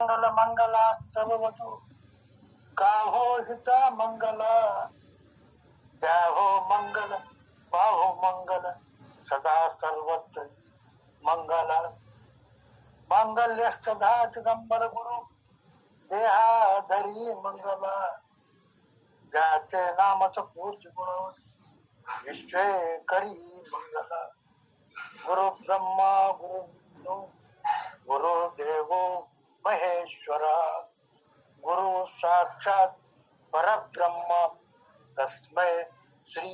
मंगल मंगला सर्वतु गाहो हिता मंगल द्याहो मंगल पाहो मंगल सदा सर्वत्र मंगल मांगल्यस्तदा चिदंबर गुरु देहाधरी मंगल ज्याचे नामच पूज्य गुण विश्वे करी मंगल गुरु ब्रह्मा गुरु विष्णु गुरु देवो महेश्वरा गुरु साक्षात परब्रह्म तस्मै श्री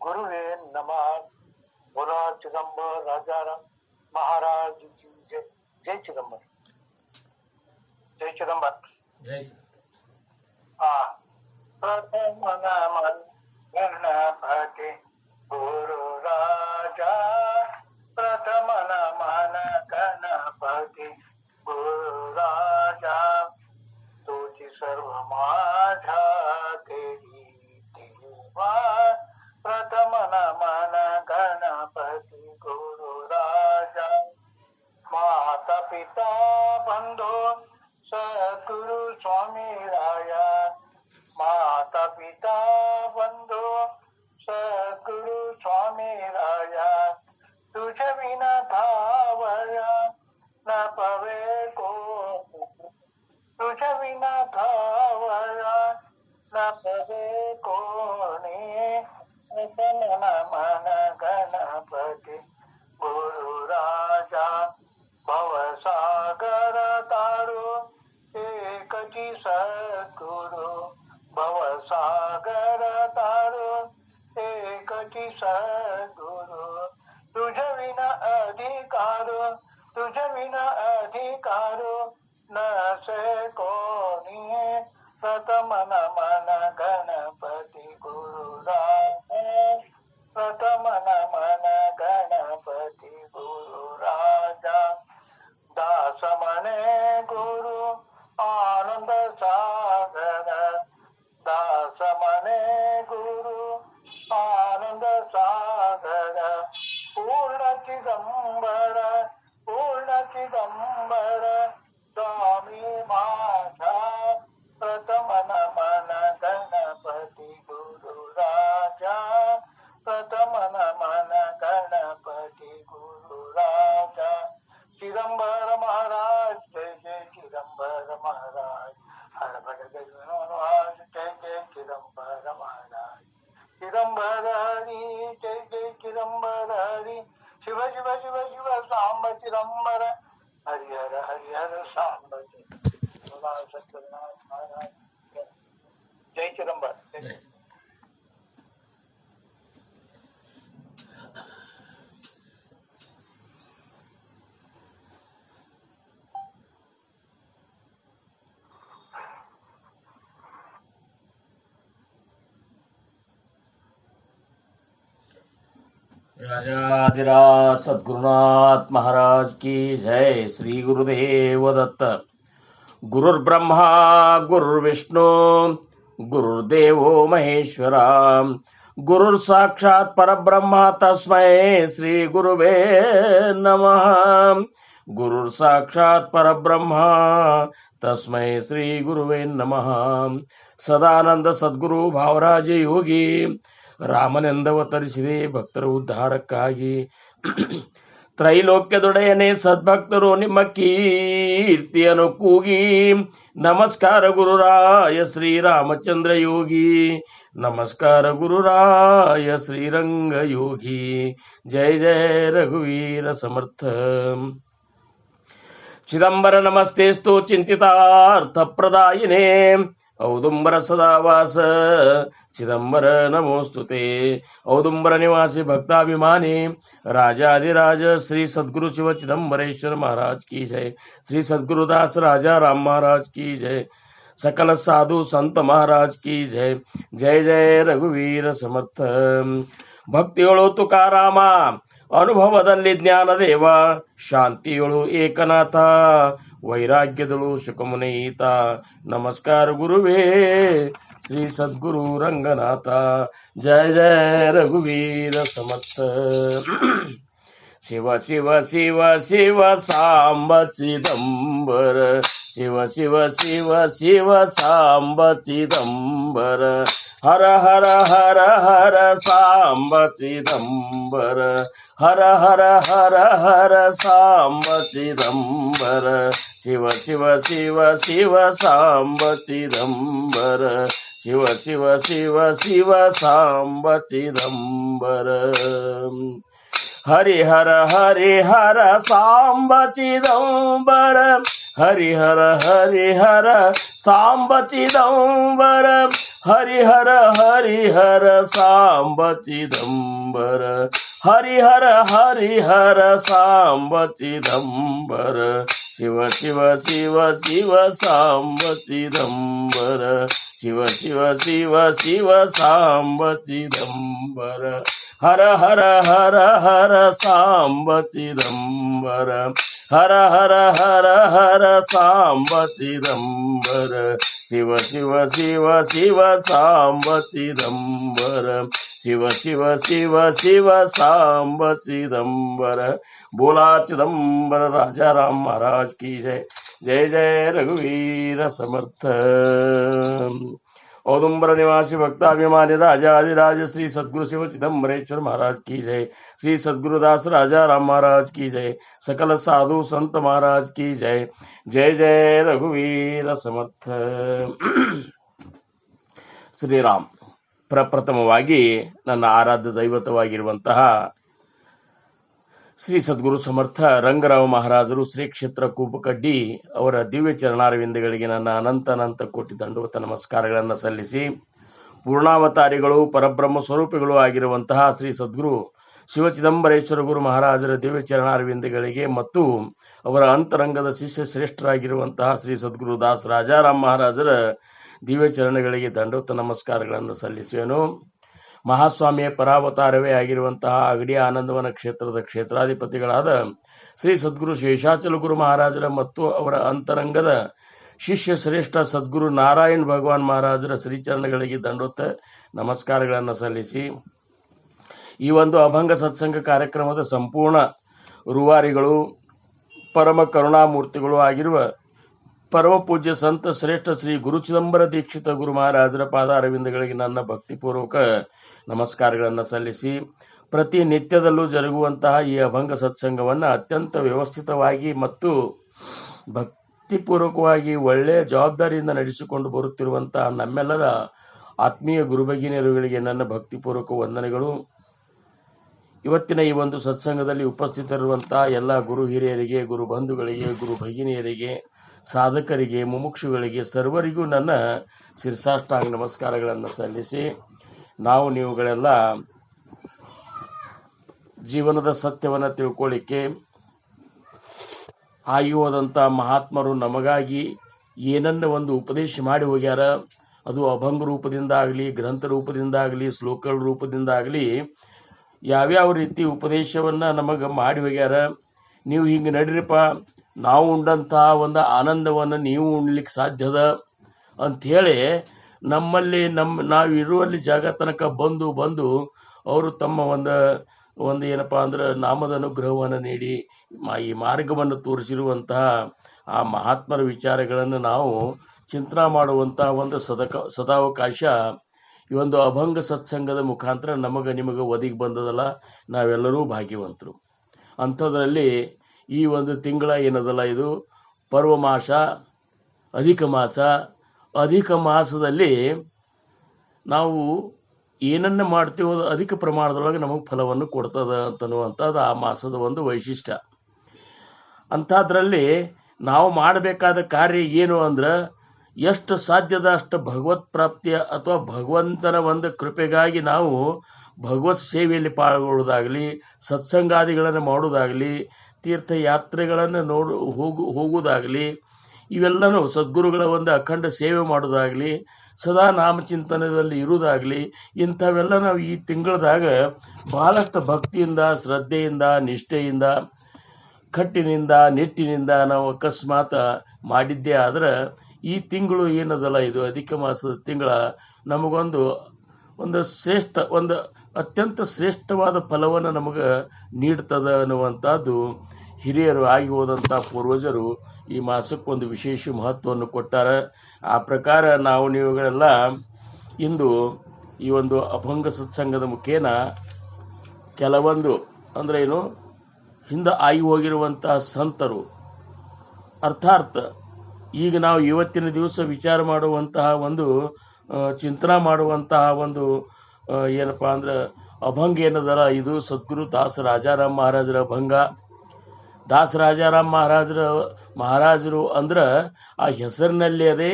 गुरुवे नमः। बोला चिदंबर राजाराम महाराज की जय। जय चिदंबर, जय चिदंबर, जय प्रथम नाम गणपति गुरु राजा प्रथम नमन गणपति गुरु राजा तुझी सर्व माझा देवी देवा प्रथम नमन गणपति गुरु राजा माता पिता बंधु सद्गुरु स्वामी राया माता पिता बंधु सद्गुरु स्वामी राया तुझे विना धावया न पवे को तुझे विना धावया न पवे कोणी मन गणपति गुरु राजा भवसागर तारू एकची सद्गुरु भवसागर तारू एकची सद्गुरु तुझे विना अधिकार तुझे विना अधिकार नसे कोणी प्रथम नमन गणपति गुरु राजा प्रथम नमन गणपति गुरु राजा दास मने गुरु आनंद सागर दास मने गुरु आनंद सागर पूर्ण चिदंबर स्वामी माझा प्रथम नमन गणपति गुरु राजा प्रथम नमन गणपति गुरु राजा चिदंबर महाराज जय जय चिदंबर महाराज हर भर गज जय जय चिदंबर महाराज चिदंबर हरि जय जय चिदंबर हरि शिव शिव शिव शिव सांब चिदंबर हरिहर सांब सत्यनाथ महाराज जय चिदंबर। राजाधिराज सद्गुरुनाथ महाराज की जय। श्री गुरुदेव दत्त। गुरुर्ब्रह्मा गुरुर्विष्णु गुरुर्देवो महेश्वरा गुरुर्साक्षात् परब्रह्म तस्मै श्री गुरुवे नमः। गुरुर्साक्षात् परब्रह्म तस्मै श्री गुरुवे नमः। सदानंद सद्गुरु भावराज योगी ರಾಮನೆಂದವತರಿಸಿದೆ ಭಕ್ತರ ಉದ್ಧಾರಕ್ಕಾಗಿ ತ್ರೈಲೋಕ್ಯದೊಡೆಯನೇ ಸದ್ಭಕ್ತರು ನಿಮ್ಮ ಕೀರ್ತಿಯನ್ನು ಕೂಗಿ ನಮಸ್ಕಾರ ಗುರುರಾಯ ಶ್ರೀರಾಮಚಂದ್ರ ಯೋಗಿ ನಮಸ್ಕಾರ ಗುರುರಾಯ ಶ್ರೀರಂಗ ಯೋಗಿ ಜಯ ಜಯ ರಘುವೀರ ಸಮರ್ಥ ಚಿದಂಬರ ನಮಸ್ತೆಸ್ತು ಚಿಂತಿತಾರ್ಥ ಪ್ರದಾಯಿನೇ ಔದುಂಬರ ಸದಾವಾಸ चिदंबर नमोस्तुते औदुंबर निवासी भक्ताभिमानी राजाधिराज श्री सद्गुरु शिव चिदंबरेश्वर महाराज की जय। श्री सद्गुरुदास राजा राम महाराज की जय। सकल साधु संत महाराज की जय। जय जय रघुवीर समर्थ। ಭಕ್ತಿಯೊಳು ತುಕಾರಾಮ ಅನುಭವದಲ್ಲಿ ಜ್ಞಾನದೇವ ಶಾಂತಿಯೊಳು ಏಕನಾಥ ವೈರಾಗ್ಯದಳು ಶುಕಮುನೀತ ನಮಸ್ಕಾರ ಗುರುವೇ श्री सद्गुरु रंगनाथ जय जय रघुवीर समर्थ। ಶಿವ ಶಿವ ಶಿವ ಶಿವ ಸಾಂಬ ಚಿದಂಬರ ಶಿವ ಶಿವ ಶಿವ ಶಿವ ಸಾಂಬ ಚಿದಂಬರ ಹರ ಹರ ಹರ ಹರ ಸಾಂಬ ಚಿದಂಬರ ಹರ ಹರ ಹರ ಹರ ಸಾಂಬ ಚಿದಂಬರ ಶಿವ ಶಿವ ಶಿವ ಶಿವ ಸಾಂಬ ಚಿದಂಬರ ಶಿವ ಶಿವ ಶಿವ ಶಿವ ಸಾಂಬ ಚಿದಂಬರ ಹರಿಹರ ಹರಿಹರ ಸಾಂಬ ಚಿದಂಬರ ಹರಿಹರ ಹರಿಹರ ಸಾಂಬ ಚಿದಂಬರ ಹರಿಹರ ಹರಿಹರ ಸಾಂಬ ಚಿದಂಬರ ಹರಿಹರ ಹರಿಹರ ಸಾಂಬ ಚಿದಂಬರ ಶಿವ ಶಿವ ಶಿವ ಶಿವ ಸಾಂಬ ಚಿದಂಬರ ಶಿವ ಶಿವ ಶಿವ ಶಿವ ಸಾಂಬ ಚಿದಂಬರ ಹರ ಹರ ಹರ ಹರ ಸಾಂಬ ಚಿದಂಬರ ಹರ ಹರ ಹರ ಹರ ಸಾಂಬ ಚಿದಂಬರ ಶಿವ ಶಿವ ಶಿವ ಶಿವ ಸಾಂಬ ಚಿದಂಬರ ಶಿವ ಶಿವ ಶಿವ ಶಿವ ಸಾಂಬ ಚಿದಂಬರ बोला चिदंबर राजा राम महाराज की जय जय जय रघुवीर समर्थ औदुंबर निवासी भक्ताभिमानी राजाधिराज श्री सद्गुरु शिव चिदंबरेश्वर महाराज की जय श्री सद्गुरुदास राजा राम महाराज की जय सकल साधु संत महाराज की जय जय जय रघुवीर समर्थ ಶ್ರೀರಾಮ್. ಪ್ರಪ್ರಥಮವಾಗಿ ನನ್ನ ಆರಾಧ್ಯ ದೈವತವಾಗಿರುವಂತಹ ಶ್ರೀ ಸದ್ಗುರು ಸಮರ್ಥ ರಂಗರಾವ್ ಮಹಾರಾಜರು ಶ್ರೀ ಕ್ಷೇತ್ರ ಕೂಪಕಡ್ಡಿ ಅವರ ದಿವ್ಯ ಚರಣಾರವಿಂದಗಳಿಗೆ ನನ್ನ ಅನಂತ ಕೋಟಿ ದಂಡವತ ನಮಸ್ಕಾರಗಳನ್ನು ಸಲ್ಲಿಸಿ ಪೂರ್ಣಾವತಾರಿಗಳು ಪರಬ್ರಹ್ಮ ಸ್ವರೂಪಿಗಳು ಆಗಿರುವಂತಹ ಶ್ರೀ ಸದ್ಗುರು ಶಿವ ಚಿದಂಬರೇಶ್ವರ ಗುರು ಮಹಾರಾಜರ ದಿವ್ಯ ಚರಣಾರವಿಂದಗಳಿಗೆ ಮತ್ತು ಅವರ ಅಂತರಂಗದ ಶಿಷ್ಯ ಶ್ರೇಷ್ಠರಾಗಿರುವಂತಹ ಶ್ರೀ ಸದ್ಗುರು ದಾಸ್ ರಾಜಾರಾಮ್ ಮಹಾರಾಜರ ದಿವ್ಯ ಚರಣಗಳಿಗೆ ದಂಡವತ ನಮಸ್ಕಾರಗಳನ್ನು ಸಲ್ಲಿಸುವೆನು. ಮಹಾಸ್ವಾಮಿಯ ಪರಾವತಾರವೇ ಆಗಿರುವಂತಹ ಅಗಡಿ ಆನಂದವನ ಕ್ಷೇತ್ರದ ಕ್ಷೇತ್ರಾಧಿಪತಿಗಳಾದ ಶ್ರೀ ಸದ್ಗುರು ಶೇಷಾಚಲ ಗುರು ಮಹಾರಾಜರ ಮತ್ತು ಅವರ ಅಂತರಂಗದ ಶಿಷ್ಯ ಶ್ರೇಷ್ಠ ಸದ್ಗುರು ನಾರಾಯಣ್ ಭಗವಾನ್ ಮಹಾರಾಜರ ಶ್ರೀಚರಣಗಳಿಗೆ ದಂಡೋತ್ತ ನಮಸ್ಕಾರಗಳನ್ನು ಸಲ್ಲಿಸಿ ಈ ಒಂದು ಅಭಂಗ ಸತ್ಸಂಗ ಕಾರ್ಯಕ್ರಮದ ಸಂಪೂರ್ಣ ರೂವಾರಿಗಳು ಪರಮ ಕರುಣಾಮೂರ್ತಿಗಳು ಆಗಿರುವ ಪರಮ ಪೂಜ್ಯ ಸಂತ ಶ್ರೇಷ್ಠ ಶ್ರೀ ಗುರು ಚಿದಂಬರ ದೀಕ್ಷಿತ ಗುರು ಮಹಾರಾಜರ ಪಾದಾರವಿಂದಗಳಿಗೆ ನನ್ನ ಭಕ್ತಿಪೂರ್ವಕ ನಮಸ್ಕಾರಗಳನ್ನು ಸಲ್ಲಿಸಿ ಪ್ರತಿ ನಿತ್ಯದಲ್ಲೂ ಜರುಗುವಂತಹ ಈ ಅಭಂಗ ಸತ್ಸಂಗವನ್ನು ಅತ್ಯಂತ ವ್ಯವಸ್ಥಿತವಾಗಿ ಮತ್ತು ಭಕ್ತಿಪೂರ್ವಕವಾಗಿ ಒಳ್ಳೆಯ ಜವಾಬ್ದಾರಿಯಿಂದ ನಡೆಸಿಕೊಂಡು ಬರುತ್ತಿರುವಂತಹ ನಮ್ಮೆಲ್ಲರ ಆತ್ಮೀಯ ಗುರುಭಗಿನಿಯರುಗಳಿಗೆ ನನ್ನ ಭಕ್ತಿಪೂರ್ವಕ ವಂದನೆಗಳು. ಇವತ್ತಿನ ಈ ಒಂದು ಸತ್ಸಂಗದಲ್ಲಿ ಉಪಸ್ಥಿತರಿರುವಂತಹ ಎಲ್ಲ ಗುರು ಹಿರಿಯರಿಗೆ, ಗುರು ಬಂಧುಗಳಿಗೆ, ಗುರು ಭಗಿನಿಯರಿಗೆ, ಸಾಧಕರಿಗೆ, ಮುಮುಕ್ಷುಗಳಿಗೆ ಸರ್ವರಿಗೂ ನನ್ನ ಶಿರಸಾಷ್ಟಾಂಗ ನಮಸ್ಕಾರಗಳನ್ನು ಸಲ್ಲಿಸಿ ನಾವು ನೀವುಗಳೆಲ್ಲ ಜೀವನದ ಸತ್ಯವನ್ನು ತಿಳ್ಕೊಳ್ಳಿಕ್ಕೆ ಆಗಿ ಹೋದಂಥ ಮಹಾತ್ಮರು ನಮಗಾಗಿ ಏನನ್ನ ಒಂದು ಉಪದೇಶ ಮಾಡಿ ಹೋಗ್ಯಾರ, ಅದು ಅಭಂಗ ರೂಪದಿಂದ ಆಗಲಿ, ಗ್ರಂಥ ರೂಪದಿಂದ ಆಗಲಿ, ಶ್ಲೋಕಗಳ ರೂಪದಿಂದ ಆಗಲಿ, ಯಾವ್ಯಾವ ರೀತಿ ಉಪದೇಶವನ್ನು ನಮಗೆ ಮಾಡಿ ಹೋಗ್ಯಾರ. ನೀವು ಹಿಂಗೆ ನಡೀರಿಪ್ಪ, ನಾವು ಉಂಡಂತಹ ಒಂದು ಆನಂದವನ್ನು ನೀವು ಉಣ್ಲಿಕ್ಕೆ ಸಾಧ್ಯದ ಅಂಥೇಳಿ ನಮ್ಮಲ್ಲಿ ನಾವು ಇರುವಲ್ಲಿ ಜಾಗ ತನಕ ಬಂದು ಅವರು ತಮ್ಮ ಒಂದು ಏನಪ್ಪ ಅಂದ್ರೆ ನಾಮದ ಅನುಗ್ರಹವನ್ನು ನೀಡಿ ಈ ಮಾರ್ಗವನ್ನು ತೋರಿಸಿರುವಂತಹ ಆ ಮಹಾತ್ಮರ ವಿಚಾರಗಳನ್ನು ನಾವು ಚಿಂತನೆ ಮಾಡುವಂತಹ ಒಂದು ಸದಾವಕಾಶ ಈ ಒಂದು ಅಭಂಗ ಸತ್ಸಂಗದ ಮುಖಾಂತರ ನಿಮಗೆ ಒದಗಿ ಬಂದದಲ್ಲ. ನಾವೆಲ್ಲರೂ ಭಾಗ್ಯವಂತರು. ಅಂಥದ್ರಲ್ಲಿ ಈ ಒಂದು ತಿಂಗಳ ಏನದಲ್ಲ, ಇದು ಪರ್ವಮಾಸ, ಅಧಿಕ ಮಾಸದಲ್ಲಿ ನಾವು ಏನನ್ನ ಮಾಡ್ತೀವೋ ಅದು ಅಧಿಕ ಪ್ರಮಾಣದೊಳಗೆ ನಮಗೆ ಫಲವನ್ನು ಕೊಡ್ತದ ಅಂತನ್ನುವಂಥದ್ದು ಆ ಮಾಸದ ಒಂದು ವೈಶಿಷ್ಟ್ಯ. ಅಂಥದ್ರಲ್ಲಿ ನಾವು ಮಾಡಬೇಕಾದ ಕಾರ್ಯ ಏನು ಅಂದ್ರೆ, ಎಷ್ಟು ಸಾಧ್ಯದ ಅಷ್ಟು ಭಗವತ್ ಪ್ರಾಪ್ತಿಯ ಅಥವಾ ಭಗವಂತನ ಒಂದು ಕೃಪೆಗಾಗಿ ನಾವು ಭಗವತ್ ಸೇವೆಯಲ್ಲಿ ಪಾಲ್ಗೊಳ್ಳೋದಾಗಲಿ, ಸತ್ಸಂಗಾದಿಗಳನ್ನು ಮಾಡೋದಾಗಲಿ, ತೀರ್ಥಯಾತ್ರೆಗಳನ್ನು ಹೋಗುವುದಾಗಲಿ, ಇವೆಲ್ಲನೂ ಸದ್ಗುರುಗಳ ಒಂದು ಅಖಂಡ ಸೇವೆ ಮಾಡೋದಾಗಲಿ, ಸದಾ ನಾಮಚಿಂತನದಲ್ಲಿ ಇರುವುದಾಗಲಿ, ಇಂಥವೆಲ್ಲ ನಾವು ಈ ತಿಂಗಳದಾಗ ಬಹಳಷ್ಟು ಭಕ್ತಿಯಿಂದ, ಶ್ರದ್ಧೆಯಿಂದ, ನಿಷ್ಠೆಯಿಂದ, ಕಟ್ಟಿನಿಂದ, ನಿಟ್ಟಿನಿಂದ ನಾವು ಅಕಸ್ಮಾತ್ ಮಾಡಿದ್ದೇ ಆದ್ರೆ ಈ ತಿಂಗಳು ಏನದಲ್ಲ, ಇದು ಅಧಿಕ ಮಾಸದ ತಿಂಗಳ ನಮಗೊಂದು ಶ್ರೇಷ್ಠ ಒಂದು ಅತ್ಯಂತ ಶ್ರೇಷ್ಠವಾದ ಫಲವನ್ನು ನಮಗೆ ನೀಡ್ತದ ಅನ್ನುವಂಥದ್ದು ಹಿರಿಯರು ಆಗಿ ಹೋದಂಥ ಪೂರ್ವಜರು ಈ ಮಾಸಕ್ಕೊಂದು ವಿಶೇಷ ಮಹತ್ವವನ್ನು ಕೊಟ್ಟಾರ. ಆ ಪ್ರಕಾರ ನಾವು ನೀವುಗಳೆಲ್ಲ ಇಂದು ಈ ಒಂದು ಅಭಂಗ ಸತ್ಸಂಗದ ಮುಖೇನ ಕೆಲವೊಂದು ಅಂದ್ರೆ ಏನು ಹಿಂದೆ ಆಗಿ ಹೋಗಿರುವಂತಹ ಸಂತರು ಅರ್ಥಾತ್ ಈಗ ನಾವು ಇವತ್ತಿನ ದಿವಸ ವಿಚಾರ ಮಾಡುವಂತಹ ಒಂದು ಚಿಂತನೆ ಮಾಡುವಂತಹ ಒಂದು ಏನಪ್ಪಾ ಅಂದ್ರೆ ಅಭಂಗ ಏನದಲ್ಲ, ಇದು ಸದ್ಗುರು ದಾಸ ರಾಜಾರಾಮ್ ಮಹಾರಾಜರ ಅಭಂಗ. ದಾಸ ರಾಜಾರಾಮ್ ಮಹಾರಾಜರು ಅಂದ್ರೆ ಆ ಹೆಸರಿನಲ್ಲಿ ಅದೇ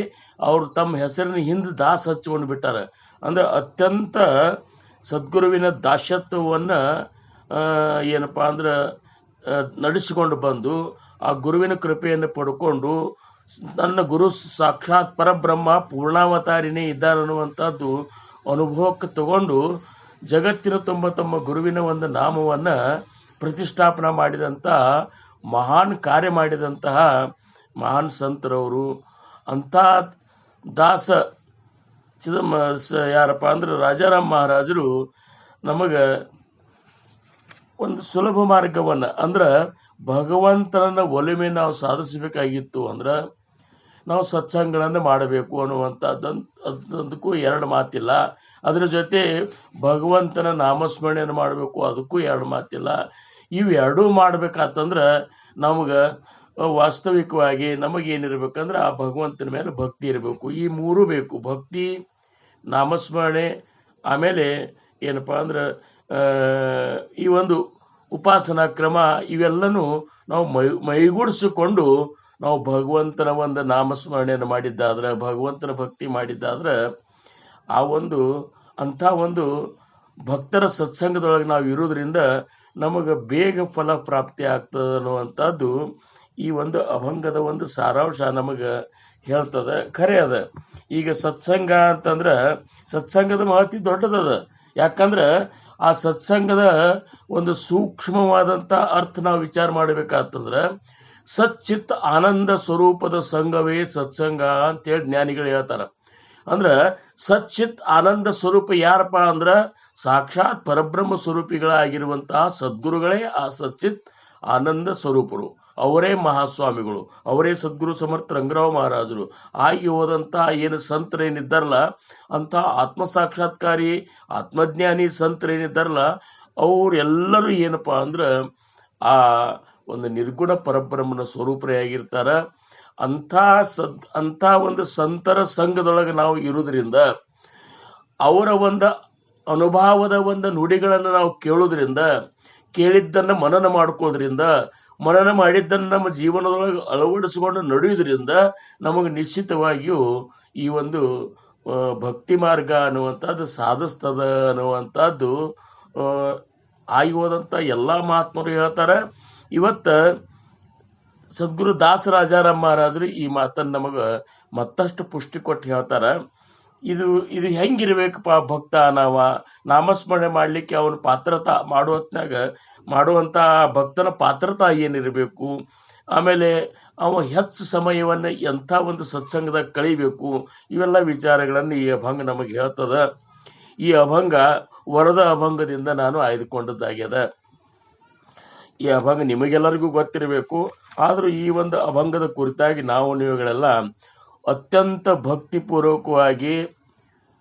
ಅವ್ರು ತಮ್ಮ ಹೆಸರಿನ ಹಿಂದೆ ದಾಸ ಹಚ್ಕೊಂಡು ಬಿಟ್ಟಾರ. ಅಂದ್ರೆ ಅತ್ಯಂತ ಸದ್ಗುರುವಿನ ದಾಸ್ಯತ್ವವನ್ನು ಏನಪ್ಪಾ ಅಂದ್ರೆ ನಡೆಸಿಕೊಂಡು ಬಂದು ಆ ಗುರುವಿನ ಕೃಪೆಯನ್ನು ಪಡ್ಕೊಂಡು ನನ್ನ ಗುರು ಸಾಕ್ಷಾತ್ ಪರಬ್ರಹ್ಮ ಪೂರ್ಣಾವತಾರಿನೇ ಇದ್ದಾರನ್ನುವಂಥದ್ದು ಅನುಭವಕ್ಕೆ ತಗೊಂಡು ಜಗತ್ತಿನ ತಮ್ಮ ಗುರುವಿನ ಒಂದು ನಾಮವನ್ನು ಪ್ರತಿಷ್ಠಾಪನೆ ಮಾಡಿದಂಥ ಮಹಾನ್ ಕಾರ್ಯ ಮಾಡಿದಂತಹ ಮಹಾನ್ ಸಂತರವರು. ಅಂಥ ದಾಸ ಯಾರಪ್ಪ ಅಂದ್ರೆ ರಾಜಾರಾಮ್ ಮಹಾರಾಜರು ನಮಗೆ ಒಂದು ಸುಲಭ ಮಾರ್ಗವನ್ನು ಅಂದ್ರೆ ಭಗವಂತನನ್ನ ಒಲಿಮೆ ನಾವು ಸಾಧಿಸಬೇಕಾಗಿತ್ತು ಅಂದ್ರೆ ನಾವು ಸತ್ಸಂಗಗಳನ್ನು ಮಾಡಬೇಕು ಅನ್ನುವಂಥದ್ದಕ್ಕೂ ಎರಡು ಮಾತಿಲ್ಲ. ಅದರ ಜೊತೆ ಭಗವಂತನ ನಾಮಸ್ಮರಣೆಯನ್ನು ಮಾಡಬೇಕು, ಅದಕ್ಕೂ ಎರಡು ಮಾತಿಲ್ಲ. ಇವೆರಡೂ ಮಾಡ್ಬೇಕಾತಂದ್ರೆ ನಮಗೆ ವಾಸ್ತವಿಕವಾಗಿ ನಮಗೇನಿರ್ಬೇಕಂದ್ರೆ ಆ ಭಗವಂತನ ಮೇಲೆ ಭಕ್ತಿ ಇರಬೇಕು. ಈ ಮೂರೂ ಬೇಕು, ಭಕ್ತಿ, ನಾಮಸ್ಮರಣೆ, ಆಮೇಲೆ ಏನಪ್ಪ ಅಂದ್ರೆ ಈ ಒಂದು ಉಪಾಸನಾ ಕ್ರಮ. ಇವೆಲ್ಲನೂ ನಾವು ಮೈಗೂಡಿಸಿಕೊಂಡು ನಾವು ಭಗವಂತನ ಒಂದು ನಾಮಸ್ಮರಣೆಯನ್ನು ಮಾಡಿದ್ದಾದ್ರೆ, ಭಗವಂತನ ಭಕ್ತಿ ಮಾಡಿದ್ದಾದ್ರೆ ಆ ಒಂದು ಅಂಥ ಒಂದು ಭಕ್ತರ ಸತ್ಸಂಗದೊಳಗೆ ನಾವು ಇರೋದ್ರಿಂದ ನಮಗೆ ಬೇಗ ಫಲ ಪ್ರಾಪ್ತಿ ಆಗ್ತದೆ ಅನ್ನುವಂಥದ್ದು ಈ ಒಂದು ಅಭಂಗದ ಒಂದು ಸಾರಾಂಶ ನಮಗೆ ಹೇಳ್ತದೆ. ಖರೆ ಅದ. ಈಗ ಸತ್ಸಂಗ ಅಂತಂದ್ರೆ ಸತ್ಸಂಗದ ಮಹತ್ವ ದೊಡ್ಡದದ. ಯಾಕಂದ್ರೆ ಆ ಸತ್ಸಂಗದ ಒಂದು ಸೂಕ್ಷ್ಮವಾದಂಥ ಅರ್ಥ ನಾವು ವಿಚಾರ ಮಾಡಬೇಕಾತಂದ್ರೆ ಸಚ್ಚಿತ್ ಆನಂದ ಸ್ವರೂಪದ ಸಂಘವೇ ಸತ್ಸಂಗ ಅಂತೇಳಿ ಜ್ಞಾನಿಗಳು ಹೇಳ್ತಾರ. ಅಂದ್ರೆ ಸಚ್ಚಿತ್ ಆನಂದ ಸ್ವರೂಪ ಯಾರಪ್ಪ ಅಂದ್ರೆ ಸಾಕ್ಷಾತ್ ಪರಬ್ರಹ್ಮ ಸ್ವರೂಪಿಗಳಾಗಿರುವಂತಹ ಸದ್ಗುರುಗಳೇ ಆ ಸಚ್ಚಿತ್ ಆನಂದ ಸ್ವರೂಪರು. ಅವರೇ ಮಹಾಸ್ವಾಮಿಗಳು, ಅವರೇ ಸದ್ಗುರು ಸಮರ್ಥ ರಂಗರಾವ್ ಮಹಾರಾಜರು. ಆಗಿ ಹೋದಂಥ ಏನು ಸಂತರೇನಿದ್ದಾರಲ್ಲ, ಅಂಥ ಆತ್ಮ ಸಾಕ್ಷಾತ್ಕಾರಿ ಆತ್ಮಜ್ಞಾನಿ ಸಂತರೇನಿದ್ದಾರಲ್ಲ, ಅವರೆಲ್ಲರೂ ಏನಪ್ಪಾ ಅಂದ್ರೆ ಆ ಒಂದು ನಿರ್ಗುಣ ಪರಬ್ರಹ್ಮನ ಸ್ವರೂಪರೇ ಆಗಿರ್ತಾರ. ಅಂಥ ಒಂದು ಸಂತರ ಸಂಘದೊಳಗೆ ನಾವು ಇರುವುದರಿಂದ ಅವರ ಒಂದು ಅನುಭವದ ಒಂದು ನುಡಿಗಳನ್ನು ನಾವು ಕೇಳೋದ್ರಿಂದ, ಕೇಳಿದ್ದನ್ನು ಮನನ ಮಾಡ್ಕೋದ್ರಿಂದ, ಮನನ ಮಾಡಿದ್ದನ್ನು ನಮ್ಮ ಜೀವನದೊಳಗೆ ಅಳವಡಿಸಿಕೊಂಡು ನಡೆಯುವುದರಿಂದ ನಮಗೆ ನಿಶ್ಚಿತವಾಗಿಯೂ ಈ ಒಂದು ಭಕ್ತಿ ಮಾರ್ಗ ಅನ್ನುವಂಥದ್ದು ಸಾಧಿಸ್ತದ ಅನ್ನುವಂಥದ್ದು ಆಗಿ ಹೋದಂಥ ಎಲ್ಲ ಮಹಾತ್ಮರು ಹೇಳ್ತಾರೆ. ಇವತ್ತು ಸದ್ಗುರು ದಾಸ ರಾಜಾರಾಮ್ ಮಹಾರಾಜರು ಈ ಮಾತನ್ನು ನಮಗೆ ಮತ್ತಷ್ಟು ಪುಷ್ಟಿ ಕೊಟ್ಟು ಹೇಳ್ತಾರೆ. ಇದು ಹೆಂಗಿರ್ಬೇಕಪ್ಪ ಭಕ್ತ, ನಾಮಸ್ಮರಣೆ ಮಾಡಲಿಕ್ಕೆ ಅವನ ಪಾತ್ರತಾ ಮಾಡುವಂಥ ಭಕ್ತನ ಪಾತ್ರತಾ ಏನಿರಬೇಕು, ಆಮೇಲೆ ಅವ ಹೆಚ್ಚು ಸಮಯವನ್ನು ಎಂಥ ಒಂದು ಸತ್ಸಂಗದಾಗ ಕಳಿಬೇಕು, ಇವೆಲ್ಲ ವಿಚಾರಗಳನ್ನು ಈ ಅಭಂಗ ನಮಗೆ ಹೇಳ್ತದ. ಈ ಅಭಂಗ ವರದ ಅಭಂಗದಿಂದ ನಾನು ಆಯ್ದುಕೊಂಡದ್ದಾಗ್ಯದ. ಈ ಅಭಂಗ ನಿಮಗೆಲ್ಲರಿಗೂ ಗೊತ್ತಿರಬೇಕು. ಆದರೂ ಈ ಒಂದು ಅಭಂಗದ ಕುರಿತಾಗಿ ನಾವು ನೀವುಗಳೆಲ್ಲ ಅತ್ಯಂತ ಭಕ್ತಿಪೂರ್ವಕವಾಗಿ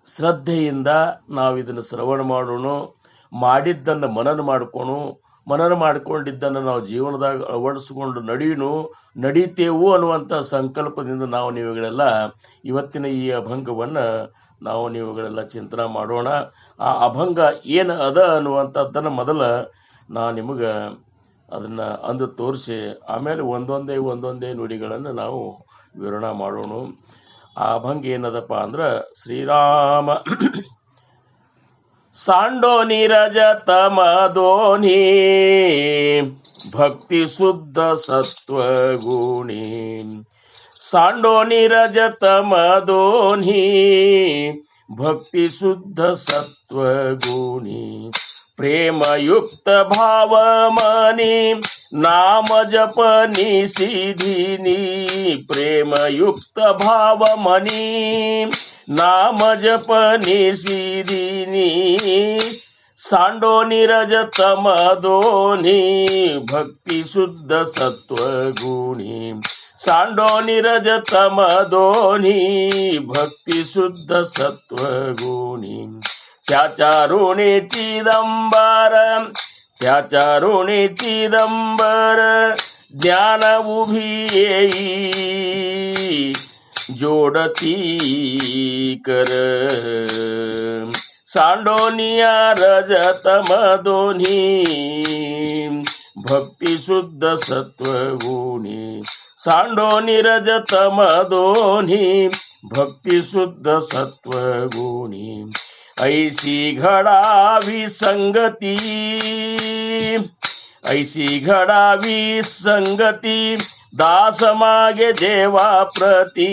ಶ್ರದ್ಧೆಯಿಂದ ನಾವು ಇದನ್ನು ಶ್ರವಣ ಮಾಡೋಣ, ಮಾಡಿದ್ದನ್ನು ಮನನ ಮಾಡಿಕೊಂಡಿದ್ದನ್ನು ನಾವು ಜೀವನದಾಗ ಅಳವಡಿಸಿಕೊಂಡು ನಡೀತೇವು ಅನ್ನುವಂಥ ಸಂಕಲ್ಪದಿಂದ ನಾವು ನೀವುಗಳೆಲ್ಲ ಇವತ್ತಿನ ಈ ಅಭಂಗವನ್ನು ನಾವು ನೀವುಗಳೆಲ್ಲ ಚಿಂತನೆ ಮಾಡೋಣ. ಆ ಅಭಂಗ ಏನು ಅದ ಅನ್ನುವಂಥದ್ದನ್ನು ಮೊದಲ ನಾನು ನಿಮಗೆ ಅದನ್ನು ಅಂದು ತೋರಿಸಿ ಆಮೇಲೆ ಒಂದೊಂದೇ ನುಡಿಗಳನ್ನು ನಾವು ವಿವರಣ ಮಾಡೋಣ. ಆ ಅಭಂಗ ಏನದಪ್ಪ ಅಂದ್ರೆ ಶ್ರೀರಾಮ ಸಾಂಡೋ ನೀರಜ ತಮದೋನಿ ಭಕ್ತಿ ಶುದ್ಧ ಸತ್ವಗುಣಿ, ಸಾಂಡೋ ನೀರಜ ತಮದೋನಿ ಭಕ್ತಿ ಶುದ್ಧ ಸತ್ವಗುಣಿ, ಪ್ರೇಮಯುಕ್ತ ಭಾವ ಮನಿ ನಾಮ ಜಪನಿ ಸಿಧಿನಿ, ಪ್ರೇಮಯುಕ್ತ ಭಾವ ಮನಿ ನಾಮ ಜಪನಿ ಸಿಧಿನಿ, सांडो निरज तम दोन्ही भक्ती शुद्ध सत्व गुणी सांडो निरज तम दोन्ही भक्ती शुद्ध सत्व गुणी त्याच्या ऋणी चिदंबर त्याच्या ऋणी चिदंबर ज्ञान उभी येई जोडती कर सांडोनिया रजतम दोन्ही भक्ती शुद्ध सत्व गुणी सांडोनी रजतम दोन्ही भक्ती शुद्ध सत्व गुणी ऐसी घडावी संगती ऐसी घडावी संगती दास मागे देवा प्रती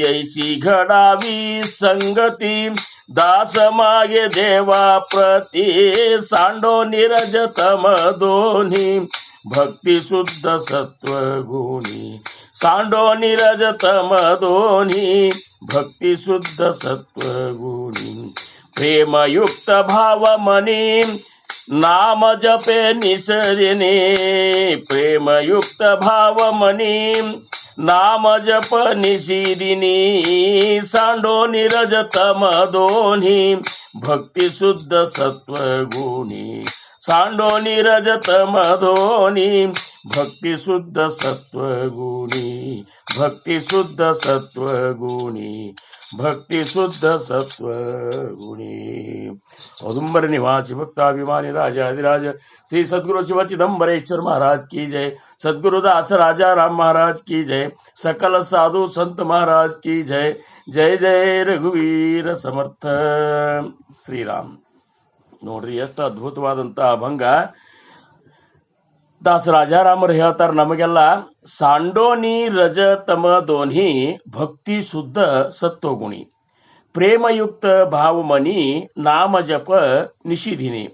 ऐसी घडावी संगती दास मागे देवा प्रती सांडो निरज तम दोन्ही भक्ती शुद्ध सत्व गुणी सांडो निरज तम दोन्ही भक्ती शुद्ध सत्व गुणी प्रेमयुक्त भाव मनी नाम जपे निसरिने प्रेमयुक्त भाव मनी नाम जप निशिदिनी सांडो निरज तम दोन्ही भक्ती शुद्ध सत्व गुणी सांडो निरज तम दोन्ही भक्ती शुद्ध सत्व गुणी भक्ती शुद्ध सत्व गुणी भक्ति शुद्ध सत्व गुणी औदुंबर निवासी भक्ताभिमानी राजाधिराज श्री सद्गुरु शिव चिदंबरेश्वर महाराज की जय सद्गुरुदास राजा राम महाराज की जय सकल साधु संत महाराज की जय जय जय रघुवीर समर्थ ಶ್ರೀರಾಮ್ ನೋಡ್ರಿ ಎಷ್ಟು ಅದ್ಭುತವಾದಂತ ಅಭಂಗ ದಾಸ ರಾಜಾರಾಮರು ಹೇಳ್ತಾರ ನಮಗೆಲ್ಲ सांडोनी रज तम दोन्ही भक्ती शुद्ध सत्वगुणी प्रेमयुक्त भावमनी नाम जप निशिधिनी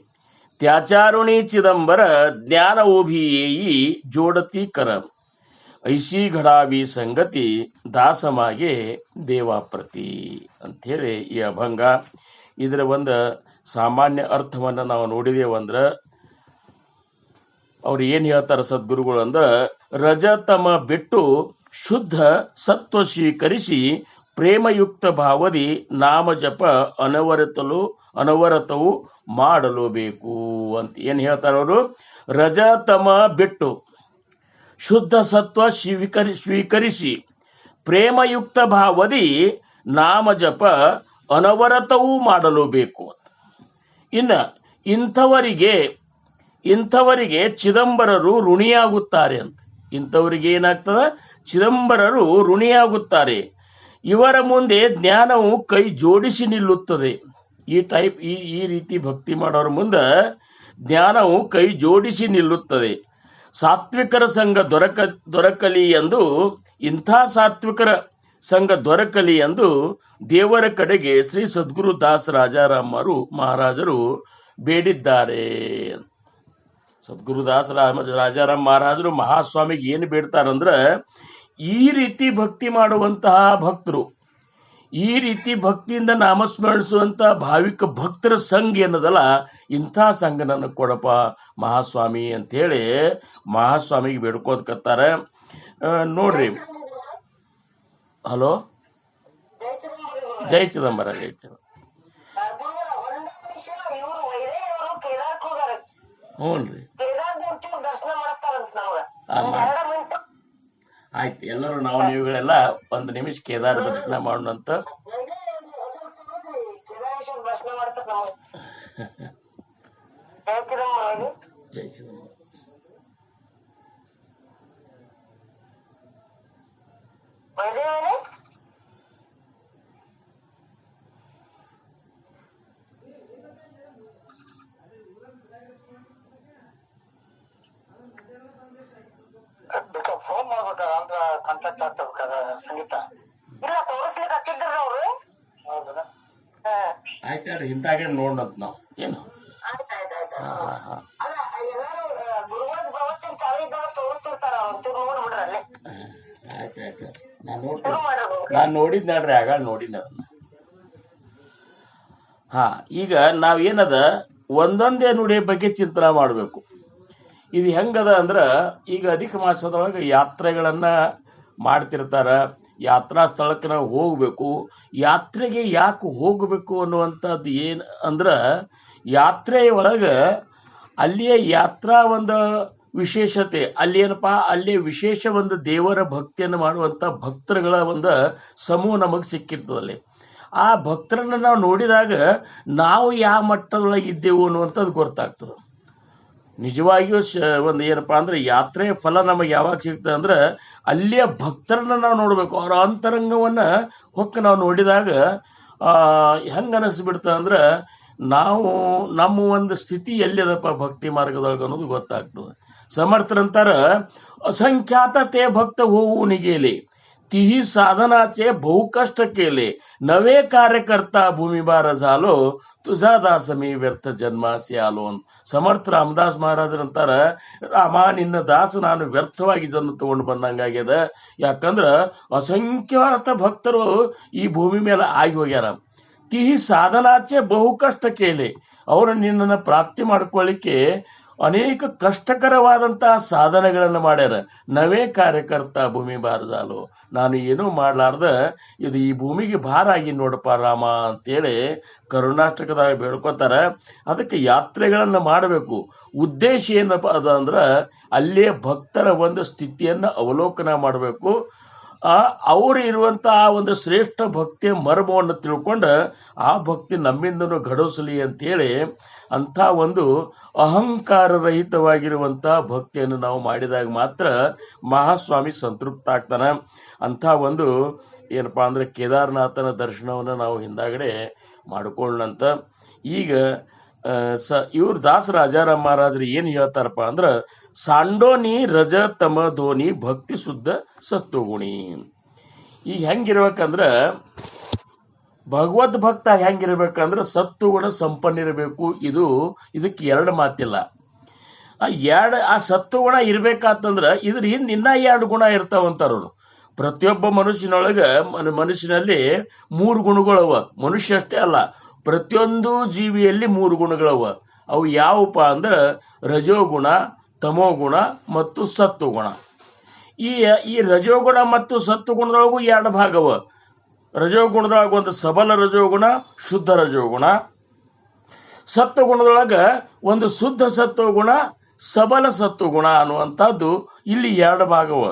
त्याच्या ऋणी चिदंबर ज्ञान उभी येई जोडती कर ऐशी घडावी संगती दास मागे ದೇವಾ ಪ್ರತಿ ಅಂಥೇಳಿ ಈ ಅಭಂಗ ಇದರ ಒಂದು ಸಾಮಾನ್ಯ ಅರ್ಥವನ್ನು ನಾವು ನೋಡಿದೇವಂದ್ರೆ ಅವ್ರು ಏನು ಹೇಳ್ತಾರೆ ಸದ್ಗುರುಗಳು ಅಂದ್ರೆ ರಜತಮ ಬಿಟ್ಟು ಶುದ್ಧ ಸತ್ವ ಸ್ವೀಕರಿಸಿ ಪ್ರೇಮಯುಕ್ತ ಭಾವದಿ ನಾಮ ಜಪ ಅನವರತವು ಮಾಡಲು ಬೇಕು ಅಂತ ಏನು ಹೇಳ್ತಾರೆ ಅವರು ರಜತಮ ಬಿಟ್ಟು ಶುದ್ಧ ಸತ್ವ ಸ್ವೀಕರಿಸಿ ಪ್ರೇಮಯುಕ್ತ ಭಾವದಿ ನಾಮ ಜಪ ಅನವರತವು ಮಾಡಲು ಬೇಕು ಅಂತ ಇನ್ನು ಇಂಥವರಿಗೆ ಚಿದಂಬರರು ಋಣಿಯಾಗುತ್ತಾರೆ ಅಂತ ಇಂಥವರಿಗೆ ಏನಾಗ್ತದ ಚಿದಂಬರರು ಋಣಿಯಾಗುತ್ತಾರೆ ಇವರ ಮುಂದೆ ಜ್ಞಾನವು ಕೈ ಜೋಡಿಸಿ ನಿಲ್ಲುತ್ತದೆ ಈ ರೀತಿ ಭಕ್ತಿ ಮಾಡೋರ ಮುಂದೆ ಜ್ಞಾನವು ಕೈ ಜೋಡಿಸಿ ನಿಲ್ಲುತ್ತದೆ ಸಾತ್ವಿಕರ ಸಂಘ ದೊರಕಲಿ ಎಂದು ಇಂಥ ಸಾತ್ವಿಕರ ಸಂಘ ದೊರಕಲಿ ಎಂದು ದೇವರ ಕಡೆಗೆ ಶ್ರೀ ಸದ್ಗುರು ದಾಸ ರಾಜಾರಾಮರು ಮಹಾರಾಜರು ಬೇಡಿದ್ದಾರೆ. ಸದ್ಗುರುದಾಸ ರಾಜಾರಾಮ್ ಮಹಾರಾಜರು ಮಹಾಸ್ವಾಮಿಗೆ ಏನು ಬೇಡ್ತಾರಂದ್ರೆ ಈ ರೀತಿ ಭಕ್ತಿ ಮಾಡುವಂತಹ ಭಕ್ತರು, ಈ ರೀತಿ ಭಕ್ತಿಯಿಂದ ನಾಮಸ್ಮರಿಸುವಂತ ಭಾವಿಕ ಭಕ್ತರ ಸಂಘ ಏನದಲ್ಲ ಇಂಥ ಸಂಘ ನನಗೆ ಕೊಡಪ್ಪ ಮಹಾಸ್ವಾಮಿ ಅಂತೇಳಿ ಮಹಾಸ್ವಾಮಿಗೆ ಬೇಡ್ಕೋದಕತ್ತಾರೆ. ನೋಡ್ರಿ, ಹಲೋ, ಜೈ ಚಿದಂಬರ, ಜೈ ಚಿದಂಬರ. ಹ್ಞೂ ರೀ, ಆಯ್ತು. ಎಲ್ಲರೂ ನಾವು ನೀವುಗಳೆಲ್ಲ ಒಂದು ನಿಮಿಷ ಕೇದಾರ ದರ್ಶನ ಮಾಡೋಣಂತ. ಜೈ ಚಿದಂಬರ. ಫೋನ್ ಮಾಡ್ಬೇಕ ಅಂದ್ರ ಕಾಂಟ್ಯಾಕ್ಟ್ ಆಗ್ತಬೇಕಾರ ಸಂಗೀತ ಇಲ್ಲ ತೋರಿಸ್ಲಿಕ್ಕೆ ಹತ್ತಿದ್ರ ಅವ್ರು. ಹೌದಾ? ಆಯ್ತು ಹೇಳ್ರಿ, ಇಂತಾಗ ನೋಡೋಣಂತ ನಾವು ಏನು. ಅಲ್ಲ, ಎಲ್ಲಾರು ಗುರುವಾರ ಪ್ರವಚನ ಚಾಲು ಇದ್ದಾಗ ತೋರಿಸ್ತಿರ್ತಾರ, ಒಂಚೂರು ನೋಡ್ಬಿಡ್ರಿ ಅಲ್ಲೇ. ಆಯ್ತು ಆಯ್ತು, ನಾನು ನೋಡಿದ್ ನೋಡ್ರಿ, ಆಗ ನೋಡಿನ ಅದನ್ನ. ಈಗ ನಾವೇನದ ಒಂದೊಂದೇ ನುಡಿಯ ಬಗ್ಗೆ ಚಿಂತನೆ ಮಾಡಬೇಕು. ಇದು ಹೆಂಗದ ಅಂದ್ರೆ ಈಗ ಅಧಿಕ ಮಾಸದೊಳಗೆ ಯಾತ್ರೆಗಳನ್ನ ಮಾಡ್ತಿರ್ತಾರ. ಯಾತ್ರಾ ಸ್ಥಳಕ್ಕೆ ನಾವು ಹೋಗ್ಬೇಕು. ಯಾತ್ರೆಗೆ ಯಾಕೆ ಹೋಗಬೇಕು ಅನ್ನುವಂಥದ್ದು ಏನು ಅಂದ್ರೆ ಯಾತ್ರೆಯ ಒಳಗೆ ಅಲ್ಲಿಯ ಯಾತ್ರಾ ಒಂದು ವಿಶೇಷತೆ ಅಲ್ಲಿ ಏನಪ್ಪಾ ಅಲ್ಲಿ ವಿಶೇಷ ಒಂದು ದೇವರ ಭಕ್ತಿಯನ್ನು ಮಾಡುವಂಥ ಭಕ್ತರುಗಳ ಒಂದು ಸಮೂಹ ನಮಗೆ ಸಿಕ್ಕಿರ್ತದಲ್ಲಿ ಆ ಭಕ್ತರನ್ನ ನಾವು ನೋಡಿದಾಗ ನಾವು ಯಾವ ಮಟ್ಟದೊಳಗೆ ಇದ್ದೇವು ಅನ್ನುವಂಥದ್ದು ಗೊತ್ತಾಗ್ತದೆ. ನಿಜವಾಗಿಯೂ ಒಂದು ಏನಪ್ಪಾ ಅಂದ್ರೆ ಯಾತ್ರೆಯ ಫಲ ನಮಗೆ ಯಾವಾಗ ಸಿಗ್ತದೆ ಅಂದ್ರೆ ಅಲ್ಲಿಯ ಭಕ್ತರನ್ನ ನಾವು ನೋಡ್ಬೇಕು. ಅವರ ಅಂತರಂಗವನ್ನ ಹೊಕ್ಕ ನಾವು ನೋಡಿದಾಗ ಹೆಂಗ ಅನಿಸ್ಬಿಡ್ತದೆ ಅಂದ್ರೆ ನಾವು ನಮ್ಮ ಒಂದು ಸ್ಥಿತಿ ಎಲ್ಲಿದಪ್ಪ ಭಕ್ತಿ ಮಾರ್ಗದೊಳಗೆ ಅನ್ನೋದು ಗೊತ್ತಾಗ್ತದೆ. ಸಮರ್ಥರಂತಾರ ಅಸಂಖ್ಯಾತ ತೇ ಭಕ್ತ ಹೋಗುವನಿಗೇಲಿ तिही साधनाचे बहु कष्ट केले नवे कार्यकर्ता भूमिभार झालो तुझा दास मी व्यर्थ जन्मासी आलो. ಸಮರ್ಥ ರಾಮದಾಸ್ ಮಹಾರಾಜರಂತಾರ ರಾಮ ನಿನ್ನ ದಾಸ ನಾನು ವ್ಯರ್ಥವಾಗಿ ಜನ್ಮ ತಗೊಂಡು ಬಂದಂಗಾಗ್ಯದ. ಯಾಕಂದ್ರ ಅಸಂಖ್ಯಾತ ಭಕ್ತರು ಈ ಭೂಮಿ ಮೇಲೆ ಆಗಿ ಹೋಗ್ಯಾರ. ತಿಹಿ ಸಾಧನಾಚೆ ಬಹು ಕಷ್ಟ ಕೇಳಿ ಅವರು ನಿನ್ನನ್ನು ಪ್ರಾಪ್ತಿ ಮಾಡ್ಕೊಳ್ಳಿಕ್ಕೆ ಅನೇಕ ಕಷ್ಟಕರವಾದಂತಹ ಸಾಧನೆಗಳನ್ನು ಮಾಡ್ಯಾರ. ನವೇ ಕಾರ್ಯಕರ್ತ ಭೂಮಿ ಬಾರದಾಲು ನಾನು ಏನೂ ಮಾಡ್ಲಾರ್ದ ಇದು ಈ ಭೂಮಿಗೆ ಭಾರ ಆಗಿ ನೋಡಪ್ಪ ರಾಮ ಅಂತೇಳಿ ಕರುಣಾಷ್ಟಕದಾಗ ಬೇಡ್ಕೋತಾರ. ಅದಕ್ಕೆ ಯಾತ್ರೆಗಳನ್ನು ಮಾಡಬೇಕು. ಉದ್ದೇಶ ಏನಪ್ಪ ಅದ ಅಂದ್ರೆ ಅಲ್ಲೇ ಭಕ್ತರ ಒಂದು ಸ್ಥಿತಿಯನ್ನು ಅವಲೋಕನ ಮಾಡಬೇಕು. ಅವರು ಇರುವಂತಹ ಒಂದು ಶ್ರೇಷ್ಠ ಭಕ್ತಿಯ ಮರ್ಮವನ್ನು ತಿಳ್ಕೊಂಡು ಆ ಭಕ್ತಿ ನಮ್ಮಿಂದನೂ ಘಡಿಸಲಿ ಅಂತೇಳಿ ಅಂಥ ಒಂದು ಅಹಂಕಾರ ರಹಿತವಾಗಿರುವಂಥ ಭಕ್ತಿಯನ್ನು ನಾವು ಮಾಡಿದಾಗ ಮಾತ್ರ ಮಹಾಸ್ವಾಮಿ ಸಂತೃಪ್ತ ಆಗ್ತಾನೆ. ಅಂಥ ಒಂದು ಏನಪ್ಪಾ ಅಂದ್ರೆ ಕೇದಾರನಾಥನ ದರ್ಶನವನ್ನು ನಾವು ಹಿಂದಾಗಡೆ ಮಾಡಿಕೊಳ್ಳಂತ. ಈಗ ಇವ್ರು ದಾಸ ರಾಜಾರಾಮ್ ಮಹಾರಾಜರು ಏನು ಹೇಳ್ತಾರಪ್ಪ ಅಂದ್ರೆ ಸಾಂಡೋನಿ ರಜ ತಮ ಧೋನಿ ಭಕ್ತಿ ಶುದ್ಧ ಸತ್ವಗುಣಿ. ಈಗ ಹೆಂಗಿರ್ಬೇಕಂದ್ರ ಭಗವದ್ ಭಕ್ತ ಹೆಂಗಿರ್ಬೇಕಂದ್ರೆ ಸತ್ವಗುಣ ಸಂಪನ್ನಿರಬೇಕು. ಇದಕ್ಕೆ ಎರಡು ಮಾತಿಲ್ಲ. ಆ ಸತ್ವಗುಣ ಇರ್ಬೇಕಾತಂದ್ರ ಇದ್ರ ಹಿಂದೆ ಇನ್ನ 2 ಗುಣ ಇರ್ತಾವಂತಾರವ್ರು. ಪ್ರತಿಯೊಬ್ಬ ಮನುಷ್ಯನಲ್ಲಿ 3 ಗುಣಗಳವ. ಮನುಷ್ಯ ಅಷ್ಟೇ ಅಲ್ಲ, ಪ್ರತಿಯೊಂದು ಜೀವಿಯಲ್ಲಿ 3 ಗುಣಗಳವ. ಅವು ಯಾವಪ್ಪ ಅಂದ್ರೆ ರಜೋಗುಣ, ತಮೋಗುಣ ಮತ್ತು ಸತ್ವಗುಣ. ಈ ರಜೋಗುಣ ಮತ್ತು ಸತ್ವಗುಣದೊಳಗೂ 2 ಭಾಗವ. ರಜೋಗುಣದೊಳಗೆ ಒಂದು ಸಬಲ ರಜೋಗುಣ, ಶುದ್ಧ ರಜೋಗುಣ. ಸತ್ವಗುಣದೊಳಗ ಒಂದು ಶುದ್ಧ ಸತ್ವಗುಣ, ಸಬಲ ಸತ್ವಗುಣ ಅನ್ನುವಂಥದ್ದು ಇಲ್ಲಿ 2 ಭಾಗವ.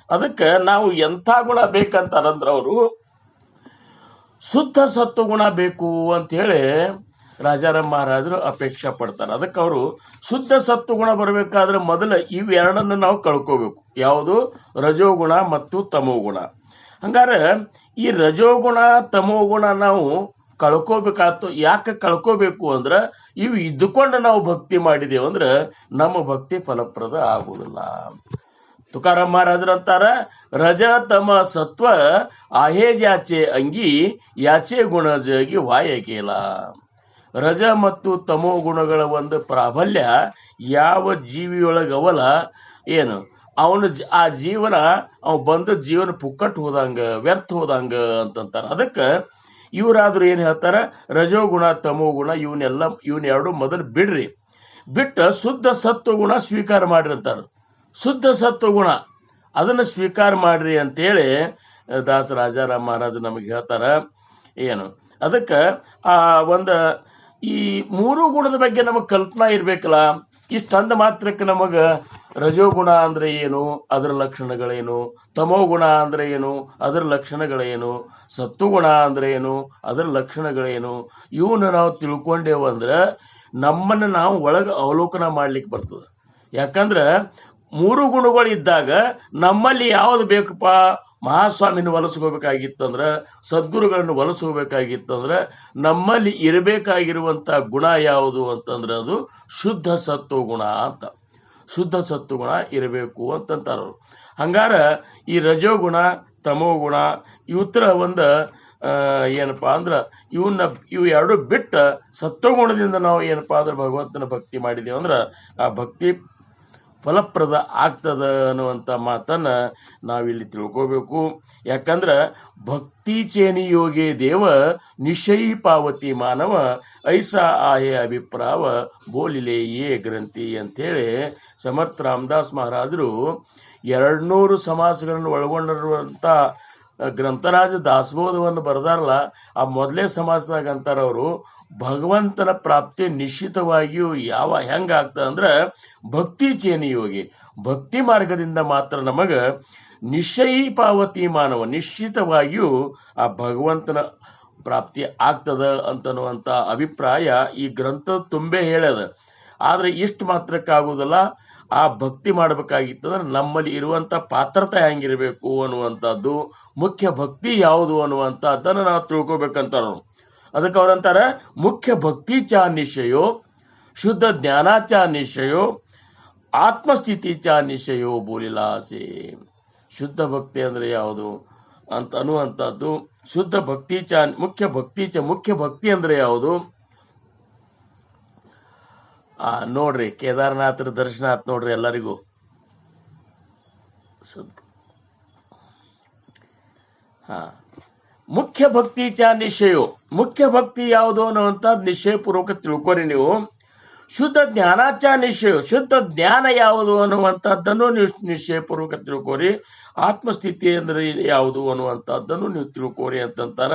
ಅದಕ್ಕೆ ನಾವು ಎಂಥ ಗುಣ ಬೇಕಂತಾರಂದ್ರೆ ಅವರು ಶುದ್ಧ ಸತ್ವಗುಣ ಬೇಕು ಅಂತೇಳಿ ರಾಜಾರಾಮ್ ಮಹಾರಾಜರು ಅಪೇಕ್ಷೆ ಪಡ್ತಾರೆ. ಅದಕ್ಕೆ ಅವರು ಶುದ್ಧ ಸತ್ವಗುಣ ಬರಬೇಕಾದ್ರೆ ಮೊದಲು ಇವೆರಡನ್ನು ನಾವು ಕಳ್ಕೋಬೇಕು. ಯಾವುದು? ರಜೋಗುಣ ಮತ್ತು ತಮೋಗುಣ. ಹಂಗಾರೆ ಈ ರಜೋಗುಣ ತಮೋಗುಣ ನಾವು ಕಳ್ಕೋಬೇಕಾಯ್ತು. ಯಾಕೆ ಕಳ್ಕೋಬೇಕು ಅಂದ್ರೆ ಇವು ಇದ್ದುಕೊಂಡು ನಾವು ಭಕ್ತಿ ಮಾಡಿದೇವು ಅಂದ್ರೆ ನಮ್ಮ ಭಕ್ತಿ ಫಲಪ್ರದ ಆಗುವುದಿಲ್ಲ. ತುಕಾರಾಮ್ ಮಹಾರಾಜರಂತಾರ ರಜ ತಮ ಸತ್ವ आहे ज्याचे अंगी याचे गुण जगी वाय केला. ರಜ ಮತ್ತು ತಮೋ ಗುಣಗಳ ಒಂದು ಪ್ರಾಬಲ್ಯ ಯಾವ ಜೀವಿಯೊಳಗವಲ್ಲ ಏನು ಅವನು ಆ ಜೀವನ ಬಂದ ಜೀವನ ಪುಕ್ಕಟ್ಟು ಹೋದಂಗ ವ್ಯರ್ಥ ಹೋದಂಗ ಅಂತಂತಾರ. ಅದಕ್ಕೆ ಇವರಾದ್ರೂ ಏನು ಹೇಳ್ತಾರ, ರಜೋಗುಣ ತಮೋಗುಣ ಇವನ್ನೆರಡು ಮೊದಲು ಬಿಡ್ರಿ, ಬಿಟ್ಟು ಶುದ್ಧ ಸತ್ವಗುಣ ಸ್ವೀಕಾರ ಮಾಡ್ರಿ ಅಂತಾರ. ಶುದ್ಧ ಸತ್ವಗುಣ ಅದನ್ನು ಸ್ವೀಕಾರ ಮಾಡ್ರಿ ಅಂತೇಳಿ ದಾಸ ರಾಜಾರಾಮ್ ಮಹಾರಾಜ ನಮಗೆ ಹೇಳ್ತಾರ. ಏನು ಅದಕ್ಕೆ ಆ ಒಂದು ಈ 3 ಗುಣದ ಬಗ್ಗೆ ನಮಗೆ ಕಲ್ಪನಾ ಇರ್ಬೇಕಲ್ಲ. ಇಷ್ಟಂದ ಮಾತ್ರಕ್ಕೆ ನಮಗೆ ರಜೋಗುಣ ಅಂದ್ರೆ ಏನು, ಅದರ ಲಕ್ಷಣಗಳೇನು, ತಮೋಗುಣ ಅಂದ್ರೆ ಏನು, ಅದರ ಲಕ್ಷಣಗಳೇನು, ಸತ್ವಗುಣ ಅಂದ್ರೆ ಏನು, ಅದರ ಲಕ್ಷಣಗಳೇನು, ಇವನ್ನ ನಾವು ತಿಳ್ಕೊಂಡೇವು ಅಂದ್ರೆ ನಮ್ಮನ್ನು ನಾವು ಒಳಗೆ ಅವಲೋಕನ ಮಾಡ್ಲಿಕ್ಕೆ ಬರ್ತದೆ. ಯಾಕಂದ್ರೆ 3 ಗುಣಗಳು ಇದ್ದಾಗ ನಮ್ಮಲ್ಲಿ ಯಾವುದು ಬೇಕಪ್ಪ, ಮಹಾಸ್ವಾಮಿನ ಹೊಲಸ್ಕೋಬೇಕಾಗಿತ್ತಂದ್ರೆ, ಸದ್ಗುರುಗಳನ್ನು ಹೊಲಸ್ಕೋಬೇಕಾಗಿತ್ತಂದ್ರೆ ನಮ್ಮಲ್ಲಿ ಇರಬೇಕಾಗಿರುವಂಥ ಗುಣ ಯಾವುದು ಅಂತಂದ್ರೆ ಅದು ಶುದ್ಧ ಸತ್ವಗುಣ ಅಂತ. ಶುದ್ಧ ಸತ್ವಗುಣ ಇರಬೇಕು ಅಂತಂತಾರವ್ರು. ಹಂಗಾರ ಈ ರಜೋಗುಣ ತಮೋಗುಣ ಇವತ್ತರ ಒಂದು ಏನಪ್ಪಾ ಅಂದ್ರೆ ಇವು ಎರಡು ಬಿಟ್ಟು ಸತ್ವಗುಣದಿಂದ ನಾವು ಏನಪ್ಪಾ ಅಂದ್ರೆ ಭಗವಂತನ ಭಕ್ತಿ ಮಾಡಿದೇವು ಅಂದ್ರೆ ಆ ಭಕ್ತಿ ಫಲಪ್ರದ ಆಗ್ತದ ಅನ್ನುವಂಥ ಮಾತನ್ನ ನಾವಿಲ್ಲಿ ತಿಳ್ಕೋಬೇಕು. ಯಾಕಂದ್ರೆ ಭಕ್ತಿ ಚೇನಿ ಯೋಗಿ ದೇವ ನಿಶೈ ಪಾವತಿ ಮಾನವ ಐಸಾ ಆಹೆ ಅಭಿಪ್ರಾವ ಬೋಲಿಲೆ ಯೇ ಗ್ರಂಥಿ ಅಂತೇಳಿ ಸಮರ್ಥ ರಾಮದಾಸ್ ಮಹಾರಾಜರು 200 ಸಮಾಸಗಳನ್ನು ಒಳಗೊಂಡಿರುವಂಥ ಗ್ರಂಥರಾಜ ದಾಸಬೋಧವನ್ನು ಬರೆದಾರಲ್ಲ, ಆ ಮೊದಲೇ ಸಮಾಸದಾಗ ಅಂತಾರ ಅವರು, ಭಗವಂತನ ಪ್ರಾಪ್ತಿ ನಿಶ್ಚಿತವಾಗಿಯೂ ಹೆಂಗಾಗ್ತದೆ ಅಂದ್ರೆ ಭಕ್ತಿ ಚೇನಿ ಯೋಗಿ, ಭಕ್ತಿ ಮಾರ್ಗದಿಂದ ಮಾತ್ರ ನಮಗ ನಿಶ್ಚಯಿ ಪಾವತಿ ಮಾನವ ನಿಶ್ಚಿತವಾಗಿಯೂ ಆ ಭಗವಂತನ ಪ್ರಾಪ್ತಿ ಆಗ್ತದ ಅಂತನ್ನುವಂಥ ಅಭಿಪ್ರಾಯ ಈ ಗ್ರಂಥ ತುಂಬೆ ಹೇಳ್ಯದ. ಆದ್ರೆ ಇಷ್ಟು ಮಾತ್ರಕ್ಕಾಗುವುದಿಲ್ಲ, ಆ ಭಕ್ತಿ ಮಾಡಬೇಕಾಗಿತ್ತಂದ್ರೆ ನಮ್ಮಲ್ಲಿ ಇರುವಂತ ಪಾತ್ರತೆ ಹೆಂಗಿರ್ಬೇಕು ಅನ್ನುವಂಥದ್ದು, ಮುಖ್ಯ ಭಕ್ತಿ ಯಾವುದು ಅನ್ನುವಂಥದ್ದನ್ನು ನಾವು ತಿಳ್ಕೊಬೇಕಂತಾರ. ಅದಕ್ಕೆ ಅವ್ರಂತಾರ ಮುಖ್ಯ ಭಕ್ತಿ ಚಾ ನಿಶ್ಚಯೋ, ಶುದ್ಧ ಜ್ಞಾನಾಚ ನಿಶ್ಚಯೋ, ಆತ್ಮಸ್ಥಿತಿ ಚಾ ನಿಶ್ಚಯೋ ಬೋಲಿಲಾಸೆ. ಶುದ್ಧ ಭಕ್ತಿ ಅಂದ್ರೆ ಯಾವುದು ಅಂತ ಅನ್ನುವಂಥದ್ದು, ಶುದ್ಧ ಭಕ್ತಿ ಚ ಮುಖ್ಯ ಭಕ್ತಿ ಅಂದ್ರೆ ಯಾವುದು? ನೋಡ್ರಿ, ಕೇದಾರನಾಥರ ದರ್ಶನ ಆತ್ ನೋಡ್ರಿ ಎಲ್ಲರಿಗೂ. ಮುಖ್ಯ ಭಕ್ತಿ ಚ ನಿಶ್ಚಯೋ, ಮುಖ್ಯ ಭಕ್ತಿ ಯಾವುದು ಅನ್ನುವಂಥದ್ದು ನಿಶ್ಚಯ ಪೂರ್ವಕ ತಿಳ್ಕೊರಿ ನೀವು. ಶುದ್ಧ ಜ್ಞಾನಾಚ ನಿಶ್ಚಯ, ಶುದ್ಧ ಜ್ಞಾನ ಯಾವುದು ಅನ್ನುವಂಥದ್ದನ್ನು ನೀವು ನಿಶ್ಚಯ ಪೂರ್ವಕ ತಿಳ್ಕೊರಿ. ಆತ್ಮಸ್ಥಿತಿ ಅಂದ್ರೆ ಯಾವುದು ಅನ್ನುವಂಥದ್ದನ್ನು ನೀವು ತಿಳ್ಕೊರಿ ಅಂತಂತಾರ.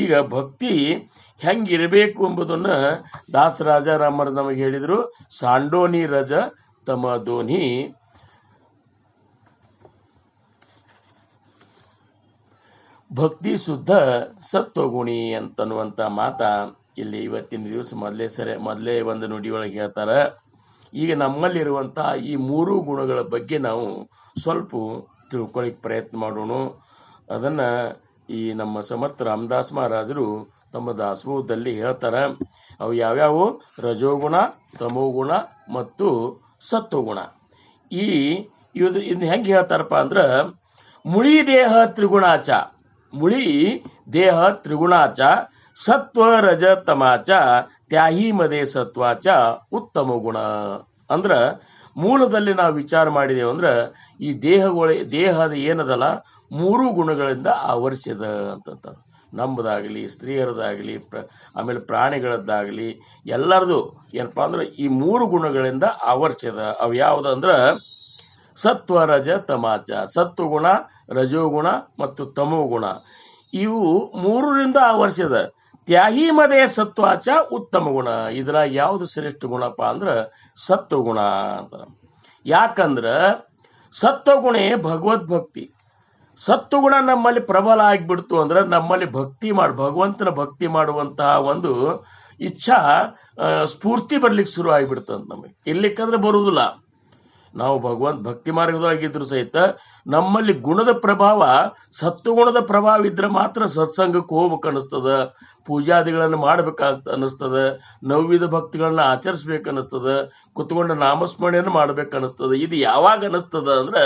ಈಗ ಭಕ್ತಿ ಹೆಂಗಿರಬೇಕು ಎಂಬುದನ್ನ ದಾಸರಾಜಾರಾಮರು ನಮಗೆ ಹೇಳಿದ್ರು. ಸಾಂಡೋನಿ ರಜ ತಮ ದೋನಿ ಭಕ್ತಿ ಶುದ್ಧ ಸತ್ವಗುಣಿ ಅಂತನ್ನುವಂಥ ಮಾತ ಇಲ್ಲಿ ಇವತ್ತಿನ ದಿವಸ ಮೊದಲೇ ಒಂದು ನುಡಿಯೊಳಗೆ ಹೇಳ್ತಾರ. ಈಗ ನಮ್ಮಲ್ಲಿರುವಂತಹ ಈ 3 ಗುಣಗಳ ಬಗ್ಗೆ ನಾವು ಸ್ವಲ್ಪ ತಿಳ್ಕೊಳ್ಳಿಕ್ಕೆ ಪ್ರಯತ್ನ ಮಾಡೋಣ. ಅದನ್ನ ಈ ನಮ್ಮ ಸಮರ್ಥ ರಾಮದಾಸ್ ಮಹಾರಾಜರು ತಮ್ಮ ದಾಸಬೋಧದಲ್ಲಿ ಹೇಳ್ತಾರ. ಅವು ಯಾವ್ಯಾವು? ರಜೋಗುಣ, ತಮೋಗುಣ ಮತ್ತು ಸತ್ವಗುಣ. ಇದನ್ನ ಹೆಂಗೆ ಹೇಳ್ತಾರಪ್ಪ ಅಂದ್ರ, ಮುಳಿ ದೇಹ ತ್ರಿಗುಣಾಚ, ಮುಳಿ ದೇಹ ತ್ರಿಗುಣಾಚ ಸತ್ವ ರಜ ತಮಾಚ ತ್ಯಾಹಿ ಮದೆ ಸತ್ವಾಚ ಉತ್ತಮ ಗುಣ. ಅಂದ್ರ ಮೂಲದಲ್ಲಿ ನಾವು ವಿಚಾರ ಮಾಡಿದೇವು ಅಂದ್ರೆ ಈ ದೇಹದ ಏನದಲ್ಲ 3 ಗುಣಗಳಿಂದ ಆವರಿಸಿದ ಅಂತಂತ. ನಮ್ಮದಾಗಲಿ, ಸ್ತ್ರೀಯರದಾಗಲಿ, ಆಮೇಲೆ ಪ್ರಾಣಿಗಳದ್ದಾಗಲಿ ಎಲ್ಲರದು ಏನಪ್ಪಾ ಅಂದ್ರೆ ಈ 3 ಗುಣಗಳಿಂದ ಆವರಿಸಿದ. ಅವು ಯಾವುದಂದ್ರ ಸತ್ವ ರಜ ತಮಾಚ, ಸತ್ವಗುಣ, ರಜೋಗುಣ ಮತ್ತು ತಮೋಗುಣ. ಇವು 3ರಿಂದ ಆವರಿಸಿದ. ತ್ಯಾಹಿ ಮದೆ ಸತ್ವಾಚ ಉತ್ತಮ ಗುಣ. ಇದರ ಯಾವುದು ಶ್ರೇಷ್ಠ ಗುಣಪ್ಪ ಅಂದ್ರ ಸತ್ವಗುಣ ಅಂತ. ಯಾಕಂದ್ರ ಸತ್ವಗುಣೇ ಭಗವದ್ಭಕ್ತಿ. ಸತ್ವಗುಣ ನಮ್ಮಲ್ಲಿ ಪ್ರಬಲ ಆಗಿಬಿಡ್ತು ಅಂದ್ರೆ ನಮ್ಮಲ್ಲಿ ಭಗವಂತನ ಭಕ್ತಿ ಮಾಡುವಂತಹ ಒಂದು ಇಚ್ಛಾ ಸ್ಫೂರ್ತಿ ಬರ್ಲಿಕ್ಕೆ ಶುರು ಆಗಿಬಿಡ್ತಂತ. ನಮಗೆ ಇರ್ಲಿಕ್ಕಂದ್ರೆ ಬರುವುದಿಲ್ಲ. ನಾವು ಭಕ್ತಿ ಮಾರ್ಗದೊಳಗಿದ್ರು ಸಹಿತ ನಮ್ಮಲ್ಲಿ ಗುಣದ ಪ್ರಭಾವ, ಸತ್ವಗುಣದ ಪ್ರಭಾವ ಇದ್ರೆ ಮಾತ್ರ ಸತ್ಸಂಗಕ್ಕೆ ಹೋಗ್ಬೇಕು ಅನಿಸ್ತದ, ಪೂಜಾದಿಗಳನ್ನು ಮಾಡ್ಬೇಕಾಗ್ತ ಅನಿಸ್ತದ, ನವವಿಧ ಭಕ್ತಿಗಳನ್ನ ಆಚರಿಸ್ಬೇಕು ಅನಿಸ್ತದ, ಕುತ್ಕೊಂಡು ನಾಮಸ್ಮರಣೆಯನ್ನು ಮಾಡ್ಬೇಕು ಅನಿಸ್ತದ. ಇದು ಯಾವಾಗ ಅನಿಸ್ತದ ಅಂದ್ರೆ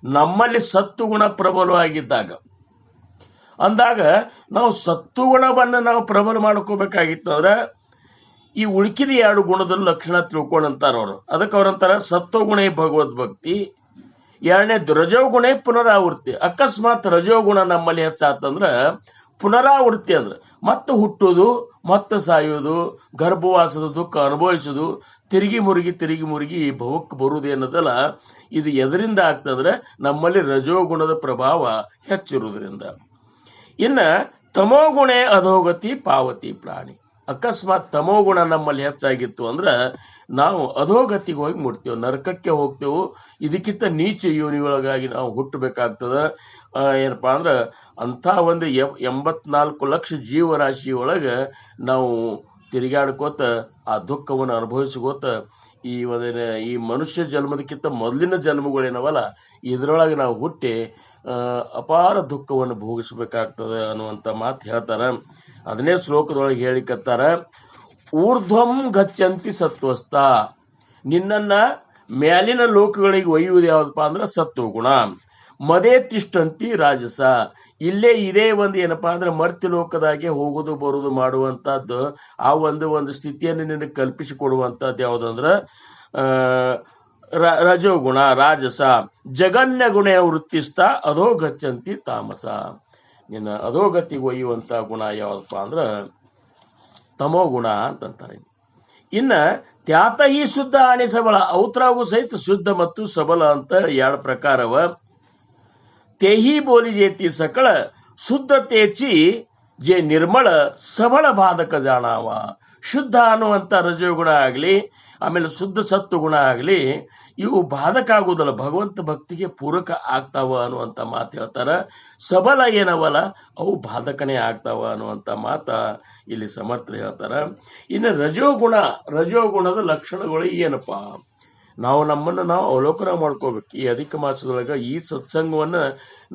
ನಮ್ಮಲ್ಲಿ ಸತ್ವಗುಣ ಪ್ರಬಲವಾಗಿದ್ದಾಗ. ಅಂದಾಗ ನಾವು ಸತ್ವಗುಣವನ್ನು ನಾವು ಪ್ರಬಲ ಮಾಡ್ಕೋಬೇಕಾಗಿತ್ತಂದ್ರೆ ಈ ಉಳ್ಕಿದ 2 ಗುಣದ ಲಕ್ಷಣ ತಿಳ್ಕೊಂಡಂತಾರ ಅವರು. ಅದಕ್ಕೆ ಅವ್ರಂತಾರ ಸತ್ವಗುಣೇ ಭಗವದ್ಭಕ್ತಿ, 2ನೇದು ರಜೋಗುಣೇ ಪುನರಾವೃತ್ತಿ. ಅಕಸ್ಮಾತ್ ರಜೋಗುಣ ನಮ್ಮಲ್ಲಿ ಹೆಚ್ಚಾತಂದ್ರ ಪುನರಾವೃತ್ತಿ ಅಂದ್ರೆ ಮತ್ತೆ ಹುಟ್ಟೋದು, ಮತ್ತೆ ಸಾಯೋದು, ಗರ್ಭವಾಸದ ದುಃಖ ಅನುಭವಿಸೋದು, ತಿರುಗಿ ಮುರುಗಿ ಈ ಭವಕ್ಕೆ ಬರುವುದೇನದಲ್ಲ, ಇದು ಎದರಿಂದ ಆಗ್ತಂದ್ರೆ ನಮ್ಮಲ್ಲಿ ರಜೋಗುಣದ ಪ್ರಭಾವ ಹೆಚ್ಚಿರುವುದರಿಂದ. ಇನ್ನ ತಮೋಗುಣೇ ಅಧೋಗತಿ ಪಾವತಿ ಪ್ರಾಣಿ. ಅಕಸ್ಮಾತ್ ತಮೋಗುಣ ನಮ್ಮಲ್ಲಿ ಹೆಚ್ಚಾಗಿತ್ತು ಅಂದ್ರೆ ನಾವು ಅಧೋಗತಿಗೆ ಹೋಗಿ ಮುಟ್ತೇವೆ, ನರಕಕ್ಕೆ ಹೋಗ್ತೇವೆ. ಇದಕ್ಕಿಂತ ನೀಚ ಯೋನಿಯೊಳಗಾಗಿ ನಾವು ಹುಟ್ಟಬೇಕಾಗ್ತದ. ಏನಪ್ಪಾ ಅಂದ್ರೆ ಅಂಥ ಒಂದು 84 ಲಕ್ಷ ಜೀವರಾಶಿಯೊಳಗೆ ನಾವು ತಿರುಗಾಡ್ಕೋತ ಆ ದುಃಖವನ್ನು ಅನುಭವಿಸ್ಕೋತ ಈ ಮನುಷ್ಯ ಜನ್ಮದಕ್ಕಿಂತ ಮೊದಲಿನ ಜನ್ಮಗಳೇನವಲ್ಲ ಇದರೊಳಗೆ ನಾವು ಹುಟ್ಟಿ ಅಪಾರ ದುಃಖವನ್ನು ಭೋಗಿಸ್ಬೇಕಾಗ್ತದೆ ಅನ್ನುವಂಥ ಮಾತು ಹೇಳ್ತಾರ. ಅದನ್ನೇ ಶ್ಲೋಕದೊಳಗೆ ಹೇಳಿಕತ್ತಾರ. ಊರ್ಧ್ವಂ ಗಚ್ಚಂತಿ ಸತ್ವಸ್ಥ, ನಿನ್ನನ್ನ ಮ್ಯಾಲಿನ ಲೋಕಗಳಿಗೆ ಒಯ್ಯುವುದು ಯಾವ್ದಪ್ಪ ಅಂದ್ರೆ ಸತ್ವಗುಣ. ಮದೇ ತಿಷ್ಟಂತಿ ರಾಜಸ, ಇದೇ ಒಂದು ಏನಪ್ಪಾ ಅಂದ್ರೆ ಮರ್ತ್ಯ ಲೋಕದಾಗೆ ಹೋಗುದು ಬರುದು ಮಾಡುವಂತಹದ್ದು, ಆ ಒಂದು ಸ್ಥಿತಿಯನ್ನು ನಿನಗೆ ಕಲ್ಪಿಸಿಕೊಡುವಂತಹದ್ದು ಯಾವುದಂದ್ರ ರಜೋಗುಣ ರಾಜಸ ಜಗನ್ಯ ಗುಣ ವೃತ್ತಿಸ್ಥ ಅಧೋಗಚ್ಚಂತಿ ತಾಮಸ. ನಿನ್ನ ಅಧೋಗತಿಗೆ ಒಯ್ಯುವಂತ ಗುಣ ಯಾವದಪ್ಪ ಅಂದ್ರ ತಮೋ ಗುಣ ಅಂತಂತಾರೆ. ಇನ್ನ ತ್ಯಾತಹಿ ಶುದ್ಧ ಆಣಿ ಸಬಲ, ಔತ್ರಾಗೂ ಸಹಿತ ಶುದ್ಧ ಮತ್ತು ಸಬಲ ಅಂತ ಎರಡು ಪ್ರಕಾರವ. ತೇಹಿ ಬೋಲಿ ಜೇತಿ ಸಕಳ ಶುದ್ಧ ತೇಚಿ ಜೆ ನಿರ್ಮಳ ಸಬಳ ಬಾಧಕ ಜಾಣವ. ಶುದ್ಧ ಅನ್ನುವಂಥ ರಜೋಗುಣ ಆಗಲಿ ಆಮೇಲೆ ಶುದ್ಧ ಸತ್ತು ಗುಣ ಆಗಲಿ ಇವು ಬಾಧಕ ಆಗುವುದಲ್ಲ, ಭಗವಂತ ಭಕ್ತಿಗೆ ಪೂರಕ ಆಗ್ತಾವ ಅನ್ನುವಂಥ ಮಾತು ಹೇಳ್ತಾರ. ಸಬಲ ಏನವಲ್ಲ ಅವು ಬಾಧಕನೇ ಆಗ್ತಾವ ಅನ್ನುವಂಥ ಮಾತ ಇಲ್ಲಿ ಸಮರ್ಥರು ಹೇಳ್ತಾರ. ಇನ್ನು ರಜೋಗುಣದ ಲಕ್ಷಣಗಳು ಏನಪ್ಪ, ನಾವು ನಮ್ಮನ್ನು ನಾವು ಅವಲೋಕನ ಮಾಡ್ಕೋಬೇಕು. ಈ ಅಧಿಕ ಮಾಸದೊಳಗೆ ಈ ಸತ್ಸಂಗವನ್ನು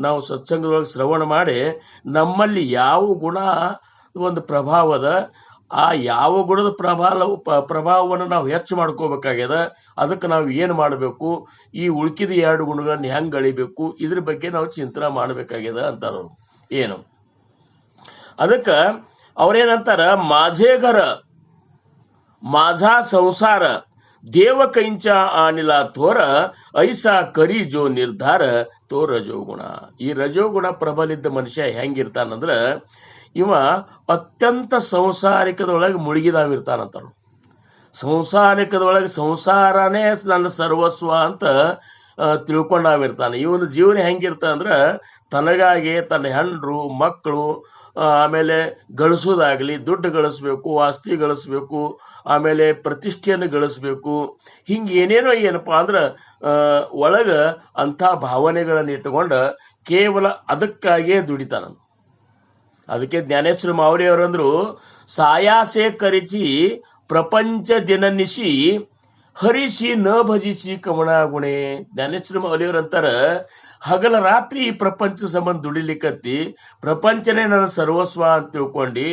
ನಾವು ಸತ್ಸಂಗದೊಳಗೆ ಶ್ರವಣ ಮಾಡಿ ನಮ್ಮಲ್ಲಿ ಯಾವ ಗುಣ ಒಂದು ಪ್ರಭಾವದ ಆ ಯಾವ ಗುಣದ ಪ್ರಭಾವವನ್ನು ನಾವು ಹೆಚ್ಚು ಮಾಡ್ಕೋಬೇಕಾಗ್ಯದ. ಅದಕ್ಕೆ ನಾವು ಏನು ಮಾಡಬೇಕು, ಈ ಉಳ್ಕಿದ 2 ಗುಣಗಳನ್ನು ಹೆಂಗೆ ಅಳಿಬೇಕು, ಇದ್ರ ಬಗ್ಗೆ ನಾವು ಚಿಂತನೆ ಮಾಡಬೇಕಾಗ್ಯದ ಅಂತಾರ. ಏನು ಅದಕ್ಕೆ ಅವ್ರೇನಂತಾರ, माझे माझा संसार देव कैंचा आणला थोर ऐसा करी जो ನಿರ್ಧಾರ ತೋ ರಜೋಗುಣ. ಈ ರಜೋಗುಣ ಪ್ರಬಲಿದ್ದ ಮನುಷ್ಯ ಹೆಂಗಿರ್ತಾನಂದ್ರ ಇವ ಅತ್ಯಂತ ಸಂಸಾರಿಕದೊಳಗೆ ಮುಳುಗಿದಾವಿರ್ತಾನಂತಾರ. ಸಂಸಾರನೇ ನನ್ನ ಸರ್ವಸ್ವ ಅಂತ ತಿಳ್ಕೊಂಡಾವಿರ್ತಾನೆ. ಇವನ ಜೀವನ ಹೆಂಗಿರ್ತಾನಂದ್ರ ತನಗಾಗಿ ತನ್ನ ಹೆಂಡ್ರು ಮಕ್ಕಳು ಆಮೇಲೆ ಗಳಿಸೋದಾಗ್ಲಿ, ದುಡ್ಡು ಗಳಿಸ್ಬೇಕು, ಆಸ್ತಿ ಗಳಿಸ್ಬೇಕು, ಆಮೇಲೆ ಪ್ರತಿಷ್ಠೆಯನ್ನು ಗಳಿಸ್ಬೇಕು, ಹಿಂಗೆ ಏನೇನೋ ಏನಪ್ಪ ಅಂದ್ರೆ ಒಳಗ ಅಂಥ ಭಾವನೆಗಳನ್ನು ಇಟ್ಟುಕೊಂಡು ಕೇವಲ ಅದಕ್ಕಾಗಿಯೇ ದುಡಿತಾನ. ಅದಕ್ಕೆ ಜ್ಞಾನೇಶ್ವರ ಮಾವರಿಯವರಂದ್ರು, ಸಾಯಾಸೆ ಕರಿಚಿ ಪ್ರಪಂಚ ದಿನನಿಶಿ ಹರಿಸಿ ನ ಭಜಿಸಿ ಕಮಣ ಗುಣೆ. ಜ್ಞಾನೇಶ್ವರ ಮಾವರಿಯವರಂತಾರ, ಹಗಲ ರಾತ್ರಿ ಈ ಪ್ರಪಂಚ ಸಂಬಂಧ ದುಡಿಲಿಕ್ಕತ್ತಿ, ಪ್ರಪಂಚನೇ ನನ್ನ ಸರ್ವಸ್ವ ಅಂತ ತಿಳ್ಕೊಂಡು,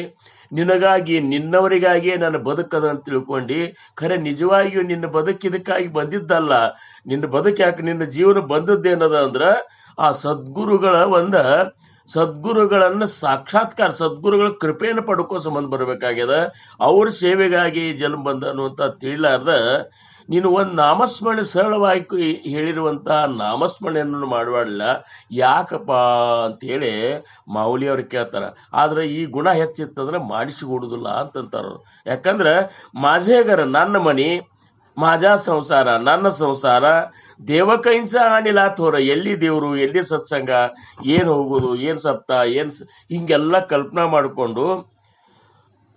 ನಿನಗಾಗಿ ನಿನ್ನವರಿಗಾಗಿಯೇ ನನ್ನ ಬದುಕದ ಅಂತ ತಿಳ್ಕೊಂಡು, ಖರೆ ನಿಜವಾಗಿಯೂ ನಿನ್ನ ಬದುಕಿದಕ್ಕಾಗಿ ಬಂದಿದ್ದಲ್ಲ. ನಿನ್ನ ಬದುಕ್ಯಾಕೆ, ನಿನ್ನ ಜೀವನ ಬಂದದ್ದೇನದ ಅಂದ್ರ ಆ ಸದ್ಗುರುಗಳನ್ನ ಸಾಕ್ಷಾತ್ಕಾರ, ಸದ್ಗುರುಗಳ ಕೃಪೆಯನ್ನು ಪಡ್ಕೋ ಸಂಬಂಧ ಬರಬೇಕಾಗ್ಯದ. ಅವ್ರ ಸೇವೆಗಾಗಿ ಜನ್ಮ ಬಂದ ಅನ್ನುವಂಥ ತಿಳಿಲಾರ್ದ ನೀನು ಒಂದು ನಾಮಸ್ಮರಣೆ ಸರಳವಾಗಿ ಹೇಳಿರುವಂಥ ನಾಮಸ್ಮರಣೆಯನ್ನು ಮಾಡಬಾರ್ದಿಲ್ಲ. ಯಾಕಪ್ಪ ಅಂತೇಳಿ ಮಾವುಲಿಯವ್ರು ಕೇಳ್ತಾರ. ಆದ್ರೆ ಈ ಗುಣ ಹೆಚ್ಚಿತ್ತಂದ್ರೆ ಮಾಡಿಸಿಕೊಡುದಿಲ್ಲ ಅಂತಂತಾರ. ಯಾಕಂದ್ರೆ माझे ನನ್ನ ಮನಿ, माझा ಸಂಸಾರ ನನ್ನ ಸಂಸಾರ, ದೇವಕೈಂಸ ಆಣಿಲ್ಲ ಥೋರ, ಎಲ್ಲಿ ದೇವರು ಎಲ್ಲಿ ಸತ್ಸಂಗ, ಏನು ಹೋಗೋದು ಏನು ಸಪ್ತ ಏನು ಹಿಂಗೆಲ್ಲ ಕಲ್ಪನಾ ಮಾಡಿಕೊಂಡು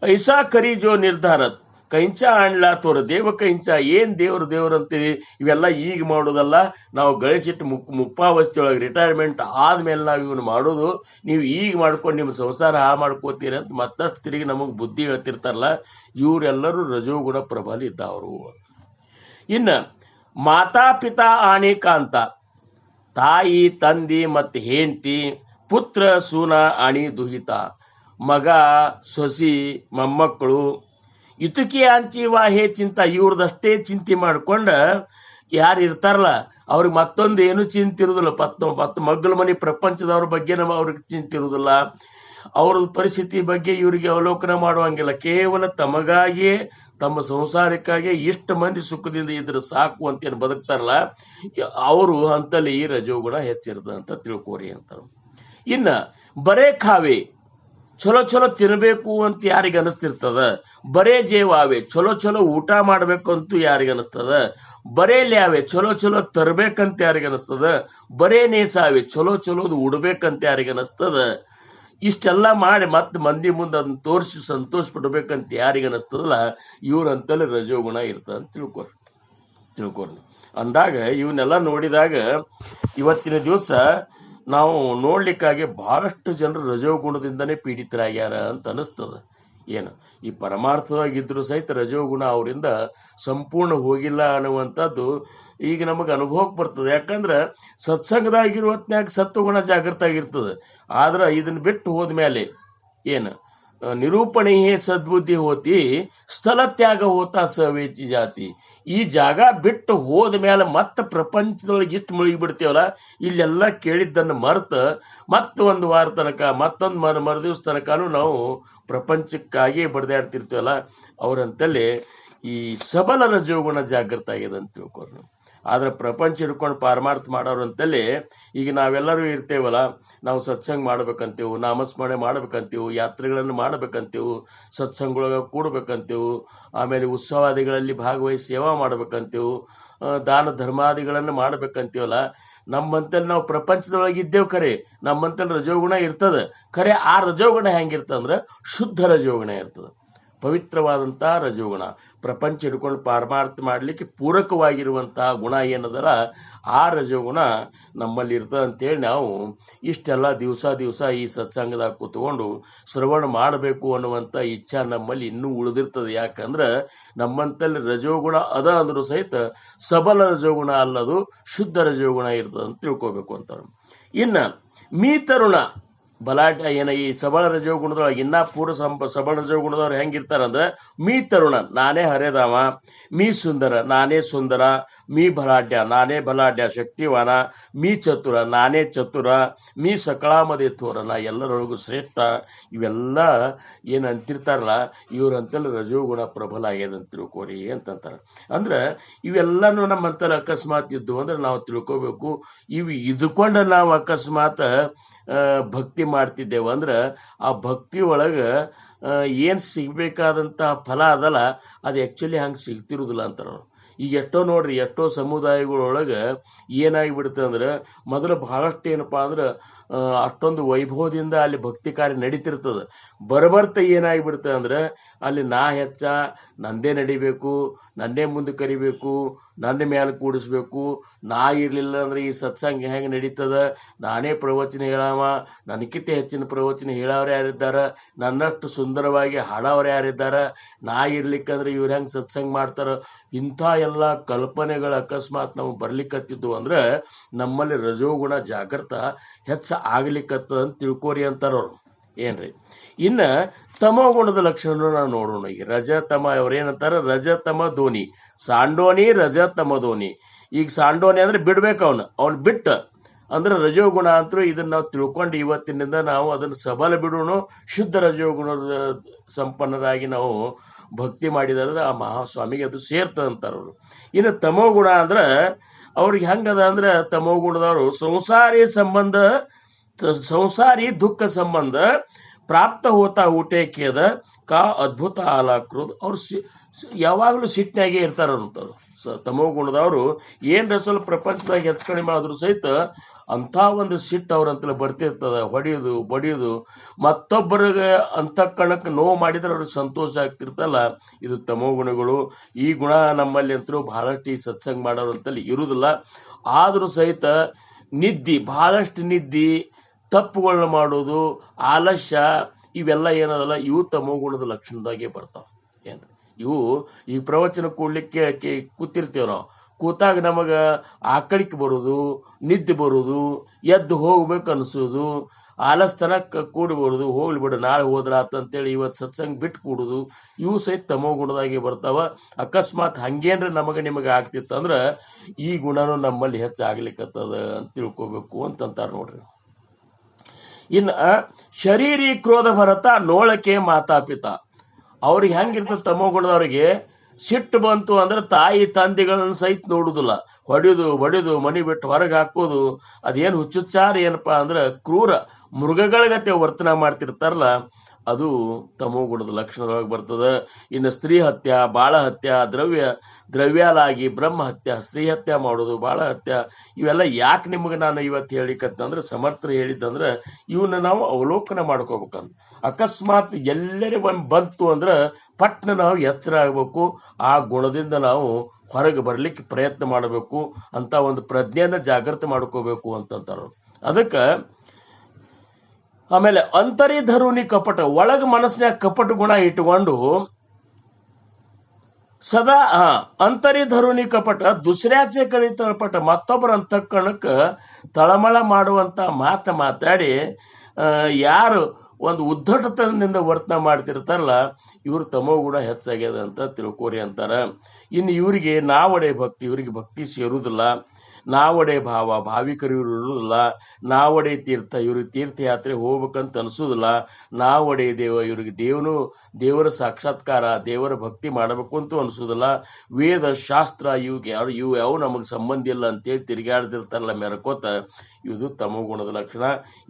ಐಸಾ ಕರಿ ಜೋ ನಿರ್ಧಾರ ಕೈಂಚ ಆಣ್ಲಾ ತೋರ ದೇವ ಕೈಂಚ, ಏನ್ ದೇವ್ರು ಅಂತೀವಿ, ಇವೆಲ್ಲ ಈಗ ಮಾಡೋದಲ್ಲ. ನಾವು ಗಳಿಸಿಟ್ಟು ಮುಪ್ಪಾವಸ್ಥೆಯೊಳಗೆ ರಿಟೈರ್ಮೆಂಟ್ ಆದ್ಮೇಲೆ ನಾವು ಇವನು ಮಾಡೋದು, ನೀವು ಈಗ ಮಾಡ್ಕೊಂಡು ನಿಮ್ಮ ಸಂಸಾರ ಮಾಡ್ಕೋತೀರಿ ಅಂತ ಮತ್ತಷ್ಟು ತಿರುಗಿ ನಮಗೆ ಬುದ್ಧಿ ಹೇಳ್ತಿರ್ತಾರಲ್ಲ, ಇವರೆಲ್ಲರೂ ರಜೋಗುಣ ಪ್ರಬಲ ಇದ್ದವರು. ಇನ್ನು ಮಾತಾ ಪಿತಾ ಆಣಿಕಾಂತ, ತಾಯಿ ತಂದಿ ಮತ್ತು ಹೆಂಡತಿ, ಪುತ್ರ ಸೂನ ಆಣಿ ದುಹಿತ, ಮಗ ಸೊಸಿ ಮೊಮ್ಮಕ್ಕಳು, ಇತುಕಿ ಅಂಚಿ ವಾಹೇ ಚಿಂತ, ಇವ್ರದಷ್ಟೇ ಚಿಂತೆ ಮಾಡ್ಕೊಂಡ ಯಾರು ಇರ್ತಾರಲ್ಲ ಅವ್ರಿಗೆ ಮತ್ತೊಂದು ಏನು ಚಿಂತೆ ಇರುದಿಲ್ಲ. ಪತ್ತು ಮಗ್ಗಲ ಮನೆ ಪ್ರಪಂಚದವ್ರ ಬಗ್ಗೆ ಅವ್ರಿಗೆ ಚಿಂತೆ ಇರುವುದಿಲ್ಲ. ಅವ್ರ ಪರಿಸ್ಥಿತಿ ಬಗ್ಗೆ ಇವರಿಗೆ ಅವಲೋಕನ ಮಾಡುವಂಗಿಲ್ಲ. ಕೇವಲ ತಮಗಾಗಿಯೇ ತಮ್ಮ ಸಂಸಾರಕ್ಕಾಗಿ ಇಷ್ಟು ಮಂದಿ ಸುಖದಿಂದ ಇದ್ರೆ ಸಾಕು ಅಂತೇನು ಬದುಕ್ತಾರಲ್ಲ, ಅವರು ಅಂತಲ್ಲಿ ಈ ರಜೋಗುಣ ಹೆಚ್ಚಿರ್ತದೆ ಅಂತ ತಿಳ್ಕೋರಿ ಅಂತಾರೆ. ಇನ್ನ ಬರೇ ಖಾವೆ, ಚಲೋ ತಿನ್ಬೇಕು ಅಂತ ಯಾರಿಗೆ ಅನಿಸ್ತಿರ್ತದ, ಬರೇ ಜೇವಾವೆ, ಚಲೋ ಊಟ ಮಾಡ್ಬೇಕು ಅಂತೂ ಯಾರಿಗೆ ಅನಿಸ್ತದ, ಬರೇ ಲ್ಯಾವೆ, ಚಲೋ ತರ್ಬೇಕಂತ ಯಾರಿಗೆ ಅನಿಸ್ತದ, ಬರೇ ನೇಸಾವೆ, ಚಲೋದು ಉಡ್ಬೇಕಂತ ಯಾರಿಗೆ ಅನಿಸ್ತದ, ಇಷ್ಟೆಲ್ಲ ಮಾಡಿ ಮತ್ತೆ ಮಂದಿ ಮುಂದೆ ಅದನ್ನ ತೋರಿಸಿ ಸಂತೋಷ ಪಡ್ಬೇಕಂತ ಯಾರಿಗೆ ಅನಿಸ್ತದಲ್ಲ, ಇವ್ರಂತಲ್ಲಿ ರಜೋಗುಣ ಇರ್ತದ ಅಂತ ತಿಳ್ಕೊರಿ. ಅಂದಾಗ ಇವನ್ನೆಲ್ಲ ನೋಡಿದಾಗ ಇವತ್ತಿನ ದಿವಸ ನಾವು ನೋಡ್ಲಿಕ್ಕಾಗಿ ಬಹಳಷ್ಟು ಜನರು ರಜೋಗುಣದಿಂದನೇ ಪೀಡಿತರಾಗ್ಯಾರ ಅಂತ ಅನಿಸ್ತದ. ಏನು ಈ ಪರಮಾರ್ಥವಾಗಿದ್ರು ಸಹಿತ ರಜೋಗುಣ ಅವರಿಂದ ಸಂಪೂರ್ಣ ಹೋಗಿಲ್ಲ ಅನ್ನುವಂಥದ್ದು ಈಗ ನಮಗೆ ಅನುಭವಕ್ಕೆ ಬರ್ತದೆ. ಯಾಕಂದ್ರೆ ಸತ್ಸಂಗದಾಗಿರೋ ಹೊತ್ನ್ಯಾಗ ಸತ್ವಗುಣ ಜಾಗೃತ ಆಗಿರ್ತದೆ. ಆದ್ರೆ ಇದನ್ನ ಬಿಟ್ಟು ಹೋದ್ಮೇಲೆ ಏನು ನಿರೂಪಣೆಯೇ ಸದ್ಬುದ್ಧಿ ಹೋತಿ, ಸ್ಥಳ ತ್ಯಾಗ ಹೋತ ಸವೇಚಿ ಜಾತಿ. ಈ ಜಾಗ ಬಿಟ್ಟು ಹೋದ ಮೇಲೆ ಮತ್ತೆ ಪ್ರಪಂಚದೊಳಗೆ ಇಷ್ಟು ಮುಳುಗಿ ಬಿಡ್ತೀವಲ್ಲ, ಇಲ್ಲೆಲ್ಲ ಕೇಳಿದ್ದನ್ನು ಮರೆತು ಮತ್ತೆ ಒಂದು ವಾರ ತನಕ ಮತ್ತೊಂದು ಮರುದಿವ್ಸ ತನಕನೂ ನಾವು ಪ್ರಪಂಚಕ್ಕಾಗಿಯೇ ಬಡ್ದಾಡ್ತಿರ್ತೀವಲ್ಲ, ಅವರಂತಲ್ಲಿ ಈ ಸಬಲ ರಜೋಗುಣ ಜಾಗೃತ ಆಗಿದೆ ಅಂತ ತಿಳ್ಕೊರಿ. ಆದ್ರೆ ಪ್ರಪಂಚ ಹಿಡ್ಕೊಂಡು ಪಾರಮಾರ್ಥ ಮಾಡೋರು ಅಂತಲ್ಲಿ ಈಗ ನಾವೆಲ್ಲರೂ ಇರ್ತೇವಲ್ಲ, ನಾವು ಸತ್ಸಂಗ ಮಾಡ್ಬೇಕಂತೇವು, ನಾಮಸ್ಮರಣೆ ಮಾಡ್ಬೇಕಂತೇವು, ಯಾತ್ರೆಗಳನ್ನು ಮಾಡ್ಬೇಕಂತೇವು, ಸತ್ಸಂಗದೊಳಗೆ ಕೂಡ್ಬೇಕಂತೇವು, ಆಮೇಲೆ ಉತ್ಸವಾದಿಗಳಲ್ಲಿ ಭಾಗವಹಿಸಿ ಸೇವಾ ಮಾಡ್ಬೇಕಂತೇವು, ದಾನ ಧರ್ಮಾದಿಗಳನ್ನು ಮಾಡ್ಬೇಕಂತೀವಲ್ಲ. ನಮ್ಮಂತಲ್ಲಿ ನಾವು ಪ್ರಪಂಚದೊಳಗೆ ಇದ್ದೇವು ಖರೆ, ನಮ್ಮಂತಲ್ಲಿ ರಜೋಗುಣ ಇರ್ತದೆ ಖರೆ. ಆ ರಜೋಗುಣ ಹೆಂಗಿರ್ತಂದ್ರೆ ಶುದ್ಧ ರಜೋಗುಣ ಇರ್ತದೆ, ಪವಿತ್ರವಾದಂತಹ ರಜೋಗುಣ. ಪ್ರಪಂಚ ಹಿಡ್ಕೊಂಡು ಪಾರಮಾರ್ಥ ಮಾಡಲಿಕ್ಕೆ ಪೂರಕವಾಗಿರುವಂತಹ ಗುಣ ಏನದಲ್ಲ, ಆ ರಜೋಗುಣ ನಮ್ಮಲ್ಲಿ ಇರ್ತದೆ ಅಂತೇಳಿ ನಾವು ಇಷ್ಟೆಲ್ಲ ದಿವಸ ಈ ಸತ್ಸಂಗದಾಗ ಕೂತ್ಕೊಂಡು ಶ್ರವಣ ಮಾಡಬೇಕು ಅನ್ನುವಂಥ ಇಚ್ಛಾ ನಮ್ಮಲ್ಲಿ ಇನ್ನೂ ಉಳಿದಿರ್ತದೆ. ಯಾಕಂದ್ರೆ ನಮ್ಮಂತಲ್ಲಿ ರಜೋಗುಣ ಅದ ಅಂದ್ರೂ ಸಹಿತ ಸಬಲ ರಜೋಗುಣ ಅಲ್ಲದು, ಶುದ್ಧ ರಜೋಗುಣ ಇರ್ತದೆ ಅಂತ ತಿಳ್ಕೊಬೇಕು ಅಂತಾರೆ. ಇನ್ನು ಮೀ ತರುಣ ಬಲಾಢ್ಯ ಏನ ಈ ಸಬಳ ರಜೋಗುಣದೊಳಗೆ ಇನ್ನ ಸಬಳ ರಜೋಗುಣದವ್ರು ಹೆಂಗಿರ್ತಾರಂದ್ರೆ ಮೀ ತರುಣ ನಾನೇ ಹರೇದಾವ, ಮೀ ಸುಂದರ ನಾನೇ ಸುಂದರ, ಮೀ ಬಲಾಢ್ಯ ನಾನೇ ಬಲಾಢ್ಯ ಶಕ್ತಿವಾನ, ಮೀ ಚತುರ ನಾನೇ ಚತುರ, ಮೀ ಸಕಳಾಮದೇ ತೋರ ನಾ ಎಲ್ಲರೊಳಗೂ ಶ್ರೇಷ್ಠ. ಇವೆಲ್ಲ ಏನು ಅಂತಿರ್ತಾರಲ್ಲ, ಇವ್ರಂತಲ್ಲಿ ರಜೋಗುಣ ಪ್ರಬಲ ಆಗ್ಯದಂತ ತಿಳ್ಕೊರಿ ಅಂತಂತಾರೆ. ಅಂದ್ರೆ ಇವೆಲ್ಲನೂ ನಮ್ಮಂತಲ್ಲಿ ಅಕಸ್ಮಾತ್ ಇದ್ದು ಅಂದ್ರೆ ನಾವು ತಿಳ್ಕೊಬೇಕು. ಇವು ಇದ್ಕೊಂಡು ನಾವು ಅಕಸ್ಮಾತ್ ಭಕ್ತಿ ಮಾಡ್ತಿದ್ದೇವೆ ಅಂದ್ರೆ ಆ ಭಕ್ತಿ ಒಳಗೆ ಏನು ಸಿಗ್ಬೇಕಾದಂತಹ ಫಲ ಅದಲ್ಲ, ಅದು ಆ್ಯಕ್ಚುಲಿ ಹಂಗೆ ಸಿಗ್ತಿರುವುದಿಲ್ಲ ಅಂತಾರೆ. ಈಗ ಎಷ್ಟೋ ನೋಡ್ರಿ, ಎಷ್ಟೋ ಸಮುದಾಯಗಳೊಳಗೆ ಏನಾಗಿಬಿಡುತ್ತೆ ಅಂದ್ರೆ ಮೊದಲು ಬಹಳಷ್ಟು ಏನಪ್ಪಾ ಅಂದ್ರೆ ಅಷ್ಟೊಂದು ವೈಭವದಿಂದ ಅಲ್ಲಿ ಭಕ್ತಿ ಕಾರ್ಯ ನಡೀತಿರ್ತದೆ. ಬರಬರ್ತ ಏನಾಗಿಬಿಡುತ್ತೆ ಅಂದ್ರೆ ಅಲ್ಲಿ ನಾ ಹೆಚ್ಚ, ನಂದೇ ನಡಿಬೇಕು, ನನ್ನೇ ಮುಂದೆ ಕರಿಬೇಕು, ನನ್ನ ಮೇಲೆ ಕೂಡಿಸ್ಬೇಕು, ನಾ ಇರಲಿಲ್ಲ ಅಂದ್ರೆ ಈ ಸತ್ಸಂಗ ಹೆಂಗೆ ನಡೀತದ, ನಾನೇ ಪ್ರವಚನ ಹೇಳಾವ, ನನಗಿಂತ ಹೆಚ್ಚಿನ ಪ್ರವಚನ ಹೇಳೋರು ಯಾರಿದ್ದಾರೆ, ನನ್ನಷ್ಟು ಸುಂದರವಾಗಿ ಹಾಡೋರು ಯಾರಿದ್ದಾರೆ, ನಾ ಇರ್ಲಿಕ್ಕಂದ್ರೆ ಇವ್ರು ಹೆಂಗೆ ಸತ್ಸಂಗ ಮಾಡ್ತಾರ. ಇಂಥ ಎಲ್ಲ ಕಲ್ಪನೆಗಳು ಅಕಸ್ಮಾತ್ ನಾವು ಬರ್ಲಿಕ್ಕತ್ತಿದ್ವು ಅಂದ್ರೆ ನಮ್ಮಲ್ಲಿ ರಜೋಗುಣ ಜಾಗೃತ ಹೆಚ್ಚ ಆಗ್ಲಿಕ್ಕತ್ತದ ಅಂತ ತಿಳ್ಕೋರಿ ಅಂತಾರವ್ರು. ಏನ್ರಿ ಇನ್ನು ತಮೋಗುಣದ ಲಕ್ಷಣ ನಾವು ನೋಡೋಣ. ಈಗ ರಜತಮ ಅವ್ರೇನಂತಾರ, ರಜತಮ ಧೋನಿ, ಸಾಂಡೋನಿ ರಜತಮ ಧೋನಿ. ಈಗ ಸಾಂಡೋನಿ ಅಂದ್ರೆ ಬಿಡ್ಬೇಕು, ಅವ್ನು ಬಿಟ್ಟ ಅಂದ್ರೆ ರಜೋಗುಣ ಅಂತೂ ಇದನ್ನ ನಾವು ತಿಳ್ಕೊಂಡು ಇವತ್ತಿನಿಂದ ನಾವು ಅದನ್ನು ಸಬಲ ಬಿಡೋಣ, ಶುದ್ಧ ರಜೋಗುಣದ ಸಂಪನ್ನರಾಗಿ ನಾವು ಭಕ್ತಿ ಮಾಡಿದ್ರೆ ಆ ಮಹಾಸ್ವಾಮಿಗೆ ಅದು ಸೇರ್ತದೆ ಅಂತಾರವ್ರು. ಇನ್ನು ತಮೋಗುಣ ಅಂದ್ರೆ ಅವ್ರಿಗೆ ಹೆಂಗದ ಅಂದ್ರೆ ತಮೋಗುಣದವರು ಸಂಸಾರಿ ದುಃಖ ಸಂಬಂಧ ಪ್ರಾಪ್ತ ಹೋತಾ ಊಟೇಕಿಯದ ಕಾ ಅದ್ಭುತ ಆಲಾಕೃದ್. ಅವ್ರು ಯಾವಾಗಲೂ ಸಿಟ್ಟಿನಾಗೆ ಇರ್ತಾರಂಥದ್ದು. ತಮೋಗುಣದವರು ಏನ್ರ ಸ್ವಲ್ಪ ಪ್ರಪಂಚದಾಗ ಹೆಚ್ಚು ಕಡಿಮೆ ಆದ್ರೂ ಸಹಿತ ಅಂಥ ಒಂದು ಸಿಟ್ಟು ಅವ್ರಂತಲೇ ಬರ್ತಿರ್ತದ. ಹೊಡೆಯೋದು ಬಡಿಯೋದು, ಮತ್ತೊಬ್ಬರಿಗೆ ಅಂತಃಕರಣಕ್ಕೆ ನೋವು ಮಾಡಿದ್ರೆ ಅವ್ರಿಗೆ ಸಂತೋಷ ಆಗ್ತಿರ್ತಲ್ಲ, ಇದು ತಮೋಗುಣಗಳು. ಈ ಗುಣ ನಮ್ಮಲ್ಲಿ ಅಂತೂ ಬಹಳಷ್ಟು ಈ ಸತ್ಸಂಗ ಮಾಡೋರು ಅಂತಲ್ಲಿ ಇರುವುದಿಲ್ಲ. ಆದರೂ ಸಹಿತ ಬಹಳಷ್ಟು ನಿದ್ದಿ, ತಪ್ಪುಗಳನ್ನ ಮಾಡೋದು, ಆಲಸ್ಯ, ಇವೆಲ್ಲ ಏನದಲ್ಲ ಇವು ತಮೋಗುಣದ ಲಕ್ಷಣದಾಗೆ ಬರ್ತಾವ. ಏನ್ರಿ ಇವು ಈ ಪ್ರವಚನ ಕೊಡ್ಲಿಕ್ಕೆ ಕೂತಿರ್ತೇವೆ ನಾವು, ಕೂತಾಗ ನಮಗೆ ಆಕಳಿಕೆ ಬರೋದು, ನಿದ್ದೆ ಬರೋದು, ಎದ್ದು ಹೋಗ್ಬೇಕು ಅನಿಸೋದು, ಆಲಸ್ತನ ಕೂಡಿ ಬರೋದು, ಹೋಗ್ಲಿ ಬಿಡು ನಾಳೆ ಹೋದ್ರಾತಂತೇಳಿ ಇವತ್ತು ಸತ್ಸಂಗ ಬಿಟ್ಟು ಕೂಡುದು, ಇವು ಸಹಿತ ತಮೋಗುಣದಾಗೆ ಬರ್ತಾವ. ಅಕಸ್ಮಾತ್ ಹಂಗೇನ್ರ ನಿಮಗೆ ಆಗ್ತಿತ್ತಂದ್ರೆ ಈ ಗುಣನೂ ನಮ್ಮಲ್ಲಿ ಹೆಚ್ಚಾಗ್ಲಿಕ್ಕತ್ತದ ಅಂತ ತಿಳ್ಕೊಬೇಕು ಅಂತಂತಾರ ನೋಡ್ರಿ. ಇನ್ನು ಶರೀರಿ ಕ್ರೋಧ ಭರತ ನೋಳಕೆ ಮಾತಾಪಿತ. ಅವ್ರಿಗೆ ಹೆಂಗಿರ್ತದೆ ತಮೋಗುಣದವ್ರಿಗೆ, ಸಿಟ್ಟು ಬಂತು ಅಂದ್ರೆ ತಾಯಿ ತಂದೆಗಳನ್ನ ಸಹಿತ ನೋಡುದಿಲ್ಲ, ಹೊಡೆಯೋದು ಬಡಿಯೋದು, ಮನಿ ಬಿಟ್ಟು ಹೊರಗೆ ಹಾಕೋದು, ಅದೇನು ಹುಚ್ಚುಚ್ಚಾರ ಏನಪ್ಪಾ ಅಂದ್ರೆ ಕ್ರೂರ ಮೃಗಗಳಿಗತೆ ವರ್ತನೆ ಮಾಡ್ತಿರ್ತಾರಲ್ಲ, ಅದು ತಮೋಗುಣದ ಲಕ್ಷಣದೊಳಗೆ ಬರ್ತದೆ. ಇನ್ನು ಸ್ತ್ರೀ ಹತ್ಯ, ಬಾಳ ಹತ್ಯ, ದ್ರವ್ಯಾಲಾಗಿ ಬ್ರಹ್ಮ ಹತ್ಯ, ಸ್ತ್ರೀ ಹತ್ಯೆ ಮಾಡೋದು, ಬಾಳ ಹತ್ಯ, ಇವೆಲ್ಲ ಯಾಕೆ ನಿಮಗೆ ನಾನು ಇವತ್ತು ಹೇಳಿಕತ್ತಂದ್ರೆ ಸಮರ್ಥರು ಹೇಳಿದ್ದಂದ್ರೆ ಇವನ್ನ ನಾವು ಅವಲೋಕನ ಮಾಡ್ಕೋಬೇಕಂತ. ಅಕಸ್ಮಾತ್ ಎಲ್ಲರೇ ಬಂತು ಅಂದ್ರೆ ಪಟ್ನ ನಾವು ಎಚ್ಚರ ಆಗಬೇಕು, ಆ ಗುಣದಿಂದ ನಾವು ಹೊರಗೆ ಬರ್ಲಿಕ್ಕೆ ಪ್ರಯತ್ನ ಮಾಡಬೇಕು ಅಂತ ಒಂದು ಪ್ರಜ್ಞೆಯನ್ನ ಜಾಗೃತಿ ಮಾಡ್ಕೋಬೇಕು ಅಂತಂತಾರ. ಅದಕ್ಕೆ ಆಮೇಲೆ ಅಂತರಿ ಧರುನಿ ಕಪಟ, ಒಳಗ ಮನಸ್ಸಿನಾಗ ಕಪಟ ಗುಣ ಇಟ್ಟುಕೊಂಡು ಸದಾ ಅಂತರಿ ಧರುನಿ ಕಪಟ ದುಸರ್ಯಾಚೆ ಕಳಿ ತಳಪಟ, ಮತ್ತೊಬ್ಬರ ಅಂತಃಕರಣಕ್ಕೆ ತಳಮಳ ಮಾಡುವಂತ ಮಾತಾಡಿ ಯಾರು ಒಂದು ಉದ್ದಟತನದಿಂದ ವರ್ತನೆ ಮಾಡ್ತಿರ್ತಾರಲ್ಲ, ಇವ್ರು ತಮೋಗುಣ ಹೆಚ್ಚಾಗ್ಯದ ಅಂತ ತಿಳ್ಕೋರಿ ಅಂತಾರ. ಇನ್ನು ಇವರಿಗೆ ನಾವಡೆ ಭಕ್ತಿ, ಇವರಿಗೆ ಭಕ್ತಿ ಸೇರುವುದಿಲ್ಲ. ನಾವಡೆ ಭಾವ, ಭಾವಿಕರು ಇವ್ರು ಇರುವುದಿಲ್ಲ. ನಾವಡೆ ತೀರ್ಥ, ಇವ್ರಿಗೆ ತೀರ್ಥಯಾತ್ರೆ ಹೋಗ್ಬೇಕಂತ ಅನಿಸೋದಿಲ್ಲ. ನಾವಡೆ ದೇವ, ಇವ್ರಿಗೆ ದೇವರ ಸಾಕ್ಷಾತ್ಕಾರ, ದೇವರ ಭಕ್ತಿ ಮಾಡಬೇಕು ಅಂತೂ ಅನಿಸೋದಿಲ್ಲ. ವೇದ ಶಾಸ್ತ್ರ ಇವು ಯಾವ ನಮಗೆ ಸಂಬಂಧ ಇಲ್ಲ ಅಂತೇಳಿ ತಿರುಗಾಡ್ತಿರ್ತಾರಲ್ಲ ಮೆರಕೋತ, ಇದು ತಮೋಗುಣದ ಲಕ್ಷಣ.